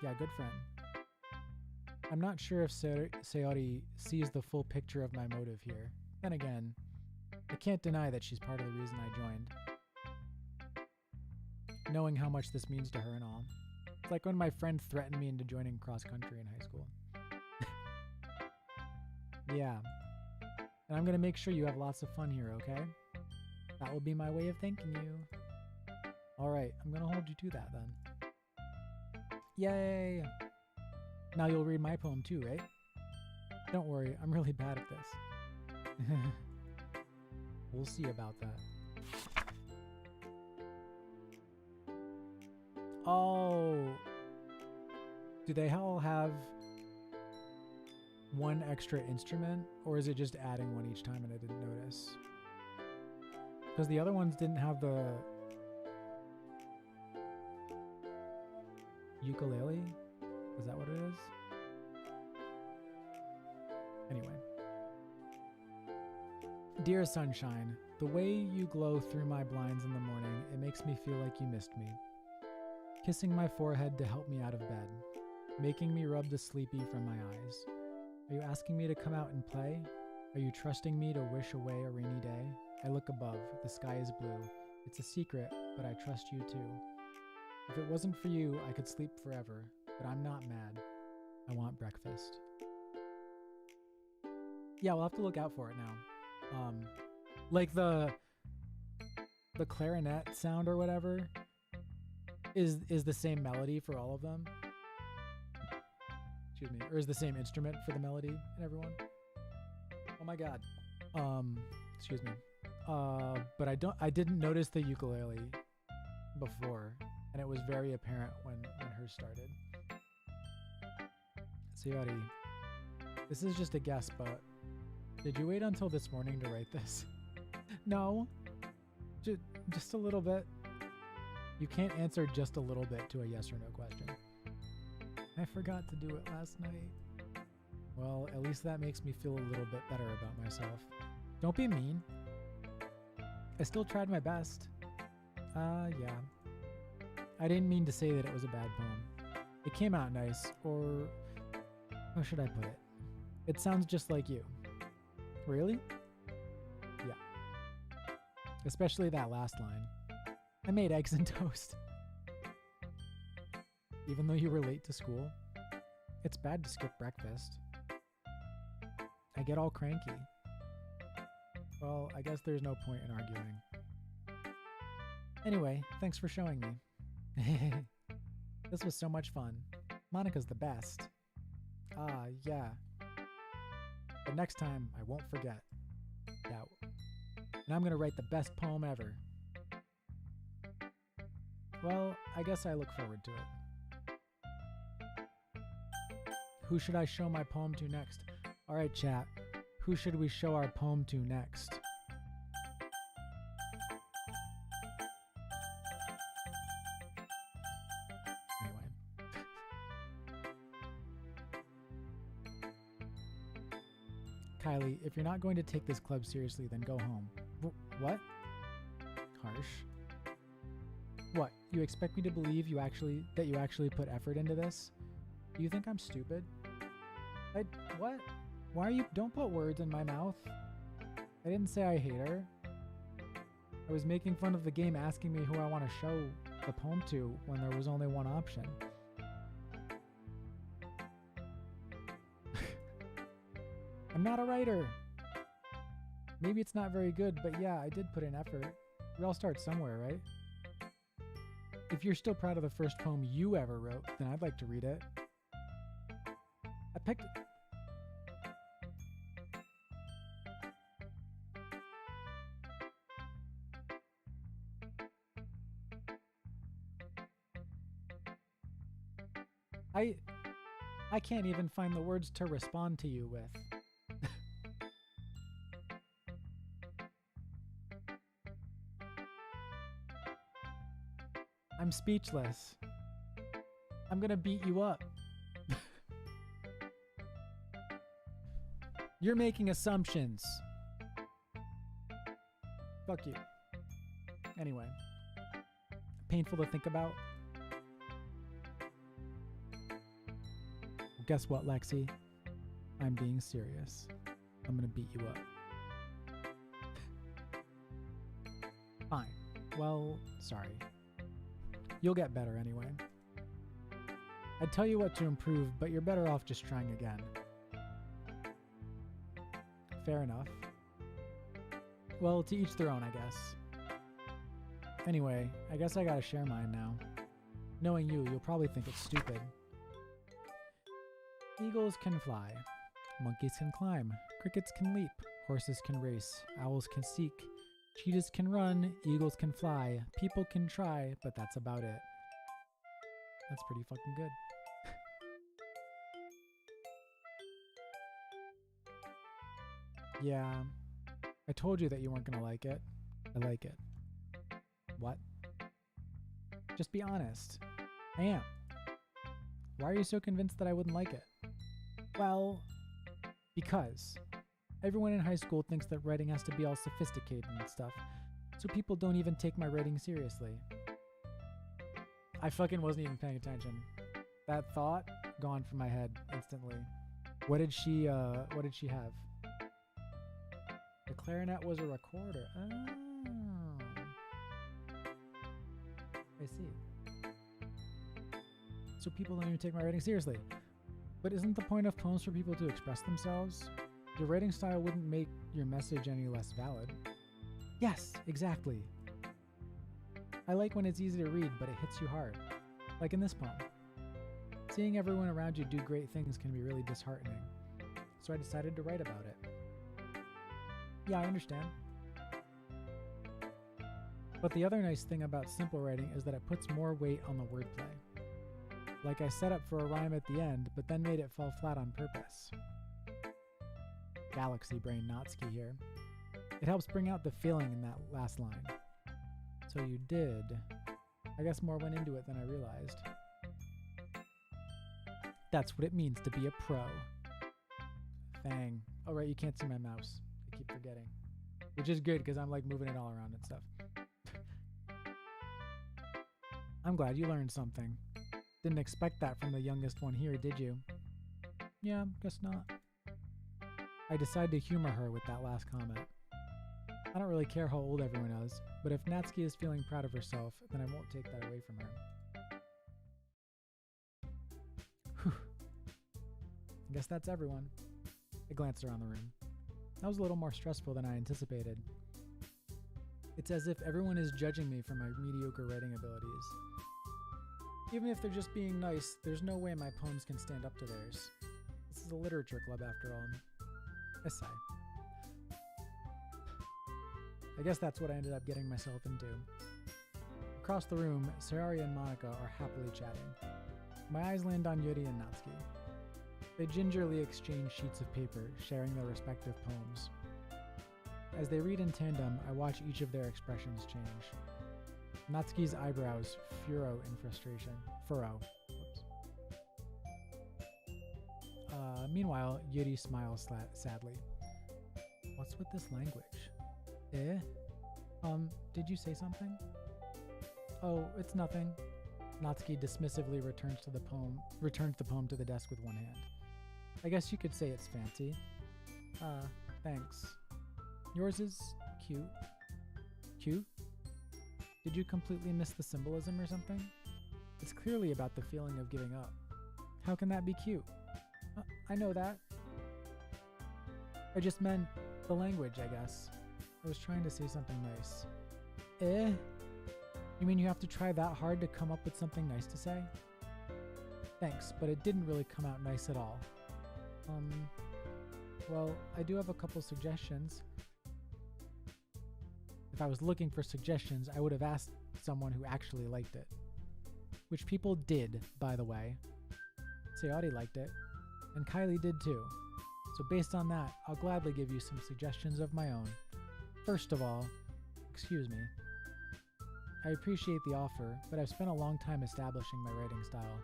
Yeah, good friend. I'm not sure if Sayori sees the full picture of my motive here. Then again, I can't deny that she's part of the reason I joined. Knowing how much this means to her and all. It's like when my friend threatened me into joining cross country in high school. Yeah. And I'm gonna make sure you have lots of fun here, okay? That will be my way of thanking you. Alright, I'm gonna hold you to that then. Yay! Now you'll read my poem too, right? Don't worry, I'm really bad at this. We'll see about that. Oh! Do they all have one extra instrument, or is it just adding one each time and I didn't notice? Because the other ones didn't have the ukulele? Is that what it is? Anyway. Dear sunshine, the way you glow through my blinds in the morning, it makes me feel like you missed me. Kissing my forehead to help me out of bed, making me rub the sleepy from my eyes. Are you asking me to come out and play? Are you trusting me to wish away a rainy day? I look above. The sky is blue. It's a secret, but I trust you too. If it wasn't for you, I could sleep forever, but I'm not mad. I want breakfast. Yeah, we'll have to look out for it now. Like the clarinet sound or whatever is the same melody for all of them. Excuse me, or is the same instrument for the melody and everyone. Oh my god. Excuse me. But I didn't notice the ukulele before, and it was very apparent when hers started. Sayori, this is just a guess, but did you wait until this morning to write this? No. Just a little bit. You can't answer just a little bit to a yes or no question. I forgot to do it last night. Well, at least that makes me feel a little bit better about myself. Don't be mean. I still tried my best. Yeah. I didn't mean to say that it was a bad poem. It came out nice, or how should I put it? It sounds just like you. Really? Yeah. Especially that last line. I made eggs and toast. Even though you were late to school? It's bad to skip breakfast. I get all cranky. Well, I guess there's no point in arguing. Anyway, thanks for showing me. This was so much fun. Monica's the best. Ah, yeah. But next time, I won't forget. Yeah. And I'm gonna write the best poem ever. Well, I guess I look forward to it. Who should I show my poem to next? Alright, chat. Who should we show our poem to next? Anyway. Kylie, if you're not going to take this club seriously, then go home. What? Harsh. What? You expect me to believe that you actually put effort into this? Do you think I'm stupid? What? Why are you? Don't put words in my mouth. I didn't say I hate her. I was making fun of the game asking me who I want to show the poem to when there was only one option. I'm not a writer. Maybe it's not very good, but yeah, I did put in effort. We all start somewhere, right? If you're still proud of the first poem you ever wrote, then I'd like to read it. I picked... I can't even find the words to respond to you with. I'm speechless. I'm gonna beat you up. You're making assumptions. Fuck you. Anyway. Painful to think about. Guess what, Lexi? I'm being serious. I'm gonna beat you up. Fine. Well, sorry. You'll get better anyway. I'd tell you what to improve, but you're better off just trying again. Fair enough. Well, to each their own, I guess. Anyway, I guess I gotta share mine now. Knowing you'll probably think it's stupid. Eagles can fly. Monkeys can climb. Crickets can leap. Horses can race. Owls can seek. Cheetahs can run. Eagles can fly. People can try, but that's about it. That's pretty fucking good. Yeah. I told you that you weren't gonna like it. I like it. What? Just be honest. I am. Why are you so convinced that I wouldn't like it? Well, because everyone in high school thinks that writing has to be all sophisticated and stuff, so people don't even take my writing seriously. I fucking wasn't even paying attention. That thought gone from my head instantly. What did she have? clarinet was a recorder. Oh. I see. So people don't even take my writing seriously. But isn't the point of poems for people to express themselves? Your writing style wouldn't make your message any less valid. Yes, exactly. I like when it's easy to read, but it hits you hard. Like in this poem. Seeing everyone around you do great things can be really disheartening. So I decided to write about it. Yeah, I understand. But the other nice thing about simple writing is that it puts more weight on the wordplay. Like I set up for a rhyme at the end, but then made it fall flat on purpose. Galaxy brain Natsuki here. It helps bring out the feeling in that last line. So you did. I guess more went into it than I realized. That's what it means to be a pro. Fang. Oh right, you can't see my mouse. I keep forgetting. Which is good because I'm like moving it all around and stuff. I'm glad you learned something. Didn't expect that from the youngest one here, did you? Yeah, guess not. I decided to humor her with that last comment. I don't really care how old everyone is, but if Natsuki is feeling proud of herself, then I won't take that away from her. Whew. I guess that's everyone. I glanced around the room. That was a little more stressful than I anticipated. It's as if everyone is judging me for my mediocre writing abilities. Even if they're just being nice, there's no way my poems can stand up to theirs. This is a literature club after all. I sigh. I guess that's what I ended up getting myself into. Across the room, Sayori and Monica are happily chatting. My eyes land on Yuri and Natsuki. They gingerly exchange sheets of paper, sharing their respective poems. As they read in tandem, I watch each of their expressions change. Natsuki's eyebrows furrow in frustration. Whoops. Meanwhile, Yuri smiles sadly. What's with this language? Did you say something? Oh, it's nothing. Natsuki dismissively returns the poem to the desk with one hand. I guess you could say it's fancy. Thanks. Yours is cute. Cute? Did you completely miss the symbolism or something? It's clearly about the feeling of giving up. How can that be cute? I know that. I just meant the language, I guess. I was trying to say something nice. You mean you have to try that hard to come up with something nice to say? Thanks, but it didn't really come out nice at all. Well, I do have a couple suggestions. If I was looking for suggestions, I would have asked someone who actually liked it. Which people did, by the way. Sayori liked it, and Kylie did too. So based on that, I'll gladly give you some suggestions of my own. First of all, excuse me. I appreciate the offer, but I've spent a long time establishing my writing style.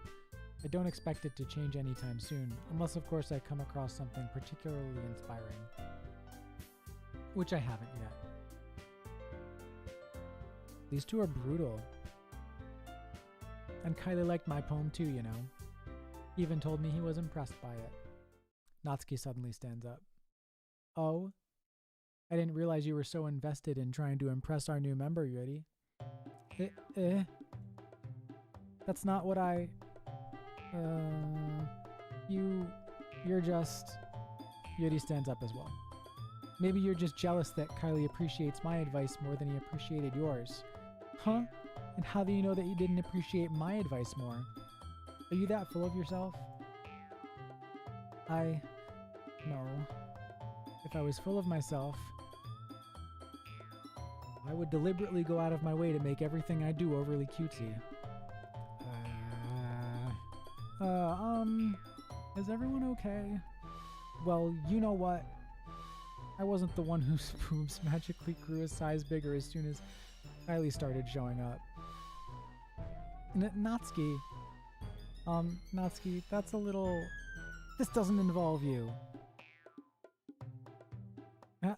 I don't expect it to change anytime soon, unless of course I come across something particularly inspiring. Which I haven't yet. These two are brutal. And Kylie liked my poem too, you know. He even told me he was impressed by it. Natsuki suddenly stands up. Oh? I didn't realize you were so invested in trying to impress our new member, Yuri. That's not what I... You're just... Yuri stands up as well. Maybe you're just jealous that Kylie appreciates my advice more than he appreciated yours. Huh? And how do you know that you didn't appreciate my advice more? Are you that full of yourself? No. If I was full of myself, I would deliberately go out of my way to make everything I do overly cutesy. Is everyone okay? Well, you know what? I wasn't the one whose boobs magically grew a size bigger as soon as Kylie started showing up. Natsuki. Natsuki, that's a little... This doesn't involve you.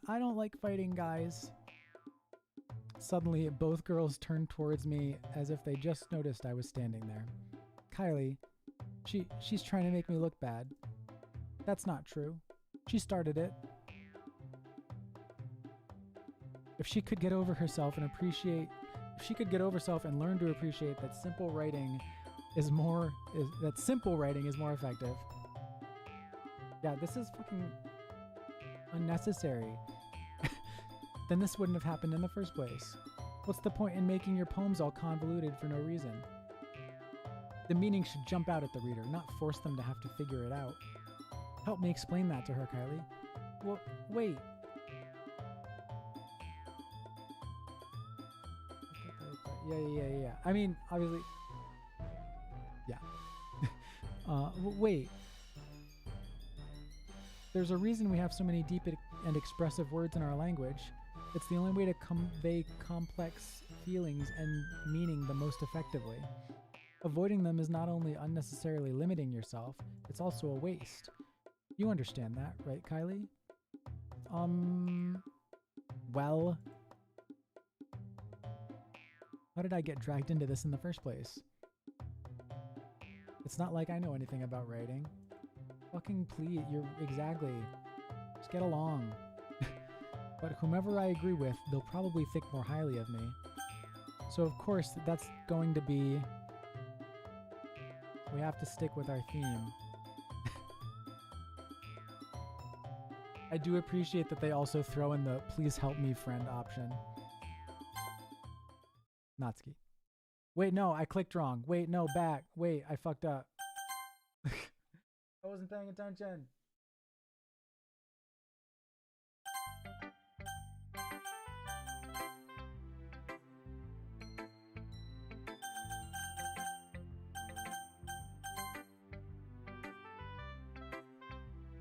I don't like fighting guys. Suddenly, both girls turned towards me as if they just noticed I was standing there. Kylie, she's trying to make me look bad. That's not true. She started it. If she could get over herself and appreciate, if she could get over herself and learn to appreciate that simple writing is more effective. Yeah, this is fucking unnecessary. Then this wouldn't have happened in the first place. What's the point in making your poems all convoluted for no reason? The meaning should jump out at the reader, not force them to have to figure it out. Help me explain that to her, Kylie. Well, wait. Yeah. I mean, obviously... Yeah. Wait. There's a reason we have so many deep and expressive words in our language. It's the only way to convey complex feelings and meaning the most effectively. Avoiding them is not only unnecessarily limiting yourself, it's also a waste. You understand that, right, Kylie? Well... How did I get dragged into this in the first place? It's not like I know anything about writing. Fucking please, exactly. Just get along. But whomever I agree with, they'll probably think more highly of me. So of course, that's going to be... We have to stick with our theme. I do appreciate that they also throw in the please help me friend option. Natsuki. Wait, no, I clicked wrong. Wait, no, back. Wait, I fucked up. I wasn't paying attention.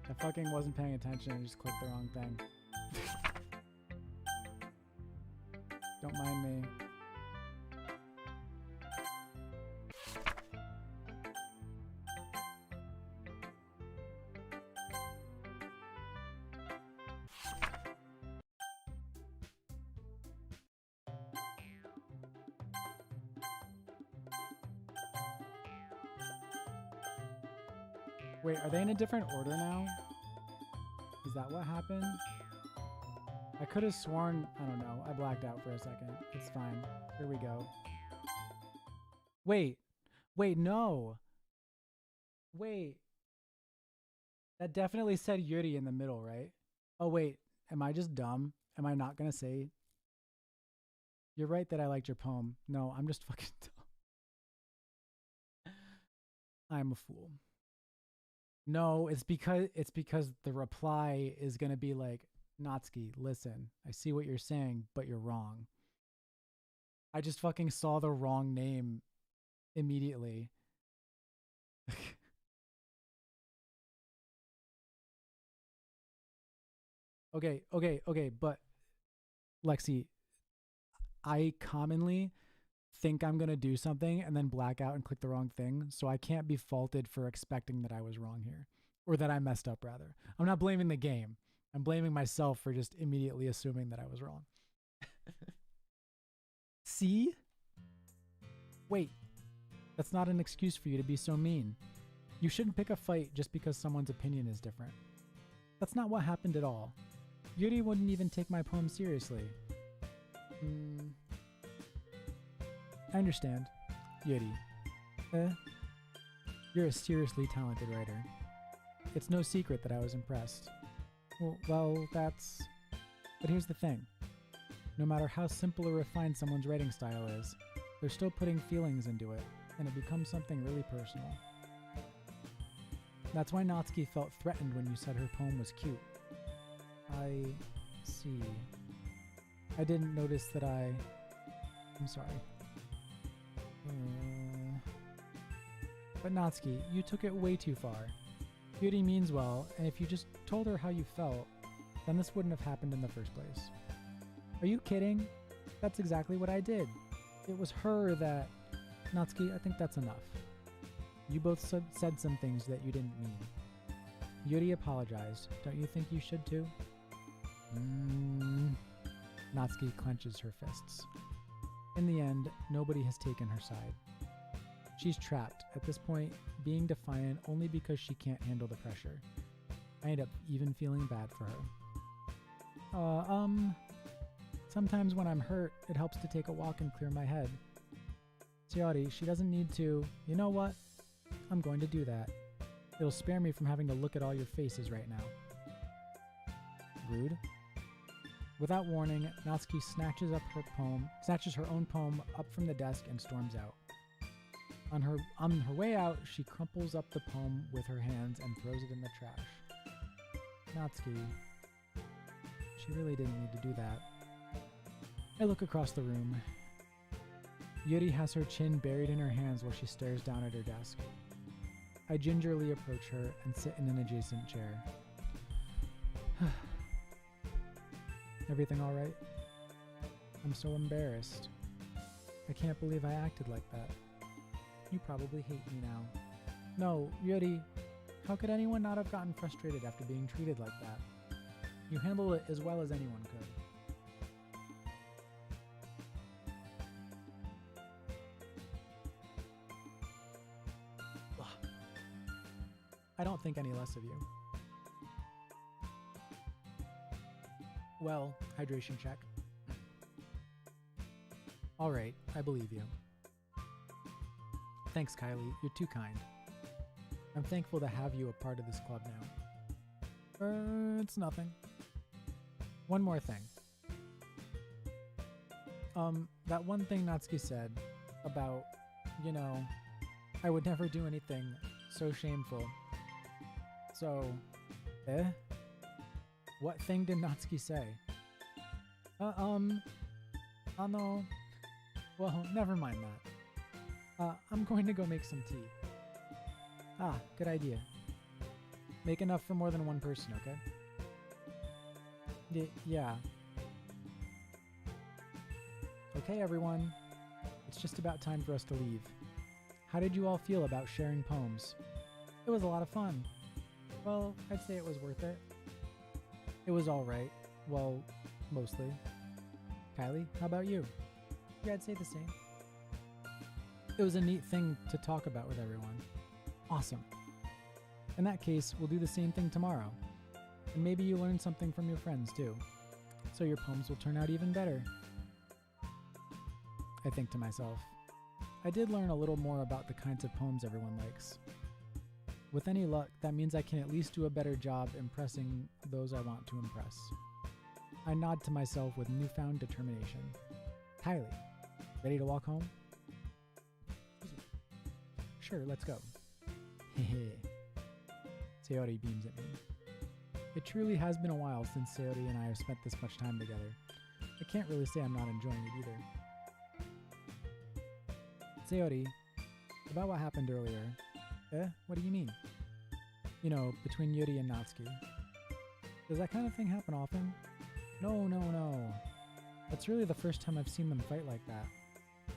I fucking wasn't paying attention. I just clicked the wrong thing. Don't mind me. Wait, are they in a different order now? Is that what happened? I could have sworn... I don't know. I blacked out for a second. It's fine. Here we go. Wait. Wait, no. Wait. That definitely said Yuri in the middle, right? Oh, wait. Am I just dumb? Am I not going to say... You're right that I liked your poem. No, I'm just fucking dumb. I'm a fool. No, it's because the reply is going to be like, Natsuki, listen, I see what you're saying, but you're wrong. I just fucking saw the wrong name immediately. Okay, but Lexi, I commonly think I'm going to do something and then black out and click the wrong thing, so I can't be faulted for expecting that I was wrong here, or that I messed up, rather. I'm not blaming the game. I'm blaming myself for just immediately assuming that I was wrong. See? Wait, that's not an excuse for you to be so mean. You shouldn't pick a fight just because someone's opinion is different. That's not what happened at all. Yuri wouldn't even take my poem seriously. I understand. Yuri. You're a seriously talented writer. It's no secret that I was impressed. Well, that's... But here's the thing. No matter how simple or refined someone's writing style is, they're still putting feelings into it, and it becomes something really personal. That's why Natsuki felt threatened when you said her poem was cute. I see. I didn't notice that I'm sorry. But Natsuki, you took it way too far. Yuri means well, and if you just told her how you felt, then this wouldn't have happened in the first place. Are you kidding? That's exactly what I did. It was her that... Natsuki, I think that's enough. You both said some things that you didn't mean. Yuri apologized. Don't you think you should too? Natsuki clenches her fists. In the end, nobody has taken her side. She's trapped, at this point, being defiant only because she can't handle the pressure. I end up even feeling bad for her. Sometimes when I'm hurt, it helps to take a walk and clear my head. Sayori, she doesn't need to. You know what? I'm going to do that. It'll spare me from having to look at all your faces right now. Rude. Without warning, Natsuki snatches her own poem up from the desk and storms out. On her way out, she crumples up the poem with her hands and throws it in the trash. Natsuki. She really didn't need to do that. I look across the room. Yuri has her chin buried in her hands while she stares down at her desk. I gingerly approach her and sit in an adjacent chair. Everything all right? I'm so embarrassed. I can't believe I acted like that. You probably hate me now. No, Yuri, how could anyone not have gotten frustrated after being treated like that? You handled it as well as anyone could. Ugh. I don't think any less of you. Well, hydration check. All right, I believe you. Thanks, Kylie. You're too kind. I'm thankful to have you a part of this club now. It's nothing. One more thing. That one thing Natsuki said about, you know, I would never do anything so shameful. So, What thing did Natsuki say? No. Well, never mind that. I'm going to go make some tea. Ah, good idea. Make enough for more than one person, okay? Yeah. Okay, everyone. It's just about time for us to leave. How did you all feel about sharing poems? It was a lot of fun. Well, I'd say it was worth it. It was alright. Well, mostly. Kylie, how about you? Yeah, I'd say the same. It was a neat thing to talk about with everyone. Awesome. In that case, we'll do the same thing tomorrow. And maybe you learn something from your friends too. So your poems will turn out even better. I think to myself, I did learn a little more about the kinds of poems everyone likes. With any luck, that means I can at least do a better job impressing those I want to impress. I nod to myself with newfound determination. Kylie, ready to walk home? Sure, let's go. Hehe. Sayori beams at me. It truly has been a while since Sayori and I have spent this much time together. I can't really say I'm not enjoying it either. Sayori, about what happened earlier. What do you mean? You know, between Yuri and Natsuki. Does that kind of thing happen often? No. That's really the first time I've seen them fight like that.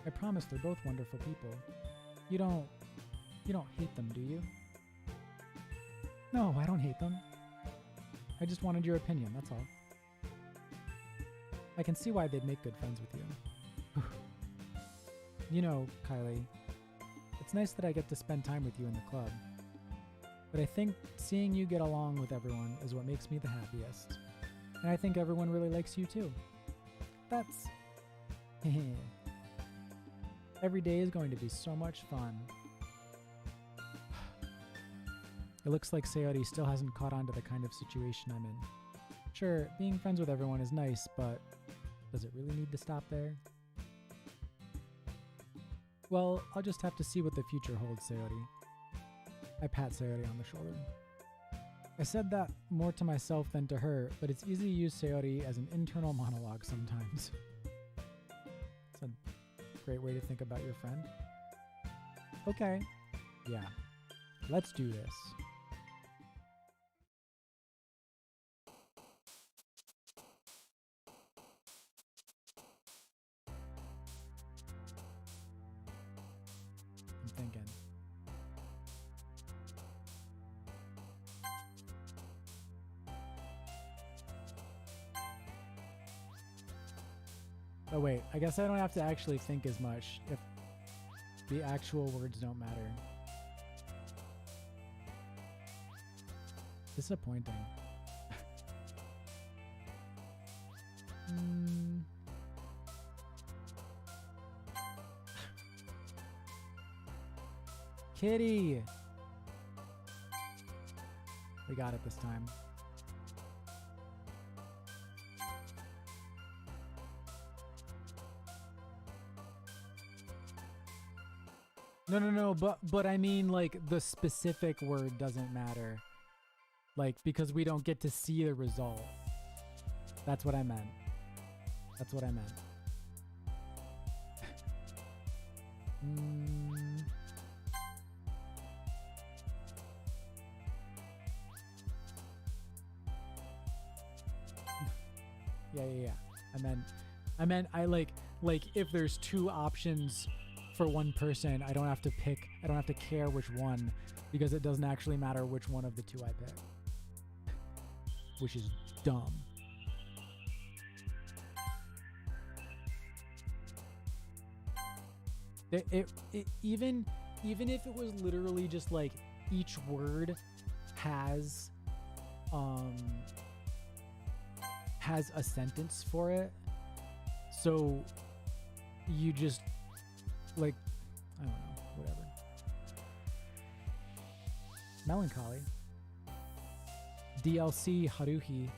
I promise they're both wonderful people. You don't hate them, do you? No, I don't hate them. I just wanted your opinion, that's all. I can see why they'd make good friends with you. You know, Kylie, it's nice that I get to spend time with you in the club. But I think seeing you get along with everyone is what makes me the happiest. And I think everyone really likes you too. That's... Every day is going to be so much fun. It looks like Sayori still hasn't caught on to the kind of situation I'm in. Sure, being friends with everyone is nice, but does it really need to stop there? Well, I'll just have to see what the future holds, Sayori. I pat Sayori on the shoulder. I said that more to myself than to her, but it's easy to use Sayori as an internal monologue sometimes. It's a great way to think about your friend. Okay. Yeah. Let's do this. I'm thinking. Oh wait, I guess I don't have to actually think as much if the actual words don't matter. Disappointing. Kitty! We got it this time. No, but I mean, like, the specific word doesn't matter. Like, because we don't get to see the result. That's what I meant. That's what I meant. Yeah. I meant if there's two options for one person, I don't have to care which one, because it doesn't actually matter which one of the two I pick. Which is dumb. Even if it was literally just like each word has a sentence for it, so you just like, I don't know, whatever. Melancholy. DLC Haruhi.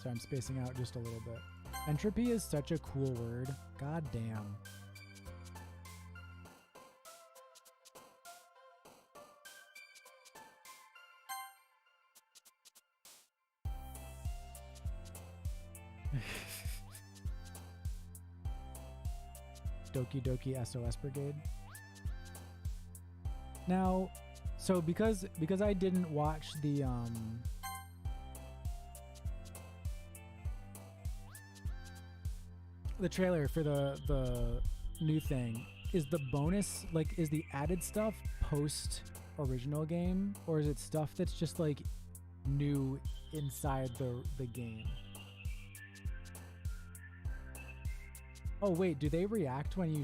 So I'm spacing out just a little bit. Entropy is such a cool word. God damn. Doki SOS Brigade. Now, so because I didn't watch the trailer for the new thing, is the bonus, like, is the added stuff post original game, or is it stuff that's just like new inside the game? Oh wait, do they react when you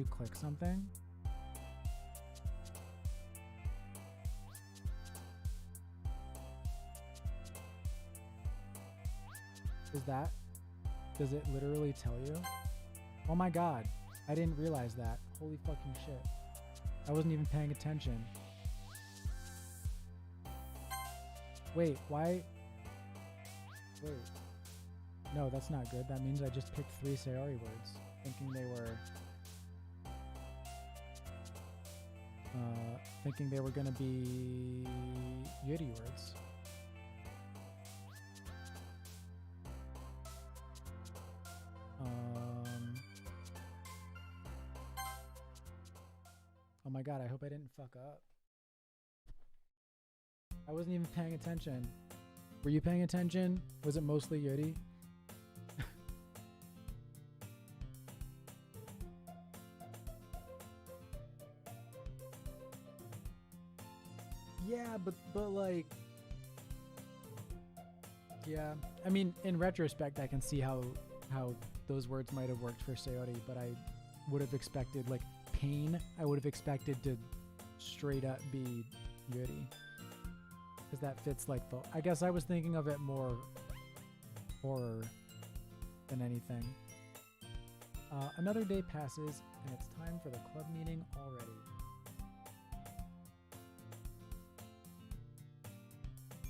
click something? Does it literally tell you? Oh my god, I didn't realize that. Holy fucking shit. I wasn't even paying attention. Wait, why? Wait. No, that's not good. That means I just picked 3 Sayori words, thinking they were gonna be Yuri words. Oh my god, I hope I didn't fuck up. I wasn't even paying attention. Were you paying attention? Was it mostly Yuri? Yeah, but like, yeah. I mean, in retrospect, I can see how those words might have worked for Sayori, but I would have expected, like, pain, I would have expected to straight up be Yuri, because that fits, like, the, I guess I was thinking of it more horror than anything. Another day passes and it's time for the club meeting already.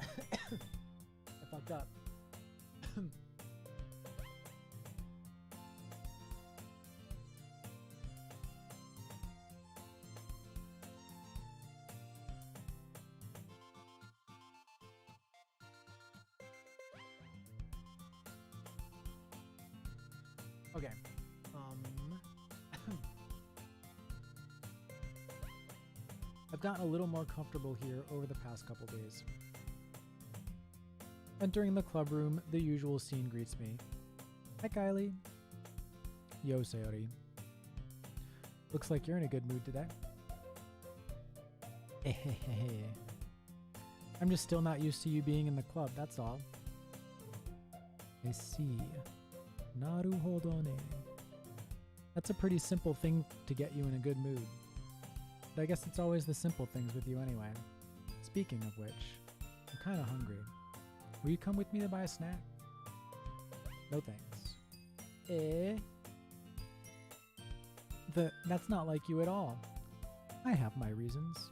I fucked up. Okay. I've gotten a little more comfortable here over the past couple days. Entering the club room, the usual scene greets me. Hi, Kylie. Yo, Sayori. Looks like you're in a good mood today. I'm just still not used to you being in the club, that's all. I see. Naruhodo ne. That's a pretty simple thing to get you in a good mood. But I guess it's always the simple things with you anyway. Speaking of which, I'm kind of hungry. Will you come with me to buy a snack? No thanks. That's not like you at all. I have my reasons.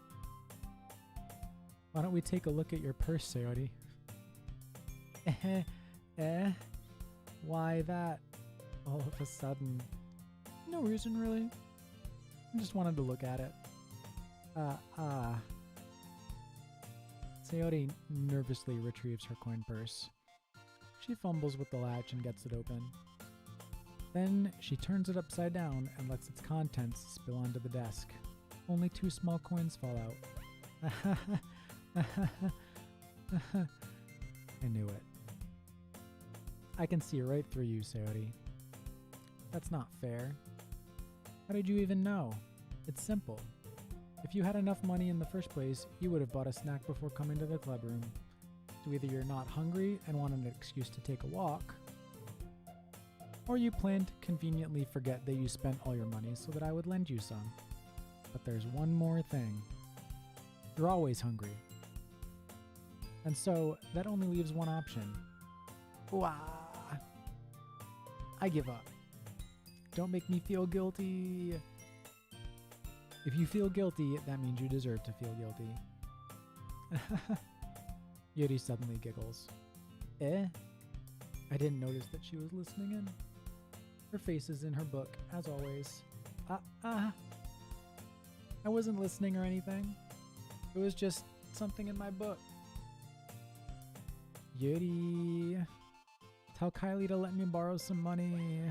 Why don't we take a look at your purse, Sayori? Why that? All of a sudden. No reason, really. I just wanted to look at it. Sayori nervously retrieves her coin purse. She fumbles with the latch and gets it open. Then she turns it upside down and lets its contents spill onto the desk. Only 2 small coins fall out. I knew it. I can see right through you, Sayori. That's not fair. How did you even know? It's simple. If you had enough money in the first place, you would have bought a snack before coming to the club room. So either you're not hungry and want an excuse to take a walk, or you plan to conveniently forget that you spent all your money so that I would lend you some. But there's one more thing. You're always hungry. And so that only leaves one option. Wah! I give up. Don't make me feel guilty. If you feel guilty, that means you deserve to feel guilty. Yuri suddenly giggles. I didn't notice that she was listening in. Her face is in her book, as always. I wasn't listening or anything. It was just something in my book. Yuri, tell Kylie to let me borrow some money.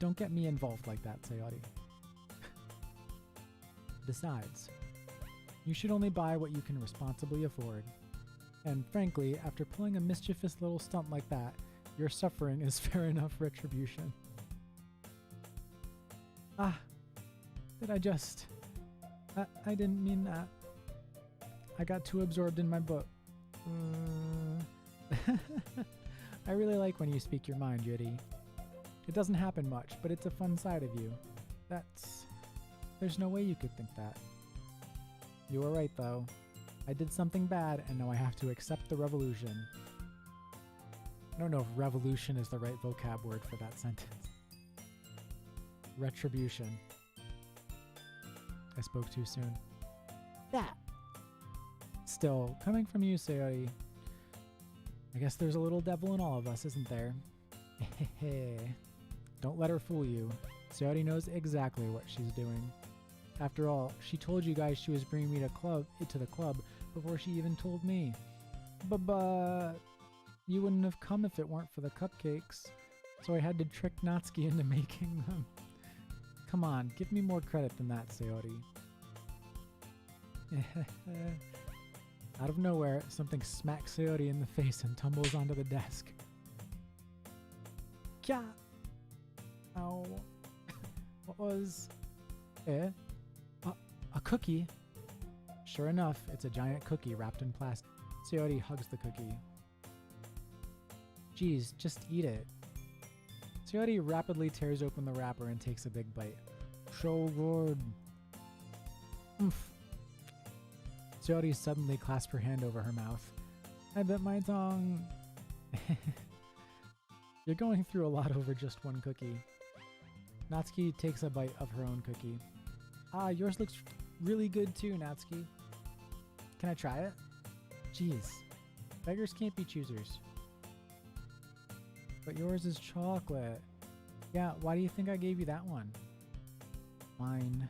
Don't get me involved like that, Sayori. Besides, you should only buy what you can responsibly afford. And frankly, after pulling a mischievous little stunt like that, your suffering is fair enough retribution. Did I just... I didn't mean that. I got too absorbed in my book. I really like when you speak your mind, Yuri. It doesn't happen much, but it's a fun side of you. There's no way you could think that. You were right, though. I did something bad, and now I have to accept the revolution. I don't know if revolution is the right vocab word for that sentence. Retribution. I spoke too soon. That! Still, coming from you, Sayori, I guess there's a little devil in all of us, isn't there? Don't let her fool you. Sayori knows exactly what she's doing. After all, she told you guys she was bringing me to the club before she even told me. But you wouldn't have come if it weren't for the cupcakes, so I had to trick Natsuki into making them. Come on, give me more credit than that, Sayori. Out of nowhere, something smacks Sayori in the face and tumbles onto the desk. Kya! Ow. What was... A cookie? Sure enough, it's a giant cookie wrapped in plastic. Sayori hugs the cookie. Geez, just eat it. Sayori rapidly tears open the wrapper and takes a big bite. So good. Oomph. Sayori suddenly clasped her hand over her mouth. I bit my tongue. You're going through a lot over just one cookie. Natsuki takes a bite of her own cookie. Yours looks really good too, Natsuki. Can I try it? Jeez. Beggars can't be choosers. But yours is chocolate. Yeah, why do you think I gave you that one? Fine.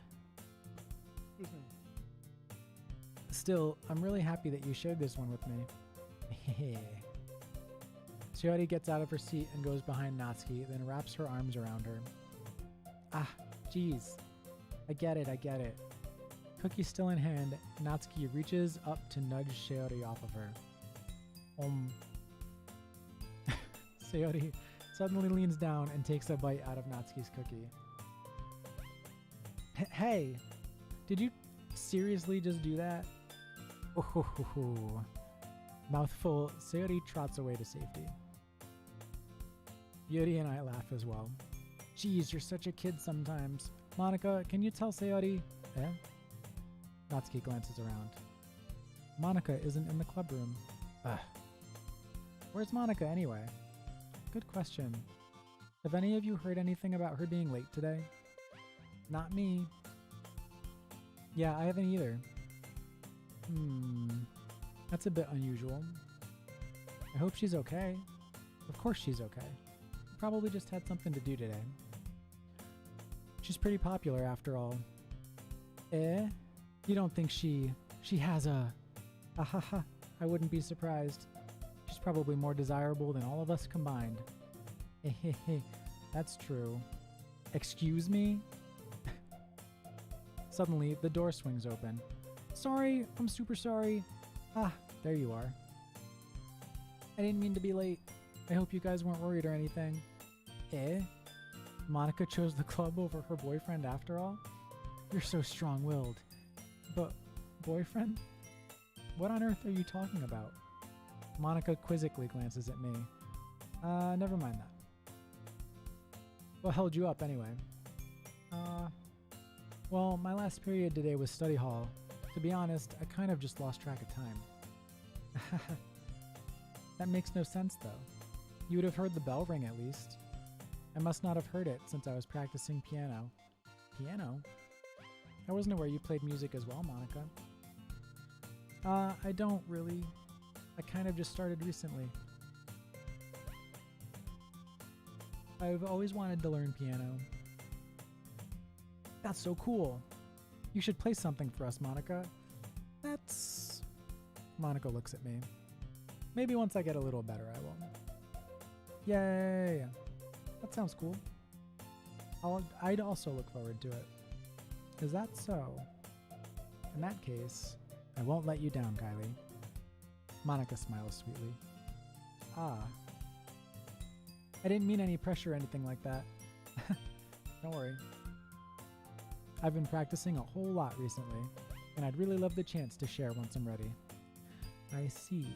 Still, I'm really happy that you shared this one with me. Sayori gets out of her seat and goes behind Natsuki, then wraps her arms around her. Jeez. I get it. Cookie still in hand, Natsuki reaches up to nudge Sayori off of her. Sayori suddenly leans down and takes a bite out of Natsuki's cookie. Hey! Did you seriously just do that? Oh, mouthful. Sayori trots away to safety. Yuri and I laugh as well. Geez, you're such a kid sometimes. Monica, can you tell Sayori? Eh? Natsuki glances around. Monica isn't in the club room. Ugh. Where's Monica anyway? Good question. Have any of you heard anything about her being late today? Not me. Yeah, I haven't either. That's a bit unusual. I hope she's okay. Of course she's okay. Probably just had something to do today. She's pretty popular after all. Eh? You don't think she has a... Ahaha, I wouldn't be surprised. She's probably more desirable than all of us combined. Hehehe, that's true. Excuse me? Suddenly, the door swings open. Sorry, I'm super sorry. Ah, there you are. I didn't mean to be late. I hope you guys weren't worried or anything. Eh? Monica chose the club over her boyfriend after all? You're so strong-willed. But, boyfriend? What on earth are you talking about? Monica quizzically glances at me. Never mind that. What held you up anyway? Well, my last period today was study hall. To be honest, I kind of just lost track of time. That makes no sense though. You would have heard the bell ring at least. I must not have heard it since I was practicing piano. Piano? I wasn't aware you played music as well, Monica. I don't really. I kind of just started recently. I've always wanted to learn piano. That's so cool. You should play something for us, Monica. That's... Monica looks at me. Maybe once I get a little better, I will. Yay! That sounds cool. I'd also look forward to it. Is that so? In that case, I won't let you down, Kylie. Monica smiles sweetly. Ah. I didn't mean any pressure or anything like that. Don't worry. I've been practicing a whole lot recently, and I'd really love the chance to share once I'm ready. I see.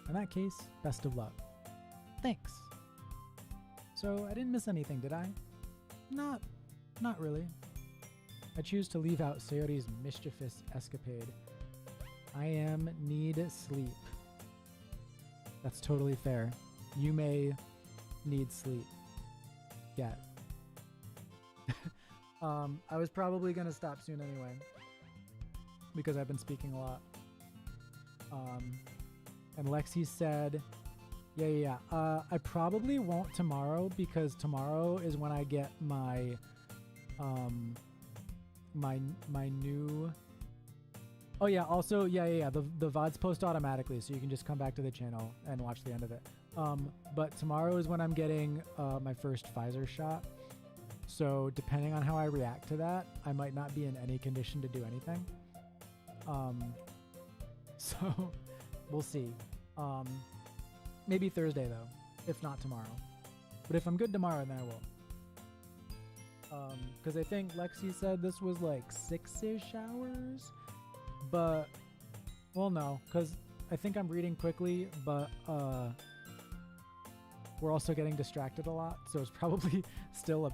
In that case, best of luck. Thanks. So, I didn't miss anything, did I? Not really. I choose to leave out Sayori's mischievous escapade. I need sleep. That's totally fair. You may need sleep. Get. I was probably gonna stop soon anyway, because I've been speaking a lot. And Lexi said, yeah. I probably won't tomorrow because tomorrow is when I get my, my new. Oh yeah. Also, yeah. The VODs post automatically, so you can just come back to the channel and watch the end of it. But tomorrow is when I'm getting my first Pfizer shot. So depending on how I react to that, I might not be in any condition to do anything. So we'll see. Maybe Thursday though, if not tomorrow. But if I'm good tomorrow, then I will. Because I think Lexi said this was like 6-ish hours. But, well, no, because I think I'm reading quickly, but we're also getting distracted a lot, so it's probably still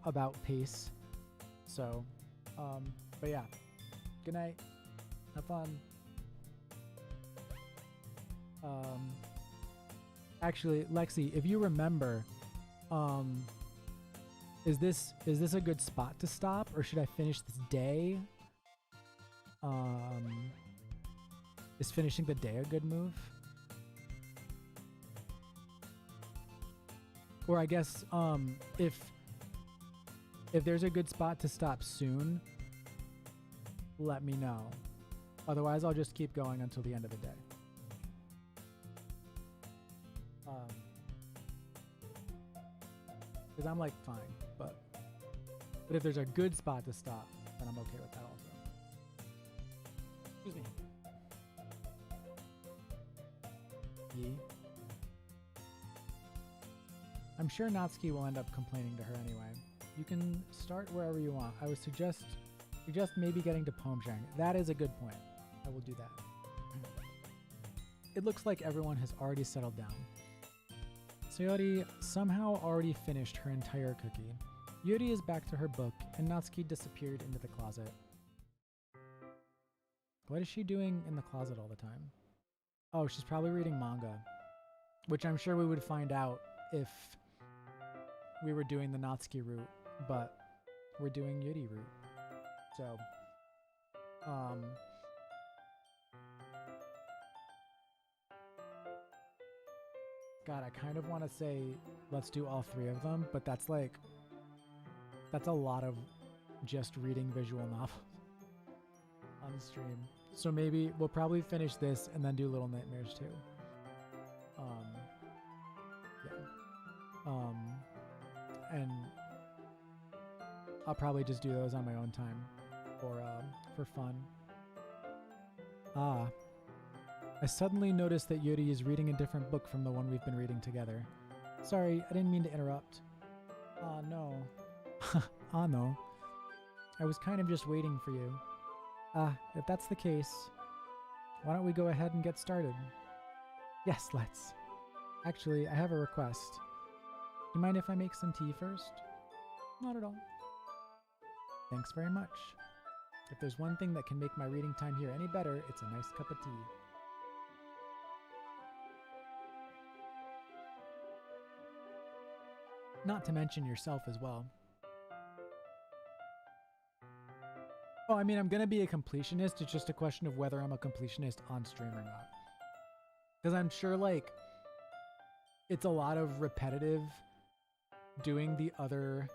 about pace. So, but yeah, good night, have fun. Actually, Lexi, if you remember, is this a good spot to stop, or should I finish this day? Is finishing the day a good move? Or I guess if there's a good spot to stop soon, let me know. Otherwise, I'll just keep going until the end of the day. Because I'm like fine, but if there's a good spot to stop, then I'm okay with that also. Excuse me. Yee. I'm sure Natsuki will end up complaining to her anyway. You can start wherever you want. I would suggest Suggest maybe getting to poem sharing. That is a good point. I will do that. It looks like everyone has already settled down. Sayori somehow already finished her entire cookie. Yuri is back to her book, and Natsuki disappeared into the closet. What is she doing in the closet all the time? Oh, she's probably reading manga, which I'm sure we would find out if we were doing the Natsuki route, but we're doing Yuri route. So, God, I kind of want to say let's do all three of them, but that's a lot of just reading visual novels on the stream. So maybe we'll probably finish this and then do Little Nightmares too. And I'll probably just do those on my own time for fun. Ah. I suddenly noticed that Yuri is reading a different book from the one we've been reading together. Sorry, I didn't mean to interrupt. Ah, no. Ah, no. I was kind of just waiting for you. Ah, if that's the case, why don't we go ahead and get started? Yes, let's. Actually, I have a request. Do you mind if I make some tea first? Not at all. Thanks very much. If there's one thing that can make my reading time here any better, it's a nice cup of tea. Not to mention yourself as well. Oh, I mean, I'm going to be a completionist. It's just a question of whether I'm a completionist on stream or not. Because I'm sure, like, it's a lot of repetitive doing the other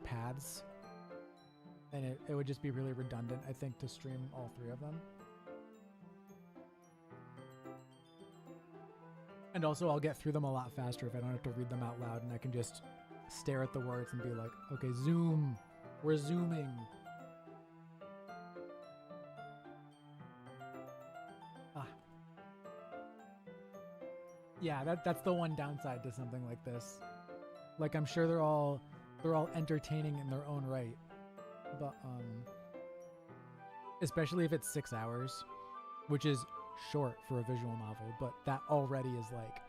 paths. And it would just be really redundant, I think, to stream all three of them. And also, I'll get through them a lot faster if I don't have to read them out loud and I can just stare at the words and be like, okay, zoom. We're zooming. Ah. Yeah, that's the one downside to something like this. Like, I'm sure they're all entertaining in their own right. But, especially if it's 6 hours, which is short for a visual novel, but that already is like...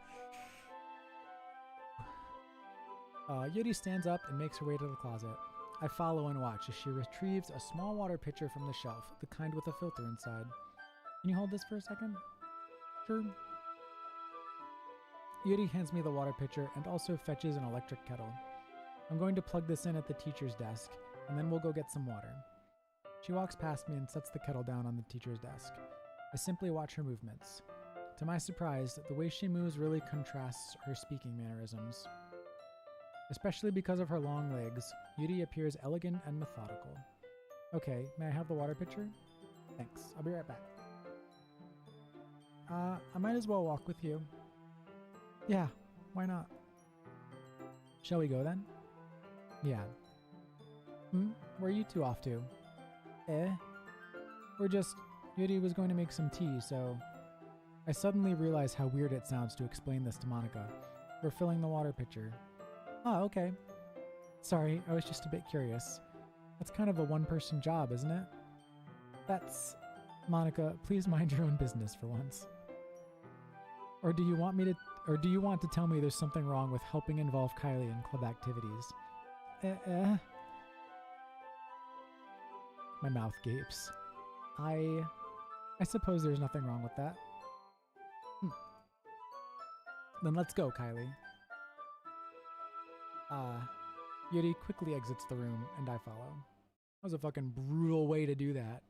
Yuri stands up and makes her way to the closet. I follow and watch as she retrieves a small water pitcher from the shelf, the kind with a filter inside. Can you hold this for a second? Sure. Yuri hands me the water pitcher and also fetches an electric kettle. I'm going to plug this in at the teacher's desk, and then we'll go get some water. She walks past me and sets the kettle down on the teacher's desk. I simply watch her movements. To my surprise, the way she moves really contrasts her speaking mannerisms. Especially because of her long legs, Yuri appears elegant and methodical. Okay, may I have the water pitcher? Thanks, I'll be right back. I might as well walk with you. Yeah, why not? Shall we go then? Yeah. Where are you two off to? We're just... Yuri was going to make some tea, so... I suddenly realize how weird it sounds to explain this to Monica. We're filling the water pitcher. Oh, okay. Sorry, I was just a bit curious. That's kind of a one-person job, isn't it? That's... Monica, please mind your own business for once. Or do you want to tell me there's something wrong with helping involve Kylie in club activities? My mouth gapes. I suppose there's nothing wrong with that. Then let's go, Kylie. Yuri quickly exits the room, and I follow. That was a fucking brutal way to do that.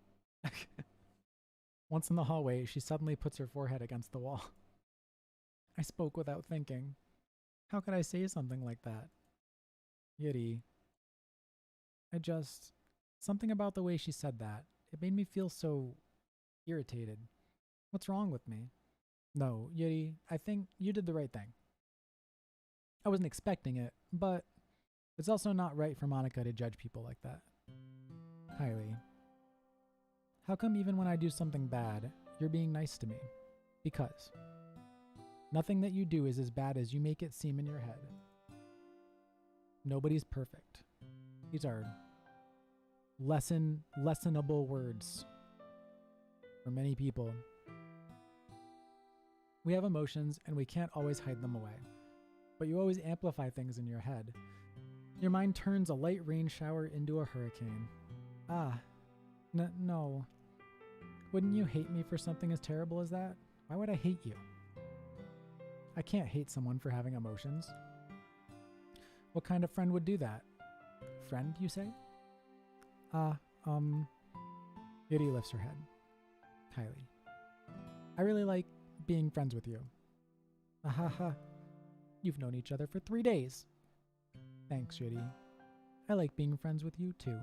Once in the hallway, she suddenly puts her forehead against the wall. I spoke without thinking. How could I say something like that? Yuri. Something about the way she said that. It made me feel so irritated. What's wrong with me? No, Yuri, I think you did the right thing. I wasn't expecting it, but it's also not right for Monica to judge people like that. Kylie. How come even when I do something bad, you're being nice to me? Because nothing that you do is as bad as you make it seem in your head. Nobody's perfect. These are lessonable words for many people. We have emotions and we can't always hide them away, but you always amplify things in your head. Your mind turns a light rain shower into a hurricane. No. Wouldn't you hate me for something as terrible as that? Why would I hate you? I can't hate someone for having emotions. What kind of friend would do that? Friend, you say? Yuri lifts her head. Kylie. I really like being friends with you. Ahaha. You've known each other for 3 days. Thanks, Yuri. I like being friends with you, too.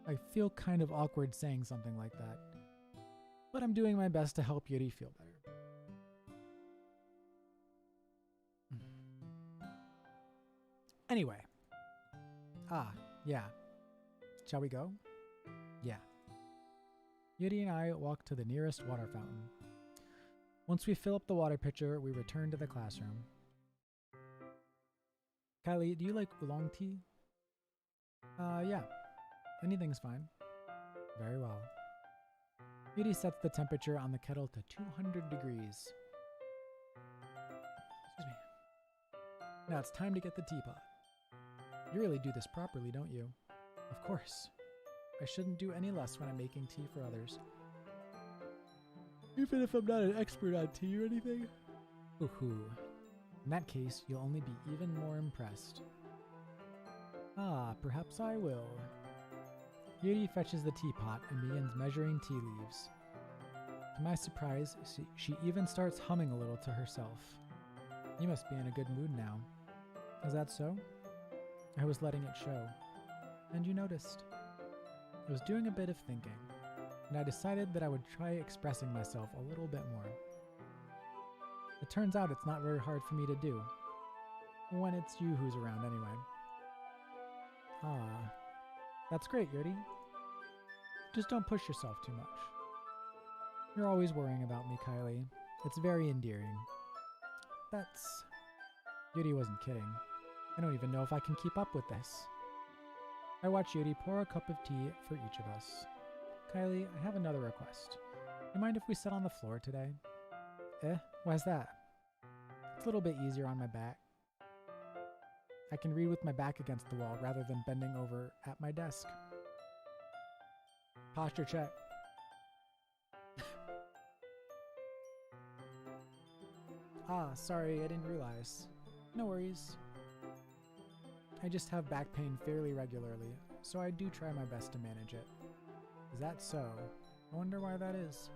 I feel kind of awkward saying something like that, but I'm doing my best to help Yuri feel better. Anyway. Yeah. Shall we go? Yeah. Yuri and I walk to the nearest water fountain. Once we fill up the water pitcher, we return to the classroom. Kylie, do you like oolong tea? Yeah. Anything's fine. Very well. Yuri sets the temperature on the kettle to 200 degrees. Excuse me. Now it's time to get the teapot. You really do this properly, don't you? Of course. I shouldn't do any less when I'm making tea for others. Even if I'm not an expert on tea or anything? Ooh. In that case, you'll only be even more impressed. Perhaps I will. Yuri fetches the teapot and begins measuring tea leaves. To my surprise, she even starts humming a little to herself. You must be in a good mood now. Is that so? I was letting it show. And you noticed. I was doing a bit of thinking, and I decided that I would try expressing myself a little bit more. It turns out it's not very hard for me to do. When it's you who's around anyway. That's great, Yuri. Just don't push yourself too much. You're always worrying about me, Kylie. It's very endearing. That's... Yuri wasn't kidding. I don't even know if I can keep up with this. I watch Yuri pour a cup of tea for each of us. Kylie, I have another request. You mind if we sit on the floor today? Why's that? It's a little bit easier on my back. I can read with my back against the wall rather than bending over at my desk. Posture check. Sorry, I didn't realize. No worries. I just have back pain fairly regularly, so I do try my best to manage it. Is that so? I wonder why that is.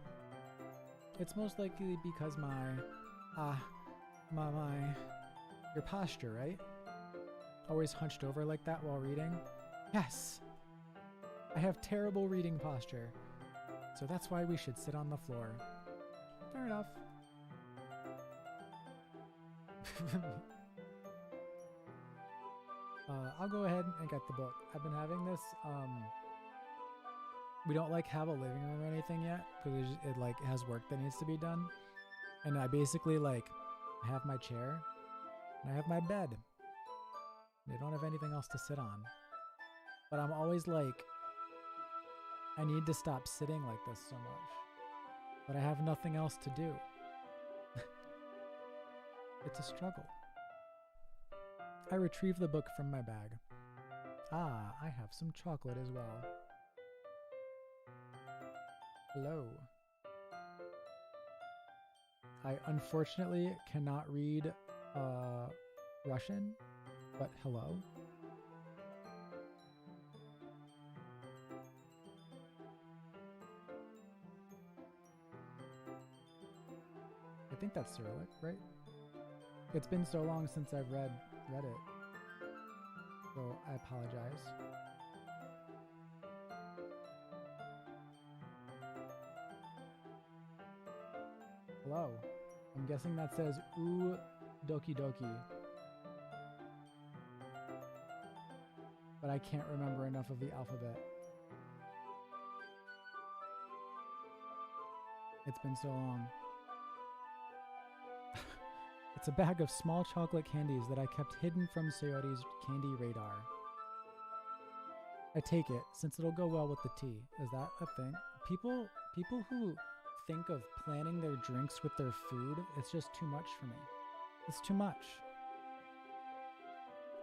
It's most likely because your posture, right? Always hunched over like that while reading? Yes! I have terrible reading posture, so that's why we should sit on the floor. Fair enough. I'll go ahead and get the book. I've been having this, we don't have a living room or anything yet, because it has work that needs to be done. And I basically I have my chair, and I have my bed. I don't have anything else to sit on. But I'm always I need to stop sitting like this so much. But I have nothing else to do. It's a struggle. I retrieve the book from my bag. I have some chocolate as well. Hello. I unfortunately cannot read Russian, but hello. I think that's Cyrillic, right? It's been so long since I've read it. So I apologize. Hello. I'm guessing that says ooh Doki Doki. But I can't remember enough of the alphabet. It's been so long. It's a bag of small chocolate candies that I kept hidden from Sayori's candy radar. I take it, since it'll go well with the tea. Is that a thing? People who think of planning their drinks with their food, it's just too much for me. It's too much.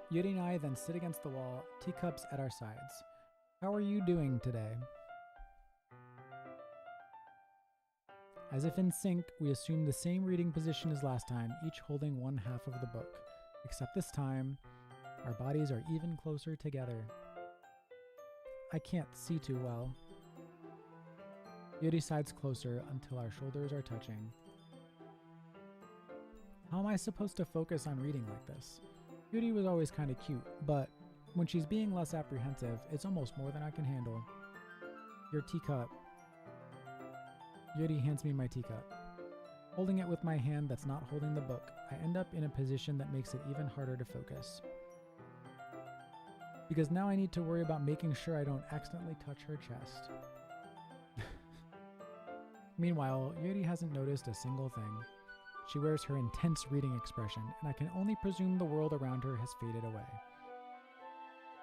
Yuri and I then sit against the wall, teacups at our sides. How are you doing today? As if in sync, we assume the same reading position as last time, each holding one half of the book. Except this time, our bodies are even closer together. I can't see too well. Yuri sides closer until our shoulders are touching. How am I supposed to focus on reading like this? Yuri was always kind of cute, but when she's being less apprehensive, it's almost more than I can handle. Your teacup. Yuri hands me my teacup. Holding it with my hand that's not holding the book, I end up in a position that makes it even harder to focus. Because now I need to worry about making sure I don't accidentally touch her chest. Meanwhile, Yuri hasn't noticed a single thing. She wears her intense reading expression, and I can only presume the world around her has faded away.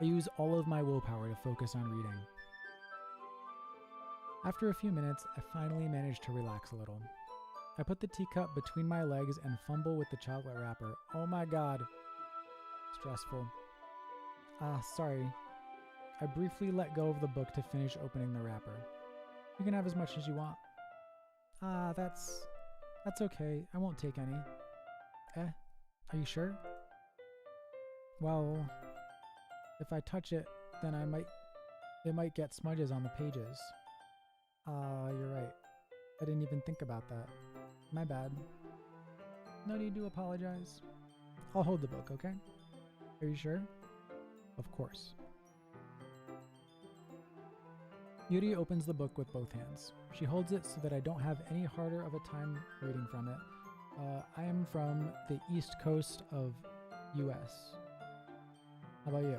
I use all of my willpower to focus on reading. After a few minutes, I finally manage to relax a little. I put the teacup between my legs and fumble with the chocolate wrapper. Oh my god. Stressful. Sorry. I briefly let go of the book to finish opening the wrapper. You can have as much as you want. That's okay. I won't take any. Are you sure? Well, if I touch it, then it might get smudges on the pages. You're right. I didn't even think about that. My bad. No need to apologize. I'll hold the book, okay? Are you sure? Of course. Yuri opens the book with both hands. She holds it so that I don't have any harder of a time reading from it. I am from the East Coast of US. How about you?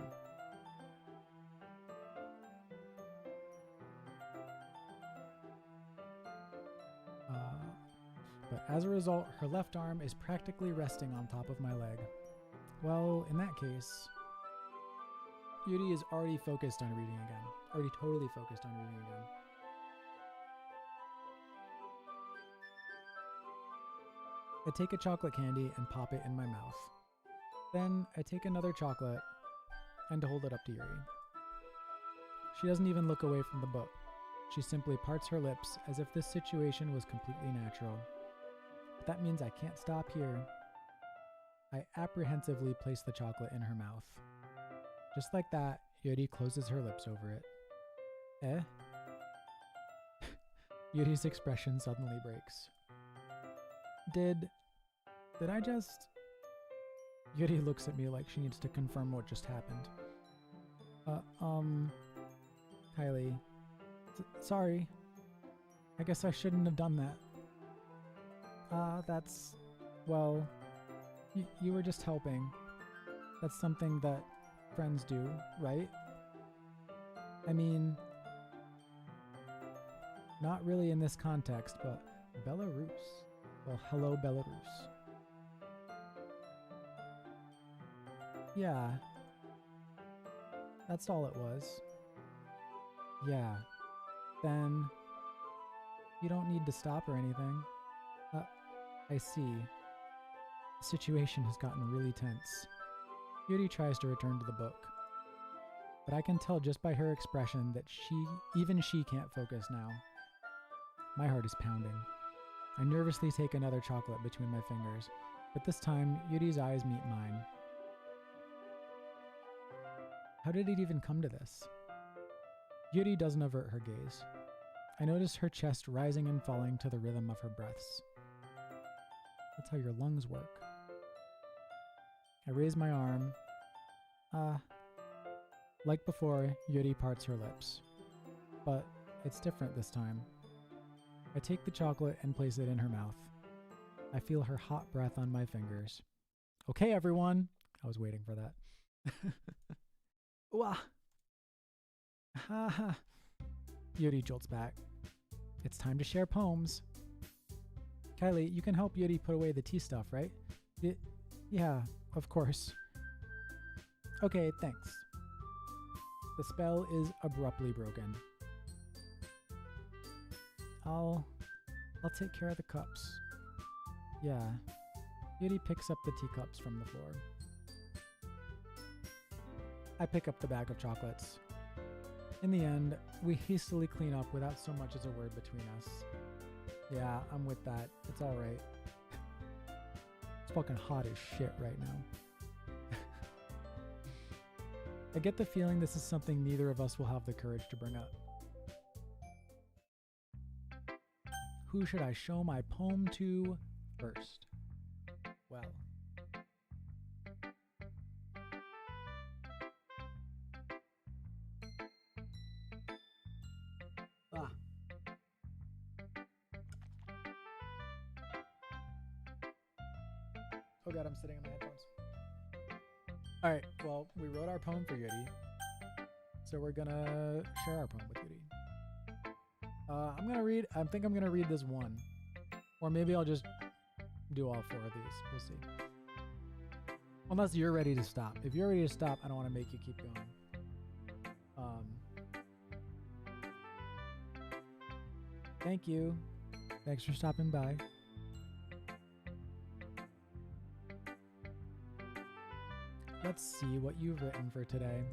But as a result, her left arm is practically resting on top of my leg. Well, in that case, Yuri is already focused on reading again. Already totally focused on reading again. I take a chocolate candy and pop it in my mouth. Then I take another chocolate and hold it up to Yuri. She doesn't even look away from the book. She simply parts her lips as if this situation was completely natural. But that means I can't stop here. I apprehensively place the chocolate in her mouth. Just like that, Yuri closes her lips over it. Yuri's expression suddenly breaks. Did I just... Yuri looks at me like she needs to confirm what just happened. Kylie. Sorry. I guess I shouldn't have done that. That's... Well... You were just helping. That's something that friends do, right? I mean... Not really in this context, but Belarus. Well, hello, Belarus. Yeah. That's all it was. Yeah. Then... You don't need to stop or anything. I see. The situation has gotten really tense. Yuri tries to return to the book. But I can tell just by her expression that even she can't focus now. My heart is pounding. I nervously take another chocolate between my fingers, but this time Yuri's eyes meet mine. How did it even come to this? Yuri doesn't avert her gaze. I notice her chest rising and falling to the rhythm of her breaths. That's how your lungs work. I raise my arm. Like before, Yuri parts her lips. But it's different this time. I take the chocolate and place it in her mouth. I feel her hot breath on my fingers. Okay, everyone. I was waiting for that. Wah. Ha ha. Yuri jolts back. It's time to share poems. Kylie, you can help Yuri put away the tea stuff, right? Yeah, of course. Okay, thanks. The spell is abruptly broken. I'll take care of the cups. Yeah. Yuri picks up the teacups from the floor. I pick up the bag of chocolates. In the end, we hastily clean up without so much as a word between us. Yeah, I'm with that. It's alright. It's fucking hot as shit right now. I get the feeling this is something neither of us will have the courage to bring up. Who should I show my poem to first? Well, oh god, I'm sitting on my headphones. Alright, well, we wrote our poem for Yuri, so we're gonna share our poem with Yuri. I think I'm gonna read this one. Or maybe I'll just do all 4 of these. We'll see. Unless you're ready to stop. If you're ready to stop, I don't want to make you keep going. Thank you. Thanks for stopping by. Let's see what you've written for today.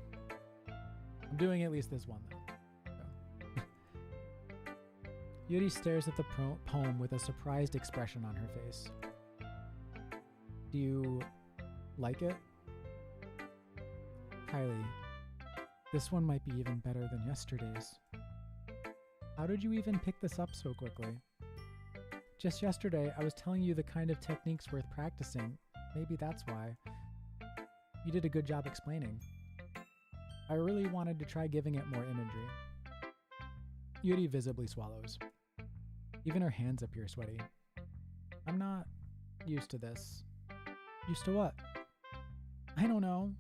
I'm doing at least this one, though. So. Yuri stares at the poem with a surprised expression on her face. Do you like it? Kylie, this one might be even better than yesterday's. How did you even pick this up so quickly? Just yesterday, I was telling you the kind of techniques worth practicing. Maybe that's why. You did a good job explaining. I really wanted to try giving it more imagery. Yuri visibly swallows. Even her hands appear sweaty. I'm not used to this. Used to what? I don't know.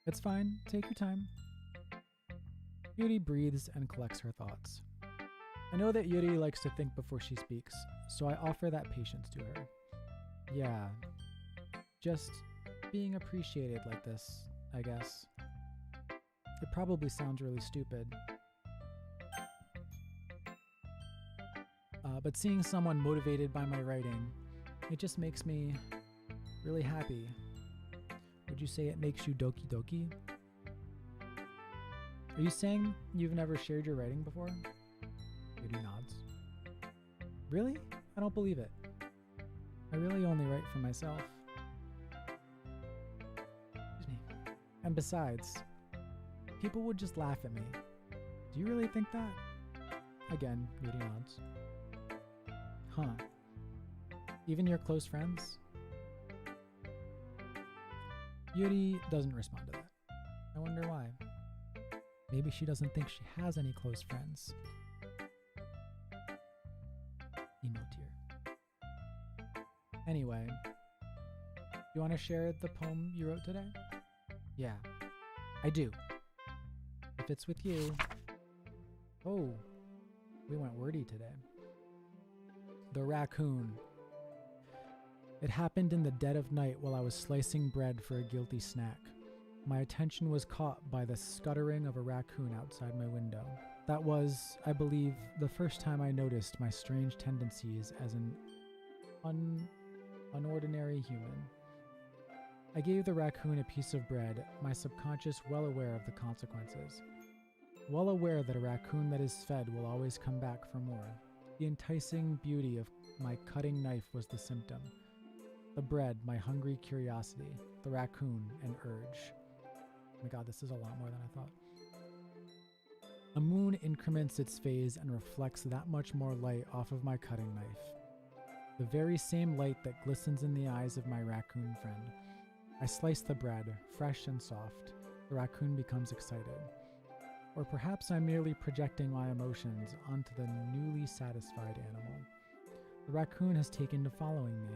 It's fine. Take your time. Yuri breathes and collects her thoughts. I know that Yuri likes to think before she speaks, so I offer that patience to her. Yeah. Just being appreciated like this, I guess. It probably sounds really stupid. But seeing someone motivated by my writing, it just makes me really happy. Would you say it makes you doki doki? Are you saying you've never shared your writing before? Yuri nods. Really? I don't believe it. I really only write for myself. Excuse me. And besides, people would just laugh at me. Do you really think that? Again, Yuri nods. Huh. Even your close friends? Yuri doesn't respond to that. I wonder why. Maybe she doesn't think she has any close friends. Emo tear. Anyway, you want to share the poem you wrote today? Yeah, I do. If it's with you. Oh, we went wordy today. The raccoon. It happened in the dead of night while I was slicing bread for a guilty snack. My attention was caught by the scuttering of a raccoon outside my window. That was, I believe, the first time I noticed my strange tendencies as an unordinary human. I gave the raccoon a piece of bread, my subconscious well aware of the consequences. Well aware that a raccoon that is fed will always come back for more. The enticing beauty of my cutting knife was the symptom. The bread, my hungry curiosity. The raccoon, an urge. Oh my god, this is a lot more than I thought. A moon increments its phase and reflects that much more light off of my cutting knife. The very same light that glistens in the eyes of my raccoon friend. I slice the bread, fresh and soft. The raccoon becomes excited. Or perhaps I'm merely projecting my emotions onto the newly satisfied animal. The raccoon has taken to following me.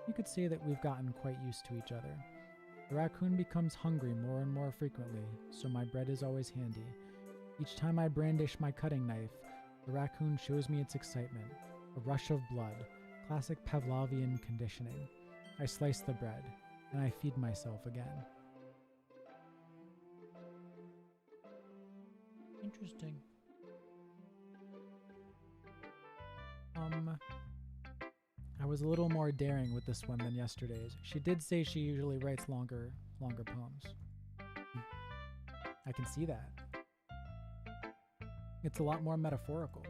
You could say that we've gotten quite used to each other. The raccoon becomes hungry more and more frequently, so my bread is always handy. Each time I brandish my cutting knife, the raccoon shows me its excitement, a rush of blood, classic Pavlovian conditioning. I slice the bread, and I feed myself again. Interesting. I was a little more daring with this one than yesterday's. She did say she usually writes longer poems. I can see that. It's a lot more metaphorical.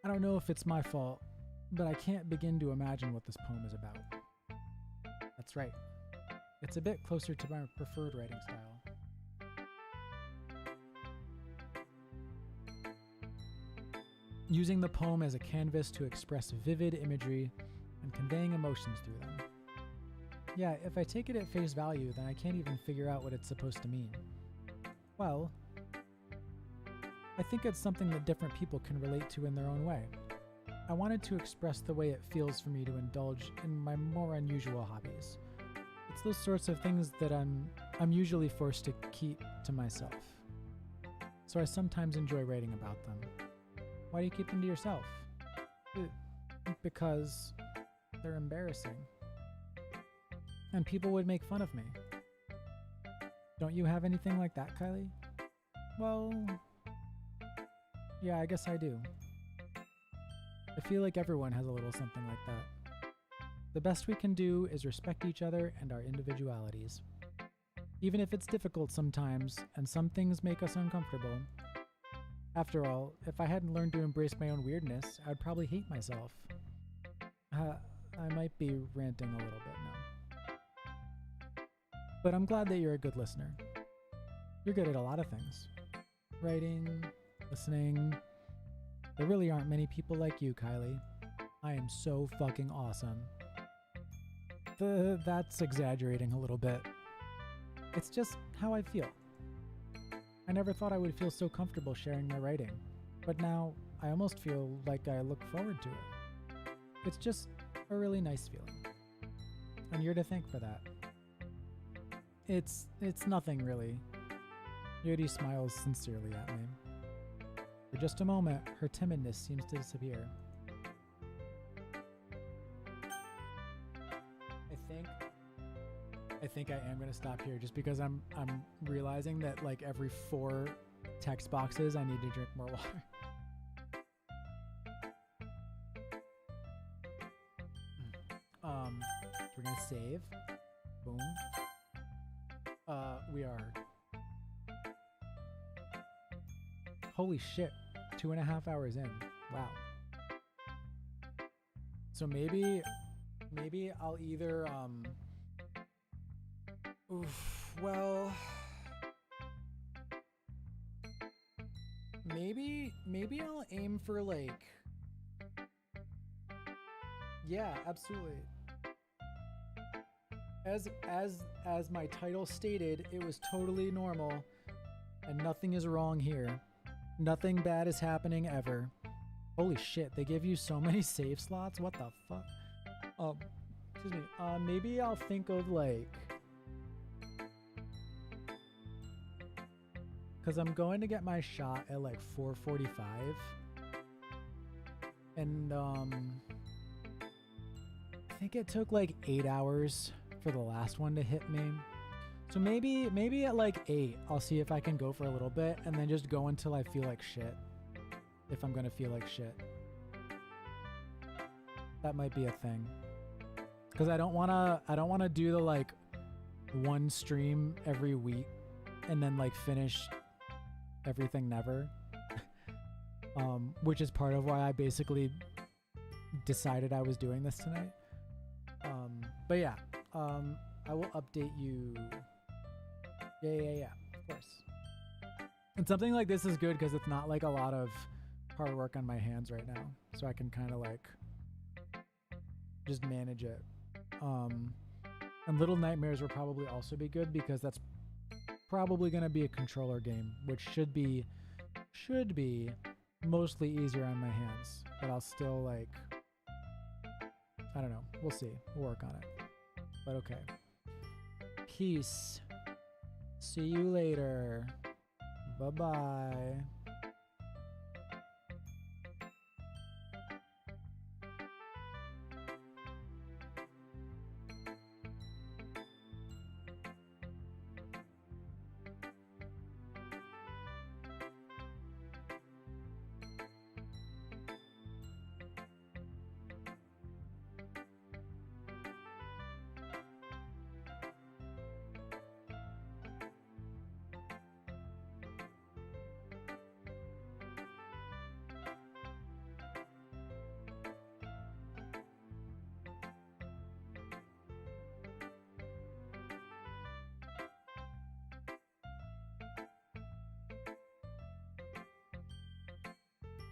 I don't know if it's my fault, but I can't begin to imagine what this poem is about. That's right. It's a bit closer to my preferred writing style. Using the poem as a canvas to express vivid imagery and conveying emotions through them. Yeah, if I take it at face value, then I can't even figure out what it's supposed to mean. Well, I think it's something that different people can relate to in their own way. I wanted to express the way it feels for me to indulge in my more unusual hobbies. It's those sorts of things that I'm usually forced to keep to myself. So I sometimes enjoy writing about them. Why do you keep them to yourself? Because they're embarrassing. And people would make fun of me. Don't you have anything like that, Kylie? Well, yeah, I guess I do. I feel like everyone has a little something like that. The best we can do is respect each other and our individualities. Even if it's difficult sometimes, and some things make us uncomfortable. After all, if I hadn't learned to embrace my own weirdness, I'd probably hate myself. I might be ranting a little bit now. But I'm glad that you're a good listener. You're good at a lot of things. Writing, listening. There really aren't many people like you, Kylie. I am so fucking awesome. That's exaggerating a little bit. It's just how I feel. I never thought I would feel so comfortable sharing my writing, but now I almost feel like I look forward to it. It's just a really nice feeling, and you're to thank for that. It's nothing really. Yuri smiles sincerely at me. For just a moment, her timidness seems to disappear. I think I am going to stop here just because I'm realizing that like every 4 text boxes I need to drink more water. We're going to save. Boom. We are. Holy shit. 2.5 hours in. Wow. So maybe I'll either well, maybe I'll aim for like, yeah, absolutely. As my title stated, it was totally normal, and nothing is wrong here. Nothing bad is happening ever. Holy shit, they give you so many save slots. What the fuck? Excuse me. Maybe I'll think of like. Because I'm going to get my shot at like 4:45. And I think it took like 8 hours for the last one to hit me. So maybe at like 8, I'll see if I can go for a little bit and then just go until I feel like shit. If I'm going to feel like shit. That might be a thing. Because I don't want to do the like one stream every week and then like finish everything never. Which is part of why I basically decided I was doing this tonight. But yeah, I will update you. Yeah, of course. And something like this is good because it's not like a lot of hard work on my hands right now. So I can kind of like just manage it. And Little Nightmares will probably also be good because that's probably going to be a controller game, which should be mostly easier on my hands, but I'll still like, I don't know. We'll see. We'll work on it. But okay. Peace. See you later. Bye-bye.